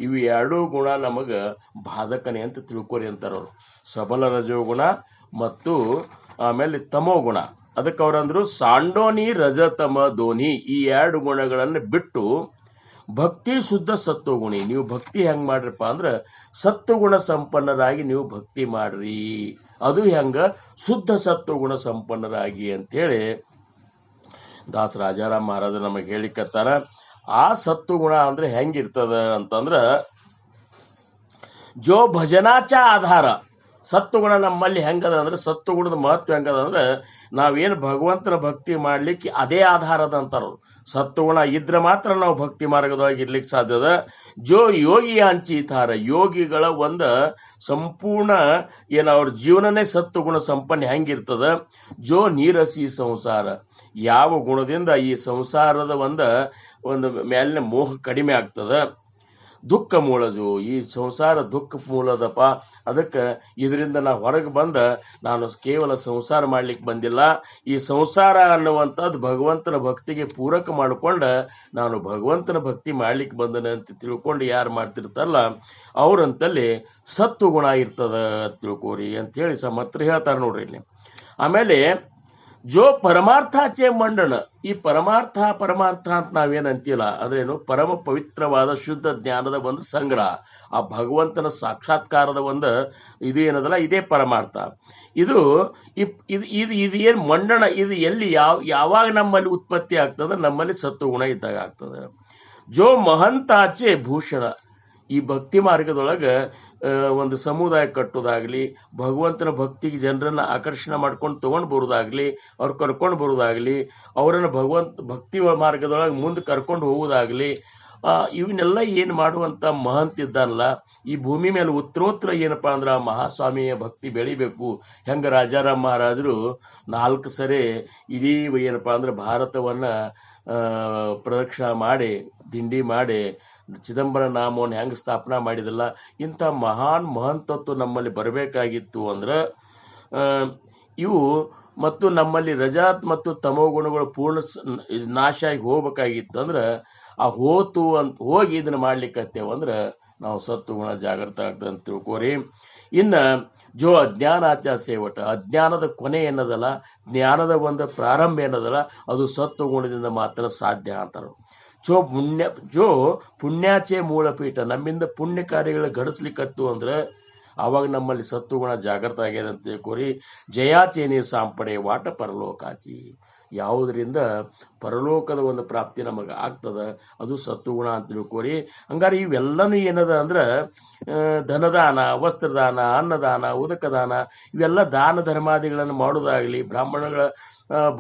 ಇವು ಎರಡೂ ಗುಣ ನಮಗೆ ಬಾಧಕನೆ ಅಂತ ತಿಳ್ಕೊರಿ ಅಂತಾರವ್ರು. ಸಬಲ ರಜೋಗುಣ ಮತ್ತು ಆಮೇಲೆ ತಮೋಗುಣ. ಅದಕ್ಕೆ ಅವ್ರಂದ್ರು ಸಾಂಡೋನಿ ರಜತಮ ಧೋನಿ, ಈ ಎರಡು ಗುಣಗಳನ್ನು ಬಿಟ್ಟು ಭಕ್ತಿ ಶುದ್ಧ ಸತ್ವಗುಣಿ. ನೀವು ಭಕ್ತಿ ಹೆಂಗ್ ಮಾಡ್ರಪ್ಪ ಅಂದ್ರೆ ಸತ್ವಗುಣ ಸಂಪನ್ನರಾಗಿ ನೀವು ಭಕ್ತಿ ಮಾಡ್ರಿ. ಅದು ಹೆಂಗ? ಶುದ್ಧ ಸತ್ವಗುಣ ಸಂಪನ್ನರಾಗಿ ಅಂತೇಳಿ ದಾಸ ರಾಜಾರಾಮ್ ಮಹಾರಾಜ ನಮಗೆ ಹೇಳಿಕತ್ತಾರ. ಆ ಸತ್ವಗುಣ ಅಂದ್ರೆ ಹೆಂಗಿರ್ತದ ಅಂತಂದ್ರ ಜೋ ಭಜನಾಚ ಆಧಾರ. ಸತ್ವಗುಣ ನಮ್ಮಲ್ಲಿ ಹೆಂಗದ ಅಂದ್ರೆ, ಸತ್ವಗುಣದ ಮಹತ್ವ ಹೆಂಗದ ಅಂದ್ರೆ, ನಾವೇನು ಭಗವಂತನ ಭಕ್ತಿ ಮಾಡ್ಲಿಕ್ಕೆ ಅದೇ ಆಧಾರದ ಅಂತಾರ. ಸತ್ವಗುಣ ಇದ್ರೆ ಮಾತ್ರ ನಾವು ಭಕ್ತಿ ಮಾರ್ಗದೊಳಗೆ ಇರ್ಲಿಕ್ಕೆ ಸಾಧ್ಯದ. ಜೋ ಯೋಗಿ ಅಂಚಿತಾರ, ಯೋಗಿಗಳ ಒಂದು ಸಂಪೂರ್ಣ ಅವ್ರ ಜೀವನನೇ ಸತ್ವಗುಣ ಸಂಪನ್ನ ಹೆಂಗಿರ್ತದ. ಜೋ ನೀರಸಿ ಸಂಸಾರ, ಯಾವ ಗುಣದಿಂದ ಈ ಸಂಸಾರದ ಒಂದು ಮೇಲಿನ ಮೋಹ ಕಡಿಮೆ ಆಗ್ತದ. ದುಃಖ ಮೂಲಜು, ಈ ಸಂಸಾರ ದುಃಖ ಮೂಲದಪ್ಪ. ಅದಕ್ಕೆ ಇದರಿಂದ ನಾ ಹೊರಗೆ ನಾನು ಕೇವಲ ಸಂಸಾರ ಮಾಡ್ಲಿಕ್ಕೆ ಬಂದಿಲ್ಲ. ಈ ಸಂಸಾರ ಅನ್ನುವಂಥದ್ದು ಭಗವಂತನ ಭಕ್ತಿಗೆ ಪೂರಕ ಮಾಡಿಕೊಂಡ ನಾನು ಭಗವಂತನ ಭಕ್ತಿ ಮಾಡ್ಲಿಕ್ಕೆ ಬಂದನೆ ಅಂತ ತಿಳ್ಕೊಂಡು ಯಾರು ಮಾಡ್ತಿರ್ತಾರಲ್ಲ ಅವ್ರಂತಲ್ಲಿ ಸತ್ವಗುಣ ಇರ್ತದ ತಿಳ್ಕೋರಿ ಅಂತೇಳಿ ಸಮರ್ಥರು ಹೇಳ್ತಾರೆ ನೋಡ್ರಿ ಇಲ್ಲಿ. ಆಮೇಲೆ ಜೋ ಪರಮಾರ್ಥಾಚೆ ಮಂಡನ, ಈ ಪರಮಾರ್ಥ ಅಂತ ನಾವೇನಂತಿಲ್ಲ ಅಂದ್ರೇನು, ಪರಮ ಪವಿತ್ರವಾದ ಶುದ್ಧ ಜ್ಞಾನದ ಒಂದು ಸಂಗ್ರಹ, ಆ ಭಗವಂತನ ಸಾಕ್ಷಾತ್ಕಾರದ ಇದು ಏನದಲ್ಲ ಇದೇ ಪರಮಾರ್ಥ. ಇದು ಏನು ಮಂಡನ, ಇದು ಎಲ್ಲಿ ಯಾವಾಗ ನಮ್ಮಲ್ಲಿ ಉತ್ಪತ್ತಿ ಆಗ್ತದೆ, ನಮ್ಮಲ್ಲಿ ಸತ್ವಗುಣ ಇದ್ದಾಗ ಆಗ್ತದೆ. ಜೋ ಮಹಂತಾಚೆ ಭೂಷಣ, ಈ ಭಕ್ತಿ ಮಾರ್ಗದೊಳಗೆ ಒಂದು ಸಮುದಾಯ ಕಟ್ಟೋದಾಗ್ಲಿ, ಭಗವಂತನ ಭಕ್ತಿಗೆ ಜನರನ್ನ ಆಕರ್ಷಣೆ ಮಾಡ್ಕೊಂಡು ತಗೊಂಡು ಬರೋದಾಗ್ಲಿ, ಅವ್ರು ಕರ್ಕೊಂಡು ಬರೋದಾಗ್ಲಿ, ಅವರನ್ನು ಭಕ್ತಿ ಮಾರ್ಗದೊಳಗೆ ಮುಂದೆ ಕರ್ಕೊಂಡು ಹೋಗೋದಾಗ್ಲಿ, ಇವನ್ನೆಲ್ಲ ಏನು ಮಾಡುವಂತ ಮಹಂತಿದ್ದಾನಲ್ಲ, ಈ ಭೂಮಿ ಮೇಲೆ ಉತ್ತರೋತ್ತರ ಏನಪ್ಪಾ ಅಂದ್ರೆ ಆ ಮಹಾಸ್ವಾಮಿಯ ಭಕ್ತಿ ಬೆಳಿಬೇಕು. ಹೆಂಗ ರಾಜಾರಾಮ್ ಮಹಾರಾಜರು 4 ಸರಿ ಇಡೀ ಏನಪ್ಪಾ ಅಂದ್ರೆ ಭಾರತವನ್ನ ಪ್ರದಕ್ಷಿಣ ಮಾಡಿ ದಿಂಡಿ ಮಾಡಿ ಚಿದಂಬರ ನಾಮವನ್ನು ಹೆಂಗೆ ಸ್ಥಾಪನಾ ಮಾಡಿದಲ್ಲ, ಇಂಥ ಮಹಾನ್ ಮಹಂತತ್ವ ನಮ್ಮಲ್ಲಿ ಬರಬೇಕಾಗಿತ್ತು ಅಂದ್ರೆ ಇವು ಮತ್ತು ನಮ್ಮಲ್ಲಿ ರಜಾತ್ ಮತ್ತು ತಮೋಗುಣಗಳು ಪೂರ್ಣ ನಾಶ ಆಗಿ ಹೋಗ್ಬೇಕಾಗಿತ್ತು ಅಂದ್ರೆ ಆ ಹೋಗಿ ಇದನ್ನ ಮಾಡ್ಲಿಕ್ಕತ್ತೇವ ಅಂದ್ರೆ ನಾವು ಸತ್ವಗುಣ ಜಾಗೃತ ಆಗ್ತದೆ ಅಂತ ತಿಳ್ಕೋರಿ. ಇನ್ನು ಜೋ ಅಜ್ಞಾನಾಚ ಸೇವಟ, ಅಜ್ಞಾನದ ಕೊನೆ ಏನದಲ್ಲ, ಜ್ಞಾನದ ಒಂದು ಪ್ರಾರಂಭ ಏನದಲ್ಲ, ಅದು ಸತ್ವಗುಣದಿಂದ ಮಾತ್ರ ಸಾಧ್ಯ ಅಂತಾರೆ. ಜೋ ಪುಣ್ಯಾಚೆ ಮೂಲಪೀಠ, ನಮ್ಮಿಂದ ಪುಣ್ಯ ಕಾರ್ಯಗಳ ಘಡಿಸ್ಲಿಕ್ಕತ್ತು ಅಂದ್ರೆ ಅವಾಗ ನಮ್ಮಲ್ಲಿ ಸತ್ವಗುಣ ಜಾಗೃತ ಆಗ್ಯದ ಅಂತ ತಿಳ್ಕೋರಿ. ಜಯಾಚೇನೆ ಸಾಂಪಡೆ ವಾಟ ಪರಲೋಕಾಚಿ, ಯಾವುದರಿಂದ ಪರಲೋಕದ ಒಂದು ಪ್ರಾಪ್ತಿ ನಮಗೆ ಆಗ್ತದ ಅದು ಸತ್ವಗುಣ ಅಂತ ತಿಳ್ಕೋರಿ. ಹಂಗಾರೆ ಇವೆಲ್ಲನೂ ಏನದ ಅಂದ್ರೆ ಧನದಾನ, ವಸ್ತ್ರದಾನ, ಅನ್ನದಾನ, ಉದಕದಾನ, ಇವೆಲ್ಲ ದಾನ ಧರ್ಮಾದಿಗಳನ್ನು ಮಾಡೋದಾಗ್ಲಿ, ಬ್ರಾಹ್ಮಣಗಳ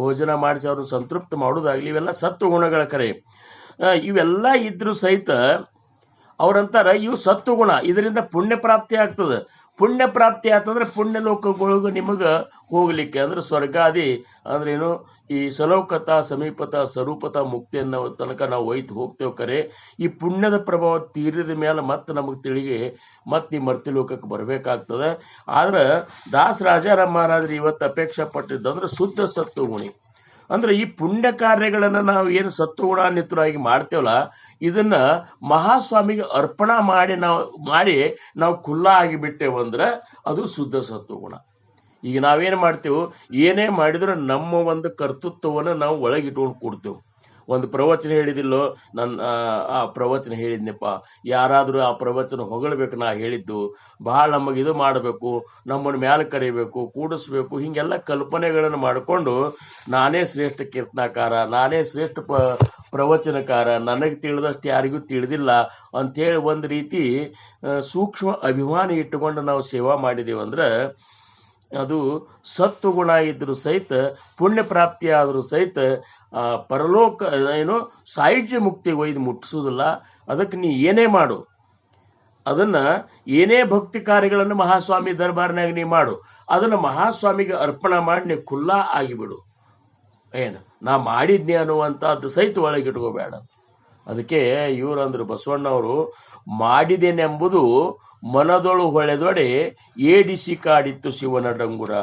ಭೋಜನ ಮಾಡಿಸಿ ಅವ್ರನ್ನ ಸಂತೃಪ್ತಿ ಮಾಡೋದಾಗ್ಲಿ, ಇವೆಲ್ಲ ಸತ್ವಗುಣಗಳ ಕರೆ. ಇವೆಲ್ಲ ಇದ್ರೂ ಸಹಿತ ಅವ್ರಂತಾರ ಇವು ಸತ್ವಗುಣ, ಇದರಿಂದ ಪುಣ್ಯ ಪ್ರಾಪ್ತಿ ಆಗ್ತದೆ. ಪುಣ್ಯ ಪ್ರಾಪ್ತಿ ಆತಂದ್ರೆ ಪುಣ್ಯ ಲೋಕಗಳಿಗೂ ನಿಮಗೆ ಹೋಗ್ಲಿಕ್ಕೆ ಅಂದ್ರೆ ಸ್ವರ್ಗಾದಿ ಅಂದ್ರೇನು ಈ ಸಲೌಕತ ಸಮೀಪತ ಸ್ವರೂಪತ ಮುಕ್ತಿಯನ್ನ ತನಕ ನಾವು ಹೋಗ್ತೇವೆ. ಕರೆ ಈ ಪುಣ್ಯದ ಪ್ರಭಾವ ತೀರಿದ ಮೇಲೆ ಮತ್ತೆ ನಮಗೆ ತಿಳಿಗೆ ಮತ್ತೆ ಈ ಮರ್ತಿ ಲೋಕಕ್ಕೆ ಬರಬೇಕಾಗ್ತದೆ. ಆದ್ರೆ ದಾಸ ರಾಜಾರಾಮ್ ಮಹಾರಾಜರು ಇವತ್ತು ಅಪೇಕ್ಷೆ ಪಟ್ಟಿದ್ದಂದ್ರೆ ಶುದ್ಧ ಸತ್ವಗುಣಿ. ಅಂದ್ರೆ ಈ ಪುಣ್ಯ ಕಾರ್ಯಗಳನ್ನ ನಾವು ಏನು ಸತ್ವಗುಣಾನ್ವಿತರಾಗಿ ಮಾಡ್ತೇವಲ್ಲ, ಇದನ್ನ ಮಹಾಸ್ವಾಮಿಗೆ ಅರ್ಪಣಾ ಮಾಡಿ ನಾವು ಖುಲ್ಲಾ ಆಗಿಬಿಟ್ಟೇವಂದ್ರೆ ಅದು ಶುದ್ಧ ಸತ್ವಗುಣ. ಈಗ ನಾವೇನು ಮಾಡ್ತೇವೆ, ಏನೇ ಮಾಡಿದ್ರು ನಮ್ಮ ಒಂದು ಕರ್ತೃತ್ವವನ್ನು ನಾವು ಒಳಗಿಟ್ಕೊಂಡು ಕೊಡ್ತೇವೆ. ಒಂದು ಪ್ರವಚನ ಹೇಳಿದಿಲ್ಲೋ, ಆ ಪ್ರವಚನ ಹೇಳಿದ್ನಪ್ಪ, ಯಾರಾದರೂ ಆ ಪ್ರವಚನ ಹೊಗಳಬೇಕು, ನಾ ಹೇಳಿದ್ದು ಭಾಳ ನಮಗೆ ಇದು ಮಾಡಬೇಕು, ನಮ್ಮನ್ನು ಮ್ಯಾಲೆ ಕರಿಬೇಕು, ಕೂಡಿಸ್ಬೇಕು, ಹಿಂಗೆಲ್ಲ ಕಲ್ಪನೆಗಳನ್ನು ಮಾಡಿಕೊಂಡು ನಾನೇ ಶ್ರೇಷ್ಠ ಕೀರ್ತನಾಕಾರ, ನಾನೇ ಶ್ರೇಷ್ಠ ಪ್ರವಚನಕಾರ, ನನಗೆ ತಿಳಿದಷ್ಟು ಯಾರಿಗೂ ತಿಳಿದಿಲ್ಲ ಅಂಥೇಳಿ ಒಂದು ರೀತಿ ಸೂಕ್ಷ್ಮ ಅಭಿಮಾನಿ ಇಟ್ಟುಕೊಂಡು ನಾವು ಸೇವಾ ಮಾಡಿದೇವಂದ್ರೆ ಅದು ಸತ್ವಗುಣ ಇದ್ರೂ ಸಹಿತ, ಪುಣ್ಯ ಪ್ರಾಪ್ತಿ ಆದರೂ ಸಹಿತ ಪರಲೋಕ ಏನು ಸಾಯುಜ್ಯ ಮುಕ್ತಿಗೆ ಒಯ್ದು ಮುಟ್ಟಿಸೋದಿಲ್ಲ. ಅದಕ್ಕೆ ನೀ ಏನೇ ಮಾಡು, ಅದನ್ನ ಏನೇ ಭಕ್ತಿ ಕಾರ್ಯಗಳನ್ನು ಮಹಾಸ್ವಾಮಿ ದರ್ಬಾರ್ನಾಗ ನೀ ಮಾಡು, ಅದನ್ನ ಮಹಾಸ್ವಾಮಿಗೆ ಅರ್ಪಣೆ ಮಾಡಿ ನೀ ಖುಲ್ಲಾ ಆಗಿಬಿಡು. ಏನು ನಾ ಮಾಡಿದ್ನಿ ಅನ್ನುವಂಥದ್ದು ಸಹಿತ ಒಳಗಿಟ್ಕೋಬೇಡ. ಅದಕ್ಕೆ ಇವರಂದ್ರು ಬಸವಣ್ಣವರು, ಮಾಡಿದೇನೆಂಬುದು ಮನದೊಳು ಹೊಳೆದೊಡೆ ಏಡಿಸಿ ಕಾಡಿತ್ತು ಶಿವನ ಡಂಗುರ.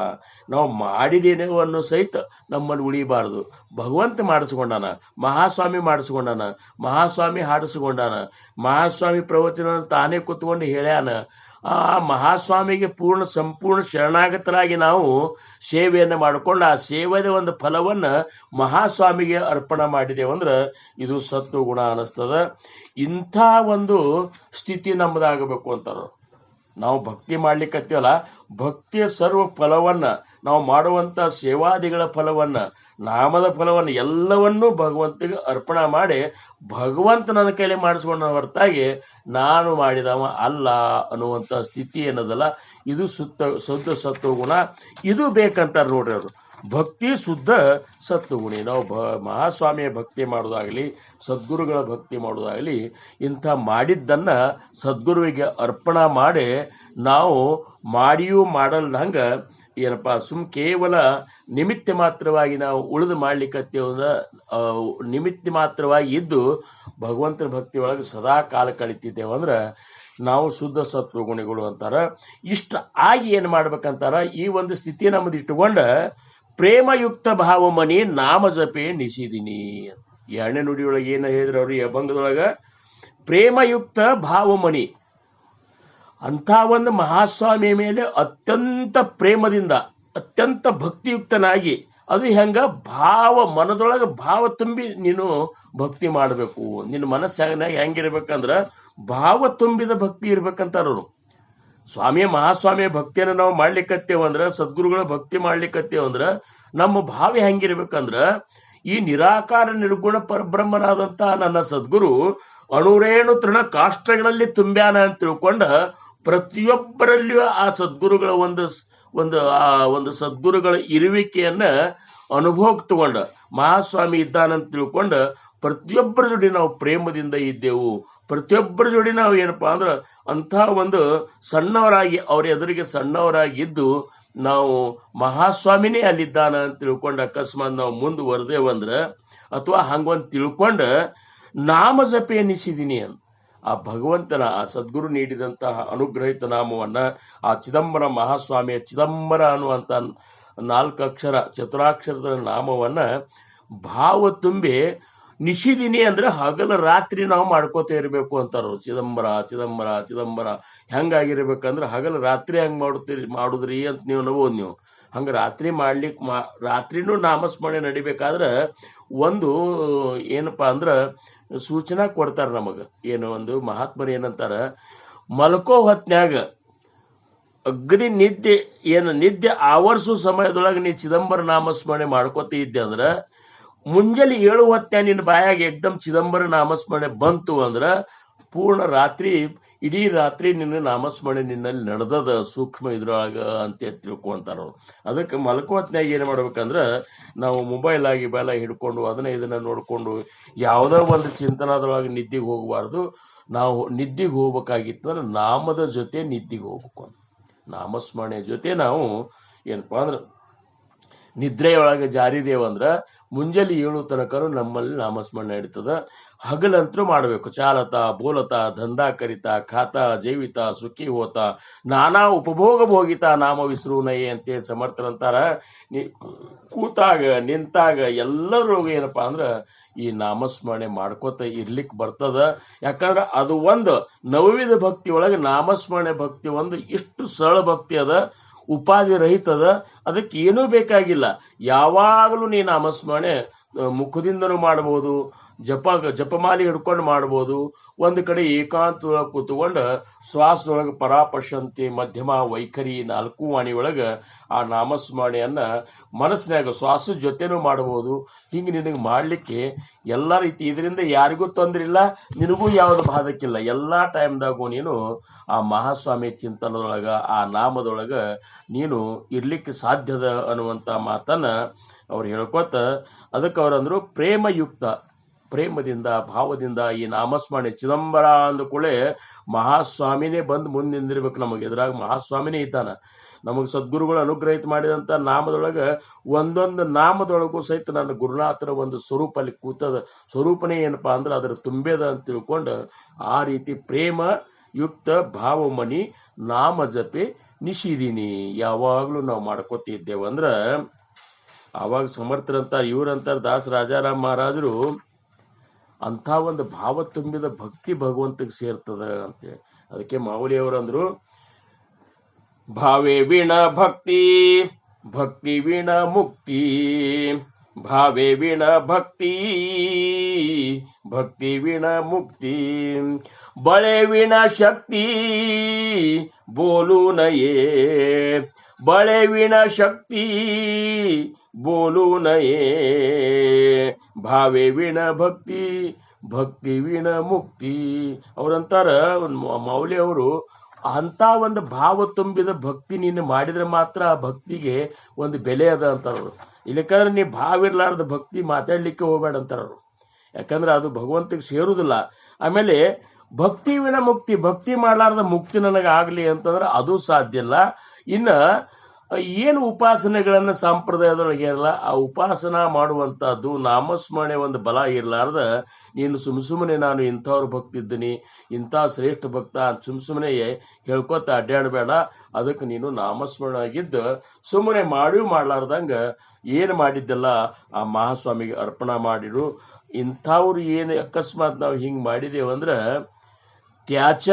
ನಾವು ಮಾಡಿದೇನೆವನ್ನು ಸಹಿತ ನಮ್ಮನ್ನು ಉಳಿಬಾರದು. ಭಗವಂತ ಮಾಡಿಸ್ಕೊಂಡಾನ, ಮಹಾಸ್ವಾಮಿ ಮಾಡಿಸ್ಕೊಂಡಾನ, ಮಹಾಸ್ವಾಮಿ ಹಾಡಿಸ್ಕೊಂಡಾನ, ಮಹಾಸ್ವಾಮಿ ಪ್ರವಚನ ತಾನೇ ಕೂತ್ಕೊಂಡು ಹೇಳ್ಯಾನ. ಆ ಮಹಾಸ್ವಾಮಿಗೆ ಸಂಪೂರ್ಣ ಶರಣಾಗತರಾಗಿ ನಾವು ಸೇವೆಯನ್ನು ಮಾಡಿಕೊಂಡು ಆ ಸೇವೆಯ ಒಂದು ಫಲವನ್ನ ಮಹಾಸ್ವಾಮಿಗೆ ಅರ್ಪಣೆ ಮಾಡಿದೇವಂದ್ರೆ ಇದು ಸತ್ವ ಗುಣ ಅನಿಸ್ತದ. ಇಂಥ ಒಂದು ಸ್ಥಿತಿ ನಮ್ಮದಾಗಬೇಕು ಅಂತಾರ. ನಾವು ಭಕ್ತಿ ಮಾಡ್ಲಿಕ್ಕತ್ತೀವಲ್ಲ, ಭಕ್ತಿಯ ಸರ್ವ ಫಲವನ್ನ, ನಾವು ಮಾಡುವಂತ ಸೇವಾದಿಗಳ ಫಲವನ್ನ, ನಾಮದ ಫಲವನ್ನು ಎಲ್ಲವನ್ನೂ ಭಗವಂತಗೆ ಅರ್ಪಣೆ ಮಾಡಿ ಭಗವಂತ ನನ್ನ ಕೈಲಿ ಮಾಡಿಸ್ಕೊಂಡ ಹೊರತಾಗಿ ನಾನು ಮಾಡಿದವ ಅಲ್ಲ ಅನ್ನುವಂಥ ಸ್ಥಿತಿ ಏನದಲ್ಲ, ಇದು ಶುದ್ಧ ಸತ್ವಗುಣ. ಇದು ಬೇಕಂತಾರೆ ನೋಡ್ರಿ ಅವರು. ಭಕ್ತಿ ಶುದ್ಧ ಸತ್ವಗುಣಿ. ನಾವು ಮಹಾಸ್ವಾಮಿಯ ಭಕ್ತಿ ಮಾಡೋದಾಗಲಿ, ಸದ್ಗುರುಗಳ ಭಕ್ತಿ ಮಾಡೋದಾಗಲಿ, ಇಂಥ ಮಾಡಿದ್ದನ್ನು ಸದ್ಗುರುವಿಗೆ ಅರ್ಪಣೆ ಮಾಡಿ ನಾವು ಮಾಡಿಯೂ ಮಾಡಲ್ದಂಗೆ ಏನಪ್ಪ ಕೇವಲ ನಿಮಿತ್ತ ಮಾತ್ರವಾಗಿ ನಾವು ಉಳಿದು ಮಾಡ್ಲಿಕ್ಕತ್ತೇವಂದ್ರೆ ನಿಮಿತ್ತ ಮಾತ್ರವಾಗಿ ಇದ್ದು ಭಗವಂತನ ಭಕ್ತಿ ಒಳಗೆ ಸದಾ ಕಾಲ ಕಳಿತಿದ್ದೇವಂದ್ರೆ ನಾವು ಶುದ್ಧ ಸತ್ವಗುಣಿಗಳು ಅಂತಾರ. ಇಷ್ಟ ಆಗಿ ಏನು ಮಾಡ್ಬೇಕಂತಾರ, ಈ ಒಂದು ಸ್ಥಿತಿ ನಮ್ಮದು ಇಟ್ಟುಕೊಂಡ ಪ್ರೇಮಯುಕ್ತ ಭಾವಮನಿ ನಾಮ ಜಪೆ ನಿಷಿದಿನಿ. ಎರಡನೇ ನುಡಿಯೊಳಗೆ ಏನು ಹೇಳಿದ್ರು ಅವ್ರು ಈ ಅಭಂಗದೊಳಗೆ, ಪ್ರೇಮಯುಕ್ತ ಭಾವಮಣಿ ಅಂಥ ಒಂದು ಮಹಾಸ್ವಾಮಿಯ ಮೇಲೆ ಅತ್ಯಂತ ಪ್ರೇಮದಿಂದ ಅತ್ಯಂತ ಭಕ್ತಿಯುಕ್ತನಾಗಿ, ಅದು ಹೆಂಗ ಮನದೊಳಗೆ ಭಾವ ತುಂಬಿ ನೀನು ಭಕ್ತಿ ಮಾಡಬೇಕು. ನಿನ್ನ ಮನಸ್ಸಾಗ ಹೆಂಗಿರ್ಬೇಕಂದ್ರ ಭಾವ ತುಂಬಿದ ಭಕ್ತಿ ಇರ್ಬೇಕಂತಾರವರು. ಮಹಾಸ್ವಾಮಿಯ ಭಕ್ತಿಯನ್ನು ನಾವು ಮಾಡ್ಲಿಕ್ಕತ್ತೇವಂದ್ರ, ಸದ್ಗುರುಗಳ ಭಕ್ತಿ ಮಾಡ್ಲಿಕ್ಕತ್ತೇವಂದ್ರ ನಮ್ಮ ಭಾವ ಹೆಂಗಿರ್ಬೇಕಂದ್ರ, ಈ ನಿರಾಕಾರ ನಿರ್ಗುಣ ಪರಬ್ರಹ್ಮನಾದಂತ ನನ್ನ ಸದ್ಗುರು ಅಣುರೇಣು ತೃಣ ಕಾಷ್ಟಗಳಲ್ಲಿ ತುಂಬ್ಯಾನ ಅಂತ ತಿಳ್ಕೊಂಡ ಪ್ರತಿಯೊಬ್ಬರಲ್ಲಿಯೂ ಆ ಸದ್ಗುರುಗಳ ಒಂದು ಸದ್ಗುರುಗಳ ಇರುವಿಕೆಯನ್ನ ಅನುಭವಕ್ಕೆ ತಗೊಂಡ ಮಹಾಸ್ವಾಮಿ ಇದ್ದಾನಂತ ತಿಳ್ಕೊಂಡ ಪ್ರತಿಯೊಬ್ಬರ ಜೋಡಿ ನಾವು ಪ್ರೇಮದಿಂದ ಇದ್ದೆವು. ಪ್ರತಿಯೊಬ್ಬರ ಜೋಡಿ ನಾವು ಏನಪ್ಪಾ ಅಂದ್ರೆ ಅಂಥ ಒಂದು ಸಣ್ಣವರಾಗಿ ಅವ್ರ ಎದುರಿಗೆ ಸಣ್ಣವರಾಗಿದ್ದು ನಾವು ಮಹಾಸ್ವಾಮಿನೇ ಅಲ್ಲಿದ್ದಾನ ಅಂತ ತಿಳ್ಕೊಂಡು ಅಕಸ್ಮಾತ್ ನಾವು ಮುಂದುವರೆದೇವಂದ್ರೆ, ಅಥವಾ ಹಂಗೊಂದು ತಿಳ್ಕೊಂಡ ನಾಮ ಜಪೆ ಎನಿಸಿದೀನಿ ಅಂತ ಆ ಭಗವಂತನ ಆ ಸದ್ಗುರು ನೀಡಿದಂತಹ ಅನುಗ್ರಹಿತ ನಾಮವನ್ನ, ಆ ಚಿದಂಬರ ಮಹಾಸ್ವಾಮಿಯ ಚಿದಂಬರ ಅನ್ನುವಂಥ 4 ಅಕ್ಷರ ಚತುರಾಕ್ಷರದ ನಾಮವನ್ನ ಭಾವ ತುಂಬಿ ನಿಷಿದಿನಿ ಅಂದ್ರೆ ಹಗಲ ರಾತ್ರಿ ನಾವು ಮಾಡ್ಕೋತಾ ಇರಬೇಕು ಅಂತಾರ. ಚಿದಂಬರ ಚಿದಂಬರ ಚಿದಂಬರ ಹೆಂಗಾಗಿರ್ಬೇಕಂದ್ರೆ ಹಗಲ ರಾತ್ರಿ ಹೆಂಗ್ ಮಾಡುದ್ರಿ ಅಂತ ನೀವು ನೋಬೋದು. ನೀವು ಹಂಗ ರಾತ್ರಿನೂ ನಾಮಸ್ಮರಣೆ ನಡಿಬೇಕಾದ್ರೆ ಒಂದು ಏನಪ್ಪಾ ಅಂದ್ರ ಸೂಚನಾ ಕೊಡ್ತಾರ ನಮಗ. ಏನು ಒಂದು ಮಹಾತ್ಮರು ಏನಂತಾರ, ಮಲ್ಕೋ ಹೊತ್ನ್ಯಾಗ ಅಗ್ನಿ ನಿದ್ದೆ ಆವರ್ಸು ಸಮಯದೊಳಗೆ ನೀ ಚಿದಂಬರ ನಾಮಸ್ಮರಣೆ ಮಾಡ್ಕೋತ ಇದ್ದೆ ಅಂದ್ರ ಮುಂಜಾನೆ 7 ಹೊತ್ನ್ಯಾಗ ನಿನ್ನ ಬಾಯಾಗ ಏಕ್ದಮ್ ಚಿದಂಬರ ನಾಮಸ್ಮರಣೆ ಬಂತು ಅಂದ್ರ ಪೂರ್ಣ ರಾತ್ರಿ ಇಡೀ ರಾತ್ರಿ ನಿನ್ನ ನಾಮಸ್ಮರಣೆ ನಿನ್ನಲ್ಲಿ ನಡೆದದ ಸೂಕ್ಷ್ಮ ಇದ್ರೊಳಗ ಅಂತ ತಿಳ್ಕೊಂತಾರ ಅವ್ರು. ಅದಕ್ಕೆ ಮಲ್ಕೋ ಹೊತ್ನ್ಯಾಗ ಏನು ಮಾಡ್ಬೇಕಂದ್ರ ನಾವು ಮೊಬೈಲ್ ಆಗಿ ಹಿಡ್ಕೊಂಡು ಇದನ್ನ ನೋಡ್ಕೊಂಡು ಯಾವುದೋ ಒಂದು ಚಿಂತನದೊಳಗೆ ನಿದ್ದೆಗೆ ಹೋಗಬಾರ್ದು. ನಾವು ನಿದ್ದೆಗೆ ಹೋಗ್ಬೇಕಾಗಿತ್ತಂದ್ರೆ ನಾಮದ ಜೊತೆ ನಿದ್ದೆಗೆ ಹೋಗ್ಬೇಕು. ನಾಮಸ್ಮರಣೆ ಜೊತೆ ನಾವು ಏನಪ್ಪಾ ಅಂದ್ರೆ ನಿದ್ರೆಯೊಳಗೆ ಜಾರಿದೇವಂದ್ರ ಮುಂಜಾನೆ 7 ತನಕರು ನಮ್ಮಲ್ಲಿ ನಾಮಸ್ಮರಣೆ ನಡೀತದ. ಹಗಲಂತರೂ ಮಾಡಬೇಕು. ಚಾಲತ ಬೋಲತ ದಂಧಾ ಕರಿತ ಖಾತ ಜೀವಿತ ಸುಖಿ ಹೋತ ನಾನಾ ಉಪಭೋಗ ಭೋಗಿತ ನಾಮ ವಿಸ್ರೂನಯೇ ಅಂತೇಳಿ ಸಮರ್ಥರಂತಾರ. ಕೂತಾಗ ನಿಂತಾಗ ಎಲ್ಲರೂ ಏನಪ್ಪಾ ಅಂದ್ರ ಈ ನಾಮಸ್ಮರಣೆ ಮಾಡ್ಕೋತ ಇರ್ಲಿಕ್ಕೆ ಬರ್ತದ. ಯಾಕಂದ್ರೆ ಅದು ಒಂದು ನವವಿಧ ಭಕ್ತಿ ಒಳಗೆ ನಾಮಸ್ಮರಣೆ ಭಕ್ತಿ ಒಂದು ಇಷ್ಟು ಸರಳ ಭಕ್ತಿ ಅದ, ಉಪಾಧಿ ರಹಿತದ. ಅದಕ್ಕೆ ಏನೂ ಬೇಕಾಗಿಲ್ಲ. ಯಾವಾಗಲೂ ನೀ ನಾಮಸ್ಮರಣೆ ಮುಖದಿಂದನೂ ಮಾಡಬಹುದು, ಜಪಮಾಲಿ ಹಿಡ್ಕೊಂಡು ಮಾಡ್ಬೋದು. ಒಂದು ಕಡೆ ಏಕಾಂತದೊಳಗೆ ಕೂತ್ಕೊಂಡು ಶ್ವಾಸದೊಳಗೆ ಪರಾಪಶಂತಿ ಮಧ್ಯಮ ವೈಖರಿ 4 ವಾಣಿ ಒಳಗೆ ಆ ನಾಮಸ್ಮರಣೆಯನ್ನ ಮನಸ್ಸಿನಾಗ ಶ್ವಾಸದ ಜೊತೆನೂ ಮಾಡಬಹುದು. ಹಿಂಗೆ ನಿನಗೆ ಮಾಡ್ಲಿಕ್ಕೆ ಎಲ್ಲ ರೀತಿ, ಇದರಿಂದ ಯಾರಿಗೂ ತೊಂದರೆ ಇಲ್ಲ, ನಿನಗೂ ಯಾವುದು ಬಾಧಕ್ಕಿಲ್ಲ. ಎಲ್ಲ ಟೈಮ್ದಾಗೂ ನೀನು ಆ ಮಹಾಸ್ವಾಮಿ ಚಿಂತನದೊಳಗ ಆ ನಾಮದೊಳಗ ನೀನು ಇರ್ಲಿಕ್ಕೆ ಸಾಧ್ಯದ ಅನ್ನುವಂಥ ಮಾತನ್ನ ಅವ್ರು ಹೇಳ್ಕೊತ ಅದಕ್ಕೆ ಅವರಂದ್ರು ಪ್ರೇಮಯುಕ್ತ ಪ್ರೇಮದಿಂದ ಭಾವದಿಂದ ಈ ನಾಮಸ್ಮರಣೆ ಚಿದಂಬರ ಅಂದುಕೊಳ್ಳೆ ಮಹಾಸ್ವಾಮಿನೇ ಬಂದು ಮುಂದೆ ನಿಂದಿರ್ಬೇಕು. ನಮಗೆ ಎದುರಾಗ ಮಹಾಸ್ವಾಮಿನೇ ಇದ್ದಾನ. ನಮಗೆ ಸದ್ಗುರುಗಳು ಅನುಗ್ರಹಿತ ಮಾಡಿದಂಥ ನಾಮದೊಳಗೆ ಒಂದೊಂದು ನಾಮದೊಳಗೂ ಸಹಿತ ನನ್ನ ಗುರುನಾಥನ ಒಂದು ಸ್ವರೂಪ ಅಲ್ಲಿ ಕೂತದ. ಸ್ವರೂಪನೇ ಏನಪ್ಪಾ ಅಂದ್ರೆ ಅದರ ತುಂಬೇದ ಅಂತ ತಿಳ್ಕೊಂಡು ಆ ರೀತಿ ಪ್ರೇಮ ಯುಕ್ತ ಭಾವಮಣಿ ನಾಮ ಜಪೆ ನಿಷಿದಿನಿ ಯಾವಾಗಲೂ ನಾವು ಮಾಡ್ಕೋತಿದ್ದೇವೆ. ಅಂದ್ರೆ ಆವಾಗ ಸಮರ್ಥರಂತ ಇವ್ರಂತಾರ ದಾಸ ರಾಜಾರಾಮ್ ಮಹಾರಾಜರು ಅಂಥ ಒಂದು ಭಾವ ತುಂಬಿದ ಭಕ್ತಿ ಭಗವಂತಗೆ ಸೇರ್ತದ ಅಂತೇಳಿ. ಅದಕ್ಕೆ ಮಾವುಲಿಯವರು ಅಂದ್ರು, ಭಾವೇ ವೀಣ ಭಕ್ತಿ ಭಕ್ತಿ ವೀಣ ಮುಕ್ತಿ, ಭಾವೇ ವೀಣ ಭಕ್ತಿ ಭಕ್ತಿ ವೀಣ ಮುಕ್ತಿ, ಬಳೆ ವೀಣ ಶಕ್ತಿ ಬೋಲು ನಯೇ, ಬಳೆ ವೀಣ ಶಕ್ತಿ ಬೋಲು ನಯೇ, ಭಾವೇ ವೀಣ ಭಕ್ತಿ ಭಕ್ತಿ ವೀಣ ಮುಕ್ತಿ. ಅವರಂತಾರ ಮೌಲ್ಯ ಅವರು ಅಂತ ಒಂದು ಭಾವ ತುಂಬಿದ ಭಕ್ತಿ ನೀನು ಮಾಡಿದ್ರೆ ಮಾತ್ರ ಆ ಭಕ್ತಿಗೆ ಒಂದು ಬೆಲೆ ಅದ ಅಂತಾರವ್ರು. ಇಲ್ಲಕಂದ್ರೆ ನೀ ಭಾವ ಇರ್ಲಾರ್ದ ಭಕ್ತಿ ಮಾತಾಡ್ಲಿಕ್ಕೆ ಹೋಗ್ಬೇಡ ಅಂತಾರವ್ರು. ಯಾಕಂದ್ರೆ ಅದು ಭಗವಂತಗೆ ಸೇರುದಿಲ್ಲ. ಆಮೇಲೆ ಭಕ್ತಿ ವಿನ ಮುಕ್ತಿ, ಭಕ್ತಿ ಮಾಡಲಾರ್ದ ಮುಕ್ತಿ ನನಗೆ ಆಗ್ಲಿ ಅಂತಂದ್ರೆ ಅದು ಸಾಧ್ಯ ಇಲ್ಲ. ಇನ್ನ ಏನು ಉಪಾಸನೆಗಳನ್ನ ಸಂಪ್ರದಾಯದೊಳಗೆ ಇರಲ್ಲ, ಆ ಉಪಾಸನಾ ಮಾಡುವಂತಹದ್ದು ನಾಮಸ್ಮರಣೆ ಒಂದು ಬಲ ಇರಲಾರ್ದ ನೀನು ಸುಮ್ಮನೆ ನಾನು ಇಂಥವ್ರ ಭಕ್ತಿ ಇದ್ದೀನಿ, ಇಂಥ ಶ್ರೇಷ್ಠ ಭಕ್ತ ಅಂತ ಸುಮ್ಮನೆ ಹೇಳ್ಕೊತ ಅಡ್ಡಾಡಬೇಡ. ಅದಕ್ಕೆ ನೀನು ನಾಮಸ್ಮರಣ ಆಗಿದ್ದು ಸುಮ್ಮನೆ ಮಾಡ್ಲಾರ್ದಂಗ ಏನು ಮಾಡಿದ್ದೆಲ್ಲ ಆ ಮಹಾಸ್ವಾಮಿಗೆ ಅರ್ಪಣಾ ಮಾಡಿರು. ಇಂಥವ್ರು ಏನು ಅಕಸ್ಮಾತ್ ನಾವು ಹಿಂಗೆ ಮಾಡಿದೇವಂದ್ರೆ ತ್ಯಾಚ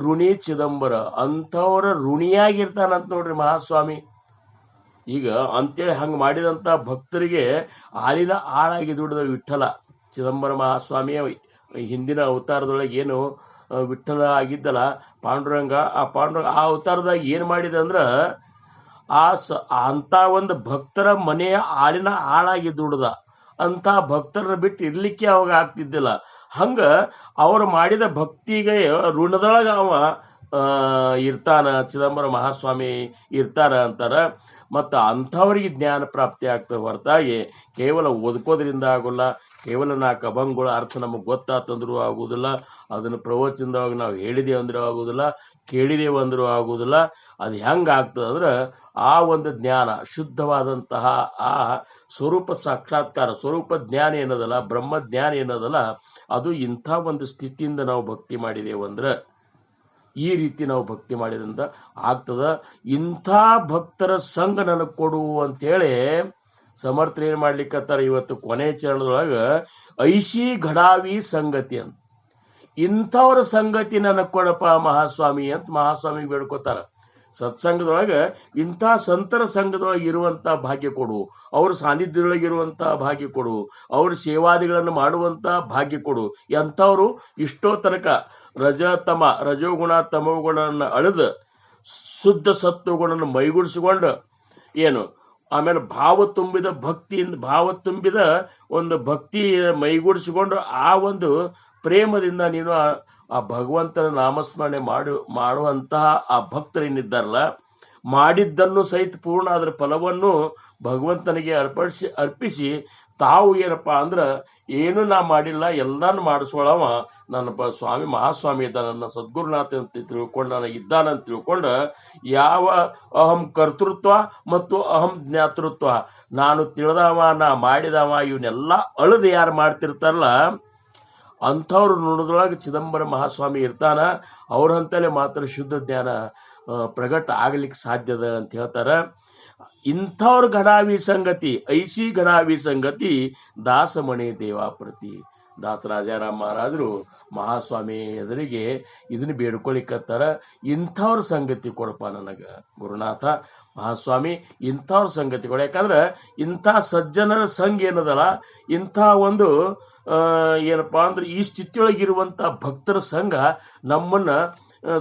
ಋಣಿ ಚಿದಂಬರ, ಅಂಥವ್ರ ಋಣಿಯಾಗಿರ್ತಾನಂತ ನೋಡ್ರಿ ಮಹಾಸ್ವಾಮಿ. ಈಗ ಅಂತೇಳಿ ಹಂಗೆ ಮಾಡಿದಂಥ ಭಕ್ತರಿಗೆ ಹಾಲಿನ ಆಳಾಗಿ ದುಡಿದ ವಿಠಲ ಚಿದಂಬರ ಮಹಾಸ್ವಾಮಿಯ ಹಿಂದಿನ ಅವತಾರದೊಳಗೆ ಏನು ವಿಠಲ ಆಗಿದ್ದಲ್ಲ ಪಾಂಡುರಂಗ, ಆ ಅವತಾರದಾಗ ಏನು ಮಾಡಿದ ಅಂದ್ರೆ ಅಂತ ಒಂದು ಭಕ್ತರ ಮನೆಯ ಹಾಲಿನ ಆಳಾಗಿ ದುಡ್ದ ಅಂತ ಭಕ್ತರನ್ನ ಬಿಟ್ಟು ಇರ್ಲಿಕ್ಕೆ ಅವಾಗ ಆಗ್ತಿದ್ದಿಲ್ಲ. ಹಂಗ ಅವ್ರು ಮಾಡಿದ ಭಕ್ತಿಗೆ ಋಣದೊಳಗ ಅವ ಇರ್ತಾನ, ಚಿದಂಬರ ಮಹಾಸ್ವಾಮಿ ಇರ್ತಾರ ಅಂತಾರ. ಮತ್ತು ಅಂಥವ್ರಿಗೆ ಜ್ಞಾನ ಪ್ರಾಪ್ತಿ ಆಗ್ತದೆ ಹೊರತಾಗಿ ಕೇವಲ ಓದ್ಕೋದ್ರಿಂದ ಆಗೋಲ್ಲ. ಕೇವಲ 4 ಅಭಂಗಗಳ ಅರ್ಥ ನಮಗೆ ಗೊತ್ತಾತಂದ್ರೂ ಆಗುವುದಿಲ್ಲ, ಅದನ್ನು ಪ್ರವಚನದಾಗ ನಾವು ಹೇಳಿದೇವೆ ಅಂದ್ರೂ ಆಗುವುದಿಲ್ಲ, ಕೇಳಿದೇವು ಅಂದ್ರೂ ಆಗುವುದಿಲ್ಲ. ಅದು ಹೆಂಗೆ ಆಗ್ತದೆ ಅಂದ್ರೆ ಆ ಒಂದು ಜ್ಞಾನ ಶುದ್ಧವಾದಂತಹ ಆ ಸ್ವರೂಪ ಸಾಕ್ಷಾತ್ಕಾರ, ಸ್ವರೂಪ ಜ್ಞಾನ ಏನದಲ್ಲ, ಬ್ರಹ್ಮ ಜ್ಞಾನ ಏನದಲ್ಲ, ಅದು ಇಂಥ ಒಂದು ಸ್ಥಿತಿಯಿಂದ ನಾವು ಭಕ್ತಿ ಮಾಡಿದೇವು ಅಂದ್ರೆ ಈ ರೀತಿ ನಾವು ಭಕ್ತಿ ಮಾಡಿದ್ರಿಂದ ಆಗ್ತದ. ಇಂಥ ಭಕ್ತರ ಸಂಘ ನನಗೆ ಕೊಡು ಅಂತೇಳಿ ಸಮರ್ಥರು ಏನ್ ಮಾಡ್ಲಿಕ್ಕತ್ತಾರ ಇವತ್ತು ಕೊನೆ ಚರಣದೊಳಗ ಐಶಿ ಘಡಾವಿ ಸಂಗತಿ ಅಂತ, ಇಂಥವ್ರ ಸಂಗತಿ ನನಗೆ ಕೊಡಪ್ಪ ಮಹಾಸ್ವಾಮಿ ಅಂತ ಮಹಾಸ್ವಾಮಿ ಬೇಡ್ಕೋತಾರ. ಸತ್ಸಂಗದೊಳಗೆ ಇಂಥ ಸಂತರ ಸಂಘದೊಳಗೆ ಇರುವಂತ ಭಾಗ್ಯ ಕೊಡು, ಅವ್ರ ಸಾನ್ನಿಧ್ಯದೊಳಗೆ ಇರುವಂತ ಭಾಗ್ಯ ಕೊಡು, ಅವ್ರ ಸೇವಾದಿಗಳನ್ನು ಮಾಡುವಂತ ಭಾಗ್ಯ ಕೊಡು. ಎಂಥವ್ರು ಇಷ್ಟೋ ತನಕ ರಜೋಗುಣ ತಮೋಗುಣವನ್ನು ಅಳೆದು ಶುದ್ಧ ಸತ್ವಗುಣವನ್ನು ಮೈಗೂಡಿಸಿಕೊಂಡು ಏನು ಆಮೇಲೆ ಭಾವ ತುಂಬಿದ ಒಂದು ಭಕ್ತಿ ಮೈಗೂಡಿಸಿಕೊಂಡು ಆ ಒಂದು ಪ್ರೇಮದಿಂದ ನೀನು ಆ ಭಗವಂತನ ನಾಮಸ್ಮರಣೆ ಮಾಡುವಂತಹ ಆ ಭಕ್ತರೇನಿದ್ದಾರಲ್ಲ, ಮಾಡಿದ್ದನ್ನು ಸಹಿತ ಪೂರ್ಣ ಅದರ ಫಲವನ್ನು ಭಗವಂತನಿಗೆ ಅರ್ಪಿಸಿ ತಾವು ಏನಪ್ಪಾ ಅಂದ್ರೆ ಏನು ನಾ ಮಾಡಿಲ್ಲ ಎಲ್ಲಾನು ಮಾಡಿಸ್ಕೊಳ್ಳವ ನನ್ನ ಸ್ವಾಮಿ ಮಹಾಸ್ವಾಮಿ ಇದ್ದ, ನನ್ನ ಸದ್ಗುರುನಾಥ ಅಂತ ತಿಳ್ಕೊಂಡು ನನಗೆ ಇದ್ದಾನಂತ ತಿಳ್ಕೊಂಡು ಯಾವ ಅಹಂ ಕರ್ತೃತ್ವ ಮತ್ತು ಅಹಂ ಜ್ಞಾತೃತ್ವ, ನಾನು ತಿಳಿದವ ನಾ ಮಾಡಿದವ ಇವನ್ನೆಲ್ಲ ಅಳದು ಯಾರು ಮಾಡ್ತಿರ್ತಾರಲ್ಲ ಅಂಥವ್ರು ನುಡಿದೊಳಗೆ ಚಿದಂಬರ ಮಹಾಸ್ವಾಮಿ ಇರ್ತಾನ. ಅವ್ರಂತಲೇ ಮಾತ್ರ ಶುದ್ಧ ಜ್ಞಾನ ಪ್ರಗಟ ಆಗ್ಲಿಕ್ಕೆ ಸಾಧ್ಯದ ಅಂತ ಹೇಳ್ತಾರ. ಇಂಥವ್ರ ಘಡಾವಿ ಸಂಗತಿ, ಐಸಿ ಘಡಾವಿ ಸಂಗತಿ ದಾಸಮಣಿ ದೇವಾಪ್ರತಿ. ದಾಸರಾಜಾರಾಮ್ ಮಹಾರಾಜರು ಮಹಾಸ್ವಾಮಿ ಎದುರಿಗೆ ಇದನ್ನ ಬೇಡ್ಕೊಳಿಕತ್ತಾರ, ಇಂಥವ್ರ ಸಂಗತಿ ಕೊಡಪ್ಪ ನನಗ ಗುರುನಾಥ ಮಹಾಸ್ವಾಮಿ, ಇಂಥವ್ರ ಸಂಗತಿ ಕೊಡ. ಯಾಕಂದ್ರೆ ಇಂಥ ಸಜ್ಜನರ ಸಂಘ ಏನದಲ್ಲ, ಇಂಥ ಒಂದು ಏನಪ್ಪಾ ಅಂದ್ರೆ ಈ ಸ್ಥಿತಿಯೊಳಗಿರುವಂಥ ಭಕ್ತರ ಸಂಘ ನಮ್ಮನ್ನ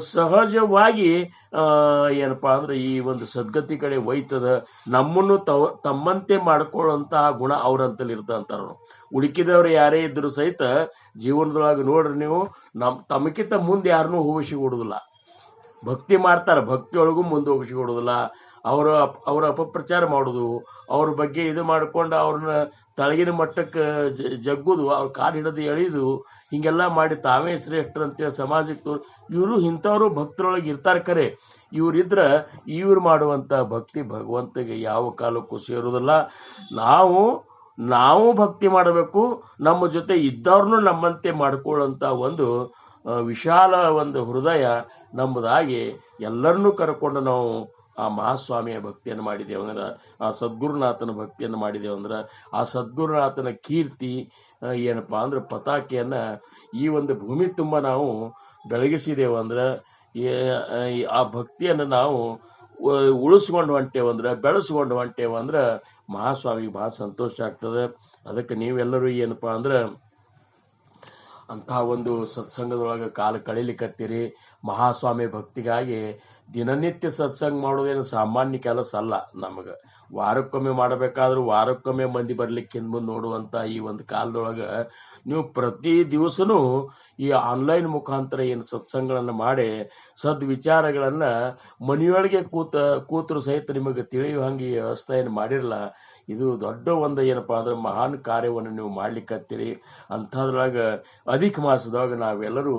ಸಹಜವಾಗಿ ಏನಪ್ಪಾ ಅಂದ್ರೆ ಈ ಒಂದು ಸದ್ಗತಿ ಕಡೆ ಒಯ್ತದ. ನಮ್ಮನ್ನು ತಮ್ಮಂತೆ ಮಾಡ್ಕೊಳ್ಳುವಂತಹ ಗುಣ ಅವ್ರಂತಲ್ಲಿ ಇರ್ತಂತಾರ. ಉಡುಕಿದವ್ರು ಯಾರೇ ಇದ್ರು ಸಹಿತ ಜೀವನದೊಳಗೆ ನೋಡ್ರಿ ನೀವು ತಮಕಿಂತ ಮುಂದೆ ಯಾರನ್ನೂ ಹೋಗಿಸಿ ಕೊಡುದಿಲ್ಲ. ಭಕ್ತಿ ಮಾಡ್ತಾರೆ, ಭಕ್ತಿಯೊಳಗೂ ಮುಂದೋಗಿಸಿಕೊಡೋದಿಲ್ಲ. ಅವರ ಅಪಪ್ರಚಾರ ಮಾಡೋದು, ಅವ್ರ ಬಗ್ಗೆ ಇದು ಮಾಡ್ಕೊಂಡು ಅವ್ರನ್ನ ತಳಗಿನ ಮಟ್ಟಕ್ಕೆ ಜಗ್ಗುದು, ಅವ್ರ ಕಾಲು ಹಿಡಿದು ಎಳೆದು ಹಿಂಗೆಲ್ಲ ಮಾಡಿ ತಾವೇ ಶ್ರೇಷ್ಠರು ಅಂತೇಳಿ ಸಮಾಜಕ್ಕೆ ಇವರು ಇಂಥವ್ರು ಭಕ್ತರೊಳಗೆ ಇರ್ತಾರೆ. ಖರೆ ಇವರಿದ್ರ ಇವ್ರು ಮಾಡುವಂಥ ಭಕ್ತಿ ಭಗವಂತಗೆ ಯಾವ ಕಾಲಕ್ಕೂ ಸೇರೋದಿಲ್ಲ. ನಾವು ಭಕ್ತಿ ಮಾಡಬೇಕು, ನಮ್ಮ ಜೊತೆ ಇದ್ದವ್ರನ್ನೂ ನಮ್ಮಂತೆ ಮಾಡ್ಕೊಳ್ಳೋಂಥ ಒಂದು ವಿಶಾಲ ಒಂದು ಹೃದಯ ನಮ್ಮದಾಗಿ ಎಲ್ಲರನ್ನೂ ಕರ್ಕೊಂಡು ನಾವು ಆ ಮಹಾಸ್ವಾಮಿಯ ಭಕ್ತಿಯನ್ನು ಮಾಡಿದೆವು ಅಂದ್ರೆ, ಆ ಸದ್ಗುರುನಾಥನ ಭಕ್ತಿಯನ್ನು ಮಾಡಿದೆವು ಅಂದ್ರೆ, ಆ ಸದ್ಗುರುನಾಥನ ಕೀರ್ತಿ ಏನಪ್ಪಾ ಅಂದ್ರೆ ಪತಾಕೆಯನ್ನು ಈ ಒಂದು ಭೂಮಿ ತುಂಬ ನಾವು ಬೆಳಗಿಸಿದೆವು ಅಂದ್ರೆ, ಆ ಭಕ್ತಿಯನ್ನು ನಾವು ಉಳಿಸ್ಕೊಂಡು ಹೊಂಟೇವಂದ್ರೆ, ಬೆಳೆಸ್ಕೊಂಡು ಹೊಂಟೇವಂದ್ರೆ ಮಹಾಸ್ವಾಮಿಗೆ ಭಾಳ ಸಂತೋಷ ಆಗ್ತದೆ. ಅದಕ್ಕೆ ನೀವೆಲ್ಲರೂ ಏನಪ್ಪಾ ಅಂದ್ರೆ ಅಂತಹ ಒಂದು ಸತ್ಸಂಗದೊಳಗೆ ಕಾಲ ಕಳೀಲಿಕ್ಕತ್ತೀರಿ. ಮಹಾಸ್ವಾಮಿ ಭಕ್ತಿಗಾಗಿ ದಿನನಿತ್ಯ ಸತ್ಸಂಗ ಮಾಡೋದೇನು ಸಾಮಾನ್ಯ ಕೆಲಸ ಅಲ್ಲ. ನಮಗೆ ವಾರಕ್ಕೊಮ್ಮೆ ಮಾಡಬೇಕಾದ್ರೂ ವಾರಕ್ಕೊಮ್ಮೆ ಮಂದಿ ಬರ್ಲಿಕ್ಕೆ ಹಿಂದೆ ಮುಂದೆ ನೋಡುವಂಥ ಈ ಒಂದು ಕಾಲದೊಳಗೆ ನೀವು ಪ್ರತಿ ದಿವಸನೂ ಈ ಆನ್ಲೈನ್ ಮುಖಾಂತರ ಏನು ಸತ್ಸಂಗಗಳನ್ನು ಮಾಡಿ ಸದ್ವಿಚಾರಗಳನ್ನು ಮನೆಯೊಳಗೆ ಕೂತರು ಸಹಿತ ನಿಮಗೆ ತಿಳಿಯುವ ಹಂಗೆ ಈ ವ್ಯವಸ್ಥೆಯನ್ನು ಮಾಡಿರಲ್ಲ. ಇದು ದೊಡ್ಡ ಒಂದು ಏನಪ್ಪಾ ಅಂದ್ರೆ ಮಹಾನ್ ಕಾರ್ಯವನ್ನು ನೀವು ಮಾಡ್ಲಿಕ್ಕತ್ತೀರಿ. ಅಂಥದ್ರೊಳಗೆ ಅಧಿಕ ಮಾಸದೊಳಗೆ ನಾವೆಲ್ಲರೂ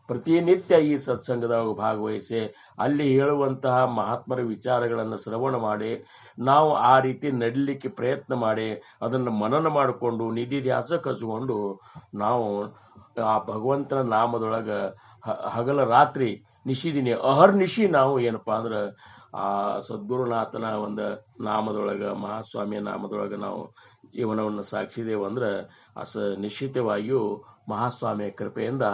ಪ್ರತಿನಿತ್ಯ ಈ ಸತ್ಸಂಗದಾಗ ಭಾಗವಹಿಸಿ ಅಲ್ಲಿ ಹೇಳುವಂತಹ ಮಹಾತ್ಮರ ವಿಚಾರಗಳನ್ನು ಶ್ರವಣ ಮಾಡಿ ನಾವು ಆ ರೀತಿ ನಡೀಲಿಕ್ಕೆ ಪ್ರಯತ್ನ ಮಾಡಿ ಅದನ್ನು ಮನನ ಮಾಡಿಕೊಂಡು ನಿಧಿ ಧ್ಯಾಸಕ್ಕೆ ಹಚ್ಕೊಂಡು ನಾವು ಆ ಭಗವಂತನ ನಾಮದೊಳಗೆ ಹಗಲ ರಾತ್ರಿ ನಿಶಿದಿನಿ ಅಹರ್ನಿಶಿ ನಾವು ಏನಪ್ಪಾ ಅಂದ್ರೆ ಆ ಸದ್ಗುರುನಾಥನ ಒಂದು ನಾಮದೊಳಗೆ ಮಹಾಸ್ವಾಮಿಯ ನಾಮದೊಳಗೆ ನಾವು ಜೀವನವನ್ನು ಸಾಗಿಸಿದೆವು ಅಂದ್ರೆ ನಿಶ್ಚಿತವಾಗಿಯೂ ಮಹಾಸ್ವಾಮಿಯ ಕೃಪೆಯಿಂದ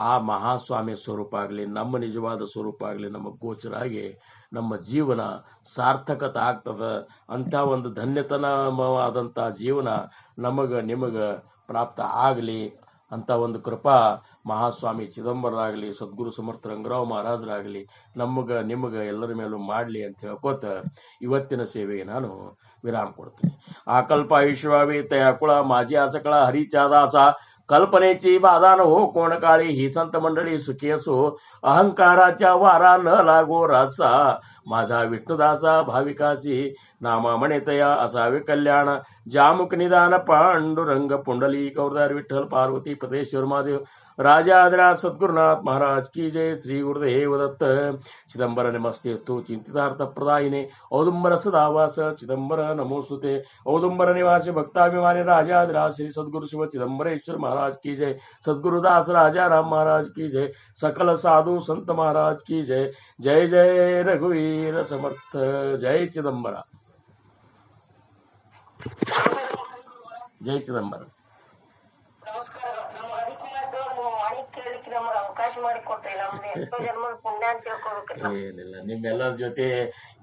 ಆ ಮಹಾಸ್ವಾಮಿ ಸ್ವರೂಪ ಆಗಲಿ, ನಮ್ಮ ನಿಜವಾದ ಸ್ವರೂಪ ಆಗಲಿ ನಮಗೆ ಗೋಚರ ಆಗಿ ನಮ್ಮ ಜೀವನ ಸಾರ್ಥಕತೆ ಆಗ್ತದೆ. ಅಂಥ ಒಂದು ಧನ್ಯತನವಾದಂಥ ಜೀವನ ನಿಮಗೆ ಪ್ರಾಪ್ತ ಆಗಲಿ ಅಂತ ಒಂದು ಕೃಪಾ ಮಹಾಸ್ವಾಮಿ ಚಿದಂಬರರಾಗಲಿ, ಸದ್ಗುರು ಸಮರ್ಥ ರಂಗರಾವ್ ಮಹಾರಾಜರಾಗಲಿ ನಿಮಗೆ ಎಲ್ಲರ ಮೇಲೂ ಮಾಡಲಿ ಅಂತ ಹೇಳ್ಕೋತ ಇವತ್ತಿನ ಸೇವೆಗೆ ನಾನು ವಿರಾಮ ಕೊಡ್ತೀನಿ. ಆಕಲ್ಪಾಯುಷ್ಯವಾವಿ ತಯಾಕುಳ ಮಾಜಿ ಆಸಕಳ ಹರಿಚಾದಾಸ कल्पनेची बाधा न हो कोण काळी ही संत मंडळी सुखी असो अहंकाराच्या वारा न लागो रासा माझा विष्णुदासा भाविकासी नामा म्हणेतया असावे कल्याण जामुक निदान पांडुरंग पुंडली गौरदार विठ्ठल पार्वती पतेश्वर महादेव राजाधिराज सद्गुरुनाथ महाराज की जय. श्री गुरुदेव दत्त. चिदंबर नमस्तेस्तु चिंतितार्थ प्रदायिने औदुंबर सदावास चिदंबर नमोस्तुते. औदुंबर निवासी भक्ताभिमानी राजाधिराज श्री सद्गुरु शिव चिदंबरेश्वर महाराज की जय. सद्गुरुदास राजा राम महाराज की जय. सकल साधु संत महाराज की जय. जय जय रघुवीर समर्थ. जय चिदंबर. जय चिदंबर. ನಮಸ್ಕಾರ. ನಮ್ಮ ಅಧಿಕ ಮಾಸದೊಳಗೆ ನೀವು ವಾಣಿ ಕೇಳಲಿಕ್ಕೆ ನಮಗೆ ಅವಕಾಶ ಮಾಡಿಕೊಟ್ರಿ. ನಮ್ದು ಎಷ್ಟೋ ಜನ್ಮದ ಪುಣ್ಯ ಅಂತ ತಿಳ್ಕೊಬೇಕ್ರಿ. ಏನಿಲ್ಲ, ನಿಮ್ಮೆಲ್ಲರ ಜೊತೆ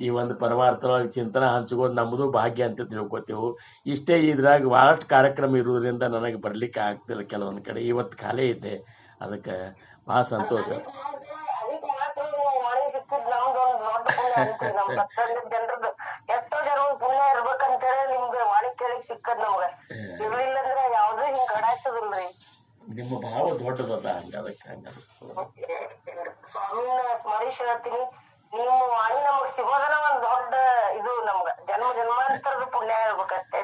ಈ ಒಂದು ಪರಮಾರ್ಥದೊಳಗೆ ಚಿಂತನೆ ಹಂಚ್ಕೋದು ನಮ್ಮದು ಭಾಗ್ಯ ಅಂತ ತಿಳ್ಕೊತೇವು. ಇಷ್ಟೇ ಇದ್ರಾಗ ಭಾಳಷ್ಟು ಕಾರ್ಯಕ್ರಮ ಇರುವುದರಿಂದ ನನಗೆ ಬರ್ಲಿಕ್ಕೆ ಆಗ್ತಿಲ್ಲ ಕೆಲವೊಂದು ಕಡೆ. ಇವತ್ತು ಖಾಲಿ ಐತೆ, ಅದಕ್ಕೆ ಭಾಳ ಸಂತೋಷ. ಅಧಿಕ ಮಾಸದೊಳಗೆ ನೀವು ವಾಣಿ ಸಿಕ್ಕಿದ್ ನಮ್ದೊಂದು ದೊಡ್ಡ ಪುಣ್ಯ ಅಂತ್ರಿ. ನಮ್ ಸತ್ಸಂಗದ ಜನರದ್ದು ಎಷ್ಟೋ ಜನ್ಮದ ಪುಣ್ಯ ಇರ್ಬೇಕಂತೇಳಿ ನಿಮ್ಗೆ ವಾಣಿ ಕೇಳಿಕ್ ಸಿಕ್ಕದ್ ನಮ್ಗ. ಇರ್ಲಿಲ್ಲ ಅಂದ್ರೆ ಯಾವ್ದು ಹಿಂಗ್ ಗಡಾಯಿಸೋದಿಲ್ರಿ. ನಿಮ್ಮ ಭಾವ ದೊಡ್ಡದಲ್ಲ, ಅದಕ್ಕೆ ಸ್ವಾಮಿನ ಸ್ಮರಿಸಿ ಹೇಳ್ತೀನಿ. ನಿಮ್ಮ ವಾಣಿ ನಮಗ್ ಸಿಗೋದನ ಒಂದ್ ದೊಡ್ಡ ಇದು. ನಮ್ಗ ಜನ್ಮಾಂತರದ ಪುಣ್ಯ ಇರ್ಬೇಕಷ್ಟೇ.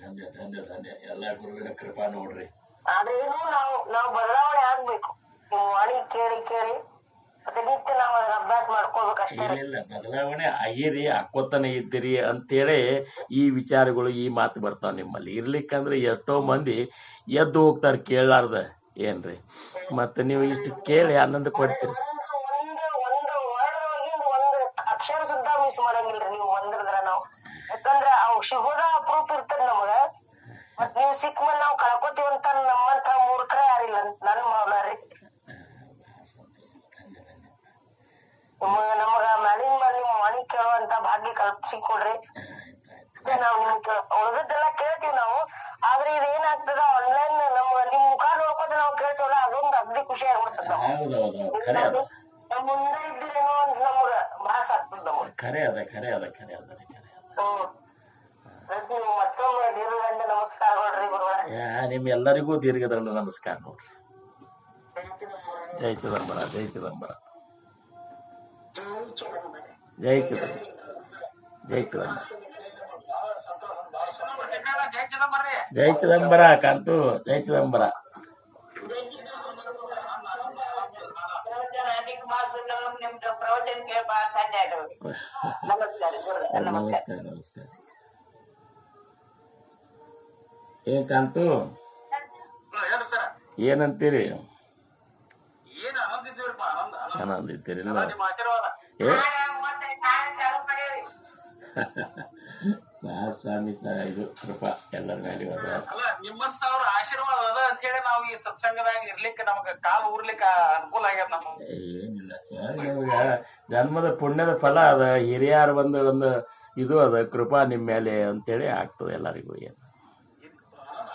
ಧನ್ಯ ಧನ್ಯ ಧನ್ಯ. ಎಲ್ಲ ಗುರುವಿನ ಕೃಪಾ ನೋಡ್ರಿ. ಆದ್ರೇನು ನಾವು ಬದಲಾವಣೆ ಆಗ್ಬೇಕು. ನಿಮ್ ವಾಣಿ ಕೇಳಿ ಕೇಳಿ ಪ್ರತಿನಿತ್ಯ ನಾವು ಅದನ್ನ ಅಭ್ಯಾಸ ಮಾಡ್ಕೋಬೇಕಷ್ಟೇ. ಇಲ್ಲ, ಬದಲಾವಣೆ ಆಗಿರಿ, ಹಾಕೋತಾನೆ ಇದ್ದೀರಿ ಅಂತೇಳಿ ಈ ವಿಚಾರಗಳು ಈ ಮಾತು ಬರ್ತಾವ ನಿಮ್ಮಲ್ಲಿ. ಇರ್ಲಿಕ್ಕಂದ್ರೆ ಎಷ್ಟೋ ಮಂದಿ ಎದ್ದು ಹೋಗ್ತಾರೆ ಕೇಳಾರ್ದ. ಏನ್ರಿ ಮತ್ತೆ ನೀವು ಇಷ್ಟು ಕೇಳಿ ಆನಂದ ಪಡ್ತೀರಿ. ಒಂದು ವರ್ಡ್ ಒಂದು ಅಕ್ಷರ ಸುದ್ದ ಮಿಸ್ ಮಾಡಂಗಿಲ್ರಿ ನೀವು ಬಂದ್ರದ್ರ ನಾವು. ಯಾಕಂದ್ರ ಅವ್ ಸಿಗೋದ ಅಪ್ರೂಪ ಇರ್ತದ ನಮಗ. ಮತ್ ನೀವ್ ಸಿಕ್ಕ ಮೇಲೆ ನಾವ್ ಕಳ್ಕೊತೀವಂತ ನಮ್ಮಂತ ಮೂರ್ಖರ ಯಾರಿಲ್ಲ ನನ್ ಭಾವನ ರೀ. ನಮಗ ಮ್ಯಾಲಿನ ಮೇಲೆ ನಿಮ್ ವಾಣಿ ಕೇಳುವಂತ ಭಾಗ್ಯ ಕಲ್ಪಿಸಿಕೊಡ್ರಿ. ನಾವ್ ನಿಮ್ ಉಳಿದದ್ದೆಲ್ಲ ಕೇಳ್ತೀವಿ ನಾವು. ಆದ್ರೆ ಇದೇನಾಗ್ತದ ಆನ್ಲೈನ್ ನಮ್ಗ ನಿಮ್ ಮುಖ ನೋಡ್ಕೋತ ನಾವ್ ಕೇಳ್ತೀವಲ್ಲ, ಅದೊಂದು ಅಗ್ದಿ ಖುಷಿ ಆಗ್ಬಿಡ್ತದ. ನಮ್ ಮುಂದೆ ಇದ್ದೀರೇನೋ ಅಂತ ನಮಗ ಭಾಸ ಆಗ್ತದ ನಮಗ. ನೀವು ಮತ್ತೊಮ್ಮೆ ದೀರ್ಘದಂಡ ನಮಸ್ಕಾರಗಳ್ರಿ ಗುರುಗಳೇ. ನಿಮ್ಮೆಲ್ಲರಿಗೂ ದೀರ್ಘದಂಡ ನಮಸ್ಕಾರ ನೋಡ್ರಿ. ಜೈ ಚಿದಂಬರ. ಜೈ ಚಿದಂಬರ. ಜೈ ಚಿದಂಬರ, ಜೈ ಚಿದಂಬರ, ಜೈ ಚಿದಂಬರ ಕಾಂತು, ಜೈ ಚಿದಂಬರ. ನಿಮ್ದು ಪ್ರವಚನ ಕೇಳಿ ಬಹಳ ಸಾಧ್ಯ ಆಯ್ತು. ನಮಸ್ಕಾರ ಗುರುಗಳೇ, ನಮಸ್ಕಾರ ನಮಸ್ಕಾರ. ಏನ್ ಕಾಂತು ಹೇಳಿ ಸರ್, ಏನಂತೀರಿ? ಏನ್ ಆನಂದ ಇದ್ದೀವ್ರಪ್ಪ, ಆನಂದ ಆನಂದ ಇದ್ದೀರಿಲ್ಲ? ನಿಮ್ಮ ಆಶೀರ್ವಾದ. ಏ ಮಹಾಸ್ವಾಮಿ ಇದು ಕೃಪಾ ಎಲ್ಲರ ಮೇಲೆ ಇರೋದು. ಅಲ್ಲ, ನಿಮ್ಮಂತವ್ರ ಆಶೀರ್ವಾದ ಅದ ಅಂತೇಳಿ ನಾವು ಈ ಸತ್ಸಂಗದಾಗ ಇರ್ಲಿಕ್ಕೆ ನಮಗ ಕಾಲು ಊರ್ಲಿಕ್ಕೆ ಅನುಕೂಲ ಆಗ್ಯದ. ನಮ್ಮ ಏನಿಲ್ಲ, ನಿಮ್ಗ ಜನ್ಮದ ಪುಣ್ಯದ ಫಲ ಅದ, ಹಿರಿಯರ ಒಂದು ಇದು ಅದ, ಕೃಪಾ ನಿಮ್ ಮೇಲೆ ಅಂತೇಳಿ ಆಗ್ತದೆ ಎಲ್ಲರಿಗೂ. ಏನು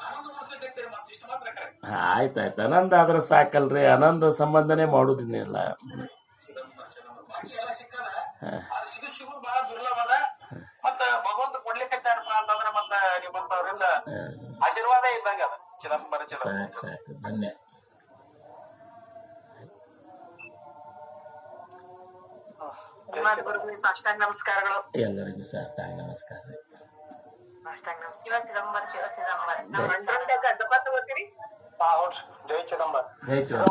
ಆನಂದ ಉಳಿಸ್ಲಿಕ್ಕೆ ಮತ್ತೆ ಇಷ್ಟ ಮಾತ್ರ ಕರೆ. ಆಯ್ತಾಯ್ತು, ಆನಂದ ಆದ್ರ ಸಾಕಲ್ರಿ, ಆನಂದ ಸಂಬಂಧನೇ ಮಾಡುದಿನ್ನೆಲ್ಲ. ಬಾಕಿ ಎಲ್ಲ ಸಿಕ್ಕದ, ಆದ್ರೆ ಇದು ಸಿಗುದು ಬಹಳ ದುರ್ಲಭ ಅದ. ಮತ್ತ ಭಗವಂತ ಕೊಡ್ಲಿಕ್ಕತ್ತಾರಪ್ಪ ಅಂತಂದ್ರ ಮತ್ತ ನಿಮ್ಮಂತವ್ರಿಂದ ಆಶೀರ್ವಾದ ಇದ್ದಂಗ ಅದ. ಚಿದಂಬರ ಚಿದಂಬರ. ಸಾಕು ಸಾಕು, ಧನ್ಯ. ಗುರುಗಳಿಗೆ ಸಾಷ್ಟಾಂಗ ನಮಸ್ಕಾರಗಳು. ಎಲ್ಲರಿಗೂ ಸಾಷ್ಟಾಂಗ ನಮಸ್ಕಾರ ರೀ. ಶಿವ ಚಿದಂಬರ, ಶಿವ ಚಿದಂಬರ. ಜೈ ಗಡ್ಡಪ್ಪ ತಗೋತೀರಿ? ಜೈ ಚಿದಂಬರ. ಜೈ ಚಿದಂಬರ.